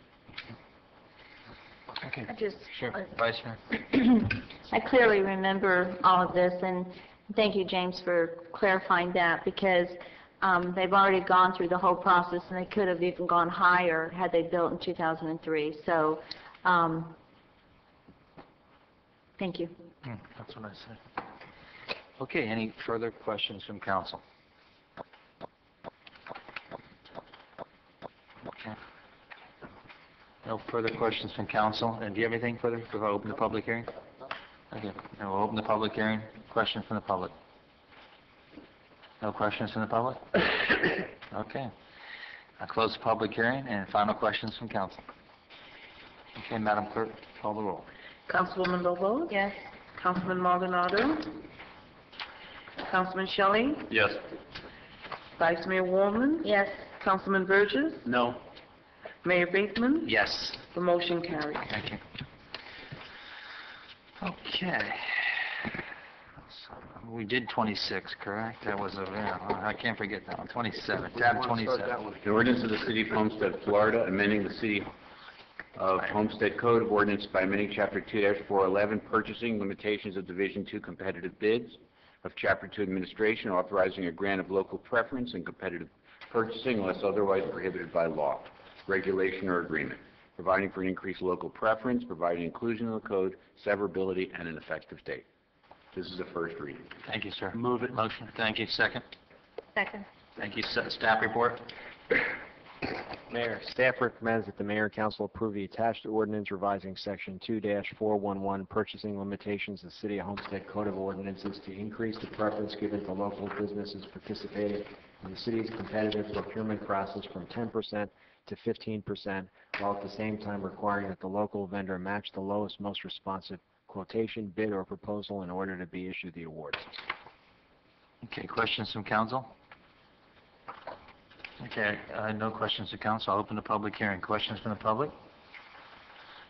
Okay. I just, Sure. Vice Mayor. I clearly remember all of this, and Thank you, James, for clarifying that, because they've already gone through the whole process, and they could have even gone higher had they built in 2003. So, thank you. That's what I said. Okay, any further questions from council? Okay. No further questions from council. And do you have anything further before I open the public hearing? Okay, now we'll open the public hearing. Questions from the public? No questions from the public? Okay. I'll close the public hearing, and final questions from council. Okay, Madam Clerk, call the roll. Councilwoman Lobo? Yes. Councilman Maldonado? Councilman Shelley? Yes. Vice Mayor Warman? Yes. Councilman Burgess? No. Mayor Bateman? Yes. The motion carries. Thank you. Okay. So we did 26, correct? That was I can't forget that one. 27, tab 27. The ordinance of the City of Homestead, Florida, amending the City of Homestead Code of Ordinance by amending Chapter 2-411, purchasing limitations of Division 2 competitive bids, of Chapter 2 administration, authorizing a grant of local preference in competitive purchasing unless otherwise prohibited by law, regulation, or agreement, providing for an increased local preference, providing inclusion in the code, severability, and an effective date. This is the first reading. Thank you, sir. Move it. Motion. Thank you. Second. Second. Thank you. Staff report. Mayor, staff recommends that the mayor and council approve the attached ordinance revising section 2-411, purchasing limitations of the City of Homestead Code of Ordinances to increase the preference given to local businesses participating in the city's competitive procurement process from 10% to 15%, while at the same time requiring that the local vendor match the lowest, most responsive quotation, bid, or proposal in order to be issued the awards. Okay, questions from council? Okay, no questions to council. I'll open the public hearing. Questions from the public?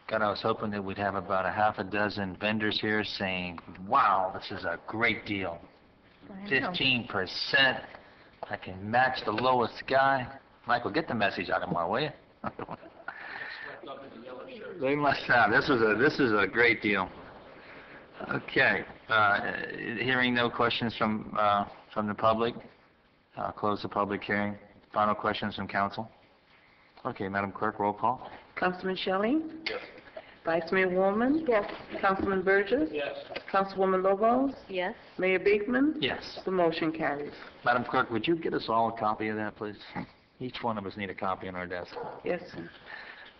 God, I was hoping that we'd have about a half a dozen vendors here saying, wow, this is a great deal. 15%. I can match the lowest guy. Michael, get the message out of my way. They must have. This is a great deal. Okay. Hearing no questions from the public, I'll close the public hearing. Final questions from council. Okay, Madam Clerk, roll call. Councilman Shelley? Yes. Vice Mayor Warman? Yes. Councilman Burgess? Yes. Councilwoman Lobos? Yes. Mayor Bateman? Yes. The motion carries. Madam Clerk, would you get us all a copy of that, please? Each one of us need a copy on our desk. Yes, sir.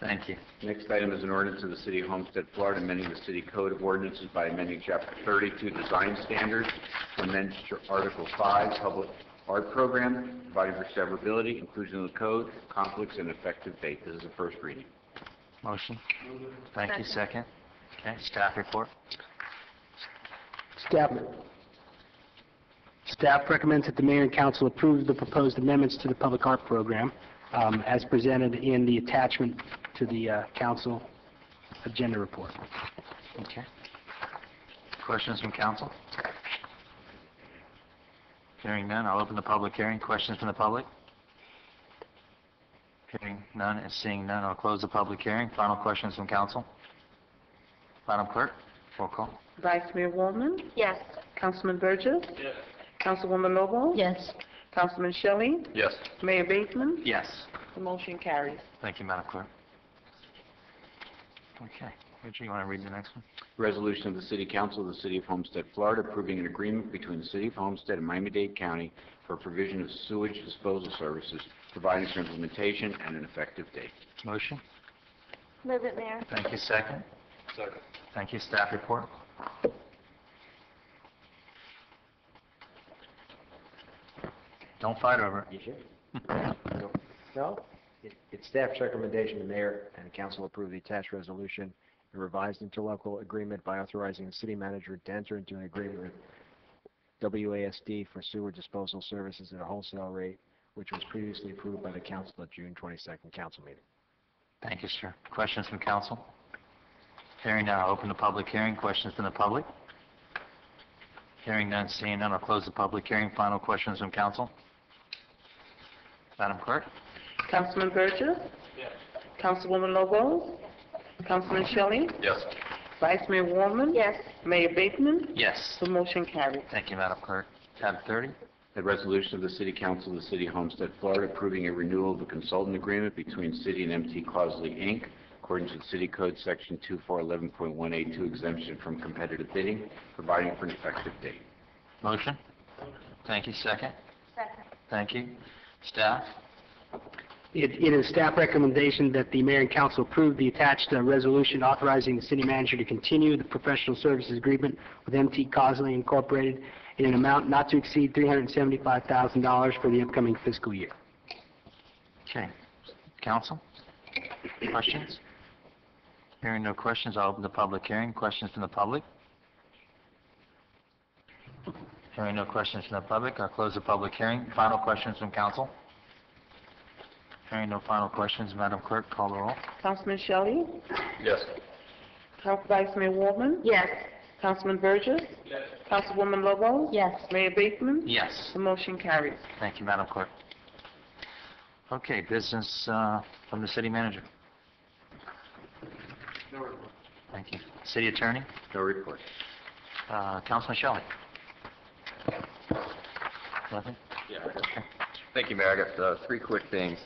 Thank you. Next item is an ordinance of the City of Homestead, Florida, amending the City Code of Ordinances by amending Chapter 32, Design Standards, to amend Article 5, Public Art Program, providing for severability, inclusion in the code, conflicts, and effective date. This is the first reading. Motion. Thank you. Second. Okay, staff report. Staff recommends that the mayor and council approve the proposed amendments to the public art program as presented in the attachment to the council agenda report. Okay. Questions from council? Hearing none, I'll open the public hearing. Questions from the public? Hearing none and seeing none, I'll close the public hearing. Final questions from council? Madam Clerk, roll call. Vice Mayor Warman? Yes. Councilman Burgess? Yes. Councilwoman Lobo? Yes. Councilman Shelley? Yes. Mayor Bateman? Yes. The motion carries. Thank you, Madam Clerk. Okay. Richard, you want to read the next one? Resolution of the City Council of the City of Homestead, Florida, approving an agreement between the City of Homestead and Miami-Dade County for provision of sewage disposal services, providing for implementation and an effective date. Motion. Move it, Mayor. Thank you. Second. Second. Thank you. Staff report. Don't fight over it. You should. No? It's staff's recommendation the mayor and council approve the attached resolution, a revised interlocal agreement by authorizing the city manager to enter into an agreement with WASD for sewer disposal services at a wholesale rate, which was previously approved by the council at June 22nd council meeting. Thank you, sir. Questions from council? Hearing none, I'll open the public hearing. Questions from the public? Hearing none, seeing none, I'll close the public hearing. Final questions from council? Madam Clerk? Councilman Burgess? Yes. Councilwoman Lobo? Councilman Shelley? Yes. Vice Mayor Warman? Yes. Mayor Bateman? Yes. The motion carries. Thank you, Madam Clerk. Tab 30. A resolution of the City Council of the City of Homestead, Florida, approving a renewal of the consultant agreement between City and MT Causley, Inc., according to the City Code Section 2411.182, exemption from competitive bidding, providing for an effective date. Motion? Thank you. Second? Second. Thank you. Staff? It is staff recommendation that the mayor and council approve the attached resolution authorizing the city manager to continue the professional services agreement with MT Causley Incorporated in an amount not to exceed $375,000 for the upcoming fiscal year. Okay. Council? Questions? Hearing no questions, I'll open the public hearing. Questions from the public? Hearing no questions from the public, I'll close the public hearing. Final questions from council? Hearing no final questions, Madam Clerk, call the roll. Councilman Shelley? Yes. Vice Mayor Warman? Yes. Councilman Burgess? Yes. Councilwoman Lobo? Yes. Mayor Bateman? Yes. The motion carries. Thank you, Madam Clerk. Okay, business from the city manager. No report. Thank you. City attorney? No report. Councilman Shelley? Nothing? Yeah. Thank you, Mayor. I got three quick things.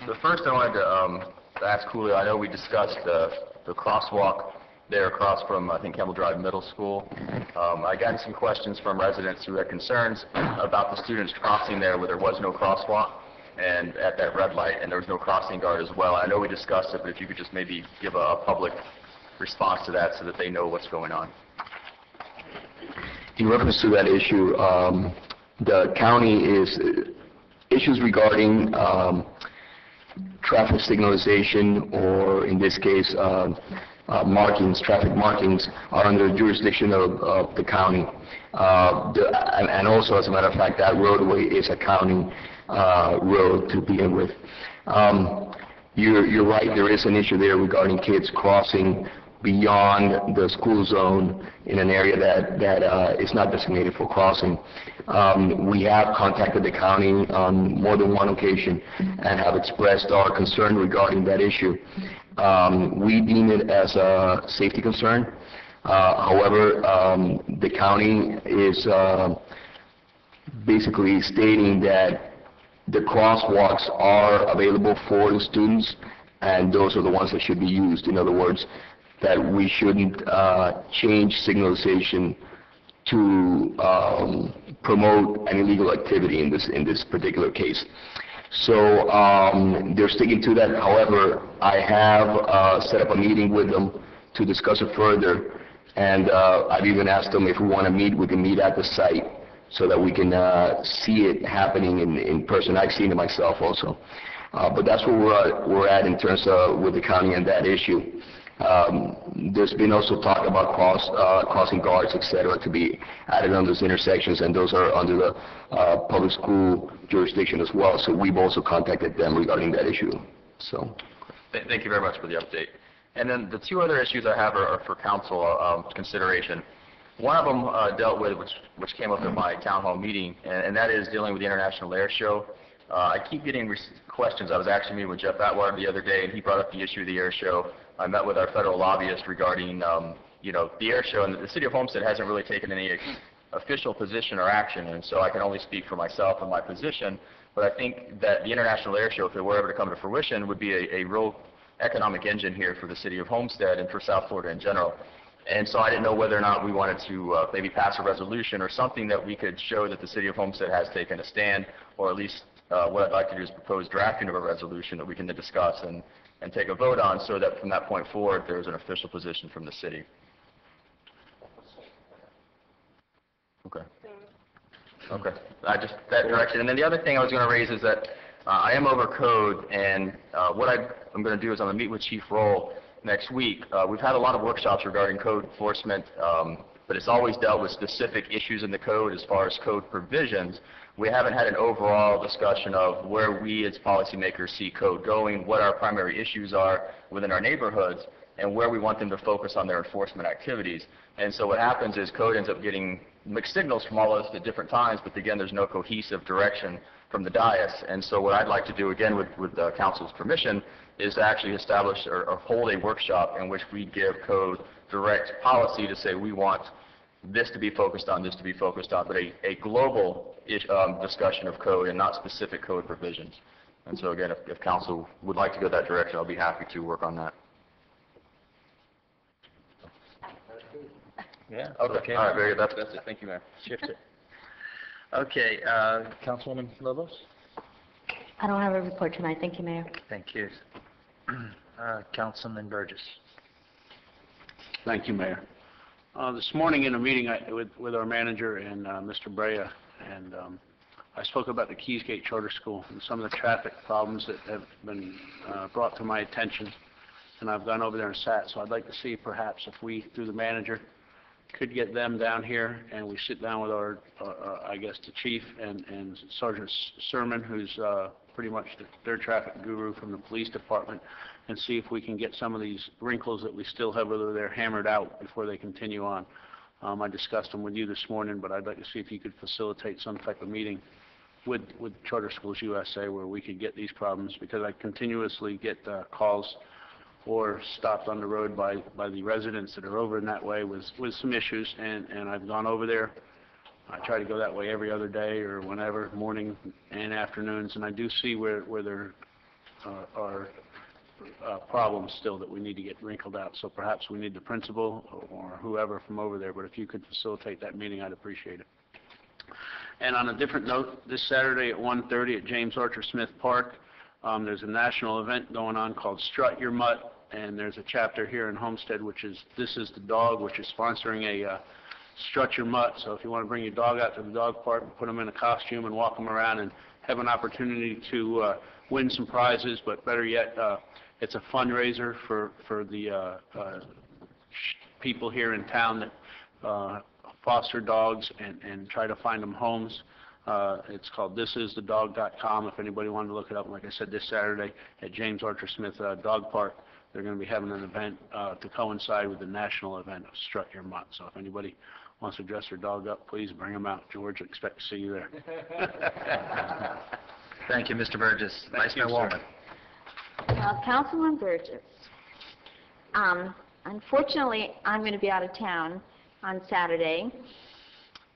The first, I wanted to ask Julio, I know we discussed the crosswalk there across from, I think, Campbell Drive Middle School. I got some questions from residents who had concerns about the students crossing there where there was no crosswalk and at that red light, and there was no crossing guard as well. I know we discussed it, but if you could just maybe give a public response to that so that they know what's going on. In reference to that issue, the county is issues regarding traffic signalization, or in this case, markings, traffic markings, are under the jurisdiction of the county. And also, as a matter of fact, that roadway is a county road to begin with. You're right, there is an issue there regarding kids crossing beyond the school zone in an area that is not designated for crossing. We have contacted the county on more than one occasion and have expressed our concern regarding that issue. We deem it as a safety concern. However, the county is basically stating that the crosswalks are available for the students, and those are the ones that should be used. In other words, that we shouldn't change signalization to promote an illegal activity in this particular case. So they're sticking to that. However, I have set up a meeting with them to discuss it further, and I've even asked them if we want to meet, we can meet at the site so that we can see it happening in person. I've seen it myself also. But that's where we're at in terms of with the county and that issue. There's been also talk about crossing guards, etc., to be added on those intersections, and those are under the public school jurisdiction as well. So we've also contacted them regarding that issue. So, Thank you very much for the update. And then the two other issues I have are for council consideration. One of them dealt with, which came up at my town hall meeting, and that is dealing with the International Air Show. I keep getting questions. I was actually meeting with Jeff Atwater the other day, and he brought up the issue of the air show. I met with our federal lobbyist regarding, the air show, and the city of Homestead hasn't really taken any official position or action, and so I can only speak for myself and my position. But I think that the International Air Show, if it were ever to come to fruition, would be a real economic engine here for the city of Homestead and for South Florida in general. And so I didn't know whether or not we wanted to maybe pass a resolution or something that we could show that the city of Homestead has taken a stand, or at least what I'd like to do is propose drafting of a resolution that we can then discuss and take a vote on, so that from that point forward there's an official position from the city. Okay. That direction. And then the other thing I was going to raise is that I am over code, and what I'm going to do is I'm going to meet with Chief Roll next week. We've had a lot of workshops regarding code enforcement, but it's always dealt with specific issues in the code as far as code provisions. We haven't had an overall discussion of where we as policymakers see code going, what our primary issues are within our neighborhoods, and where we want them to focus on their enforcement activities. And so what happens is code ends up getting mixed signals from all of us at different times, but again, there's no cohesive direction from the dais. And so what I'd like to do, again, with the council's permission, is to actually establish or hold a workshop in which we give code direct policy to say we want this to be focused on, this to be focused on, but a global discussion of code and not specific code provisions. And so again, if council would like to go that direction, I'll be happy to work on that. Yeah. Okay. All right, very good. That's it. Thank you, Mayor. Shift it. Okay, Councilwoman Lobos? I don't have a report tonight. Thank you, Mayor. Thank you. Councilman Burgess? Thank you, Mayor. This morning in a meeting with our manager and Mr. Brea, and I spoke about the Keysgate Charter School and some of the traffic problems that have been brought to my attention, and I've gone over there and sat, so I'd like to see perhaps if we, through the manager, could get them down here and we sit down with our I guess, the chief and Sergeant Sermon, who's pretty much their traffic guru from the police department, and see if we can get some of these wrinkles that we still have over there hammered out before they continue on. I discussed them with you this morning, but I'd like to see if you could facilitate some type of meeting with Charter Schools USA where we could get these problems, because I continuously get calls or stopped on the road by the residents that are over in that way with some issues, and I've gone over there. I try to go that way every other day or whenever, morning and afternoons, and I do see where there are problems still that we need to get wrinkled out. So perhaps we need the principal or whoever from over there, but if you could facilitate that meeting, I'd appreciate it. And on a different note, this Saturday at 1:30 at James Archer Smith Park, there's a national event going on called Strut Your Mutt, and there's a chapter here in Homestead, which is This Is the Dog, which is sponsoring a Strut Your Mutt. So if you want to bring your dog out to the dog park, put them in a costume and walk them around and have an opportunity to win some prizes, but better yet, it's a fundraiser for the people here in town that foster dogs and try to find them homes. It's called thisisthedog.com if anybody wanted to look it up. Like I said, this Saturday at James Archer Smith Dog Park, they're going to be having an event to coincide with the national event of Strut Your Mutt. So if anybody wants to dress their dog up, please bring them out. George, I expect to see you there. Thank you, Mr. Burgess. Vice Mayor Wallman. Councilman Burgess, unfortunately, I'm going to be out of town on Saturday,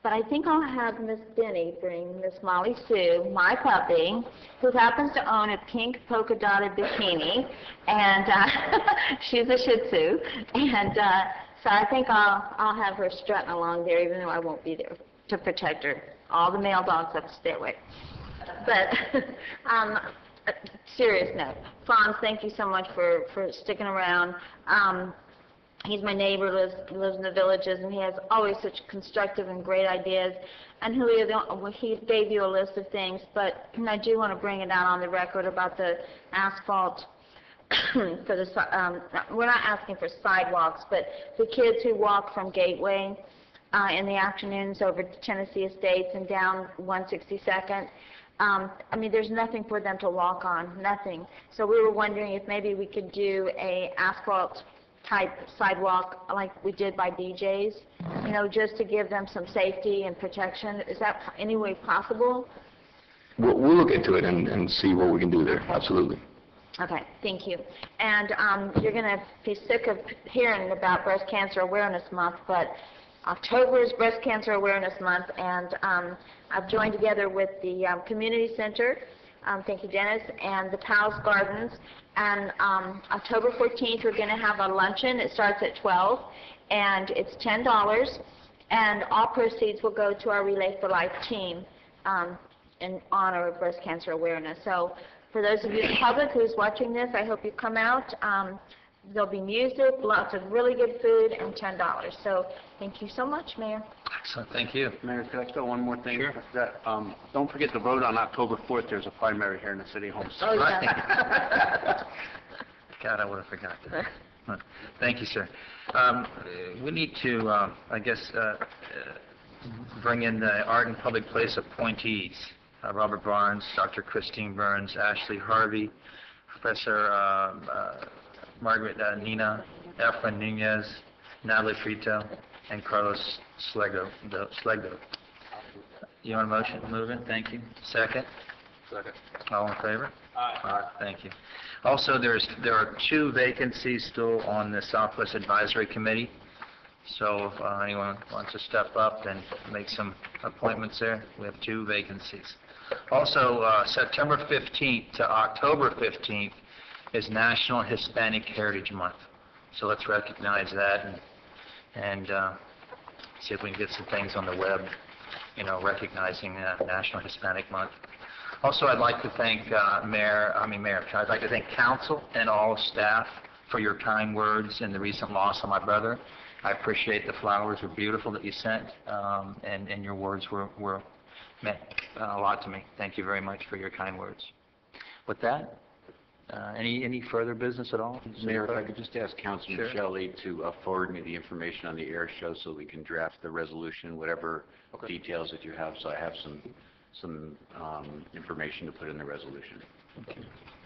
but I think I'll have Miss Denny bring Miss Molly Sue, my puppy, who happens to own a pink polka-dotted bikini, and she's a Shih Tzu, and so I think I'll have her strutting along there, even though I won't be there to protect her. All the male dogs have to stay away. But serious note, Franz, thank you so much for sticking around. He's my neighbor, lives in the villages, and he has always such constructive and great ideas. And Julio, he gave you a list of things, but I do want to bring it out on the record about the asphalt for the, we're not asking for sidewalks, but the kids who walk from Gateway in the afternoons over to Tennessee Estates and down 162nd, I mean, there's nothing for them to walk on, nothing. So we were wondering if maybe we could do a asphalt type sidewalk like we did by BJ's, you know, just to give them some safety and protection. Is that any way possible? We'll look into it and see what we can do there, absolutely. Okay, thank you. And you're going to be sick of hearing about Breast Cancer Awareness Month, but October is Breast Cancer Awareness Month, and I've joined together with the Community Center, thank you, Dennis, and the Powell's Gardens, and October 14th we're going to have a luncheon. It starts at 12, and it's $10, and all proceeds will go to our Relay for Life team in honor of breast cancer awareness. So for those of you in the public who's watching this, I hope you come out. There'll be music, lots of really good food, and $10. So thank you so much, Mayor. Excellent. Thank you. Mayor, could I throw one more thing? Sure. That, don't forget to vote on October 4th. There's a primary here in the city of Homestead. Oh, yeah. God, I would have forgotten that. Thank you, sir. We need to, I guess, bring in the Art and Public Place appointees. Robert Barnes, Dr. Christine Burns, Ashley Harvey, Professor Margaret Nina, Efrain Nunez, Natalie Frito, and Carlos Slegdo. You want a motion? Move it. Thank you. Second? All in favor? Aye. Thank you. Also, there are 2 vacancies still on the Southwest Advisory Committee, so if anyone wants to step up and make some appointments there, we have 2 vacancies. Also, September 15th to October 15th is National Hispanic Heritage Month, so let's recognize that and see if we can get some things on the web, recognizing National Hispanic Month. Also, I'd like to thank I'd like to thank council and all staff for your kind words in the recent loss of my brother. I appreciate the flowers were beautiful that you sent, and your words meant a lot to me. Thank you very much for your kind words. With that, any further business at all? Mayor, if I could just ask Councilman Sure. Shelley to forward me the information on the air show so we can draft the resolution, whatever details that you have, so I have some information to put in the resolution. Okay,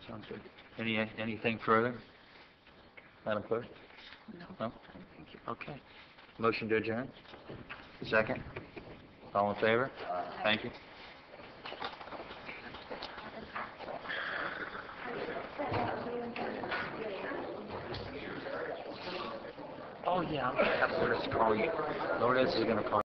sounds good. Anything further? Madam Clerk? No? Okay. Motion to adjourn? Second? All in favor? Thank you. Oh, yeah, I'm going to have Lourdes call you. Lourdes is going to call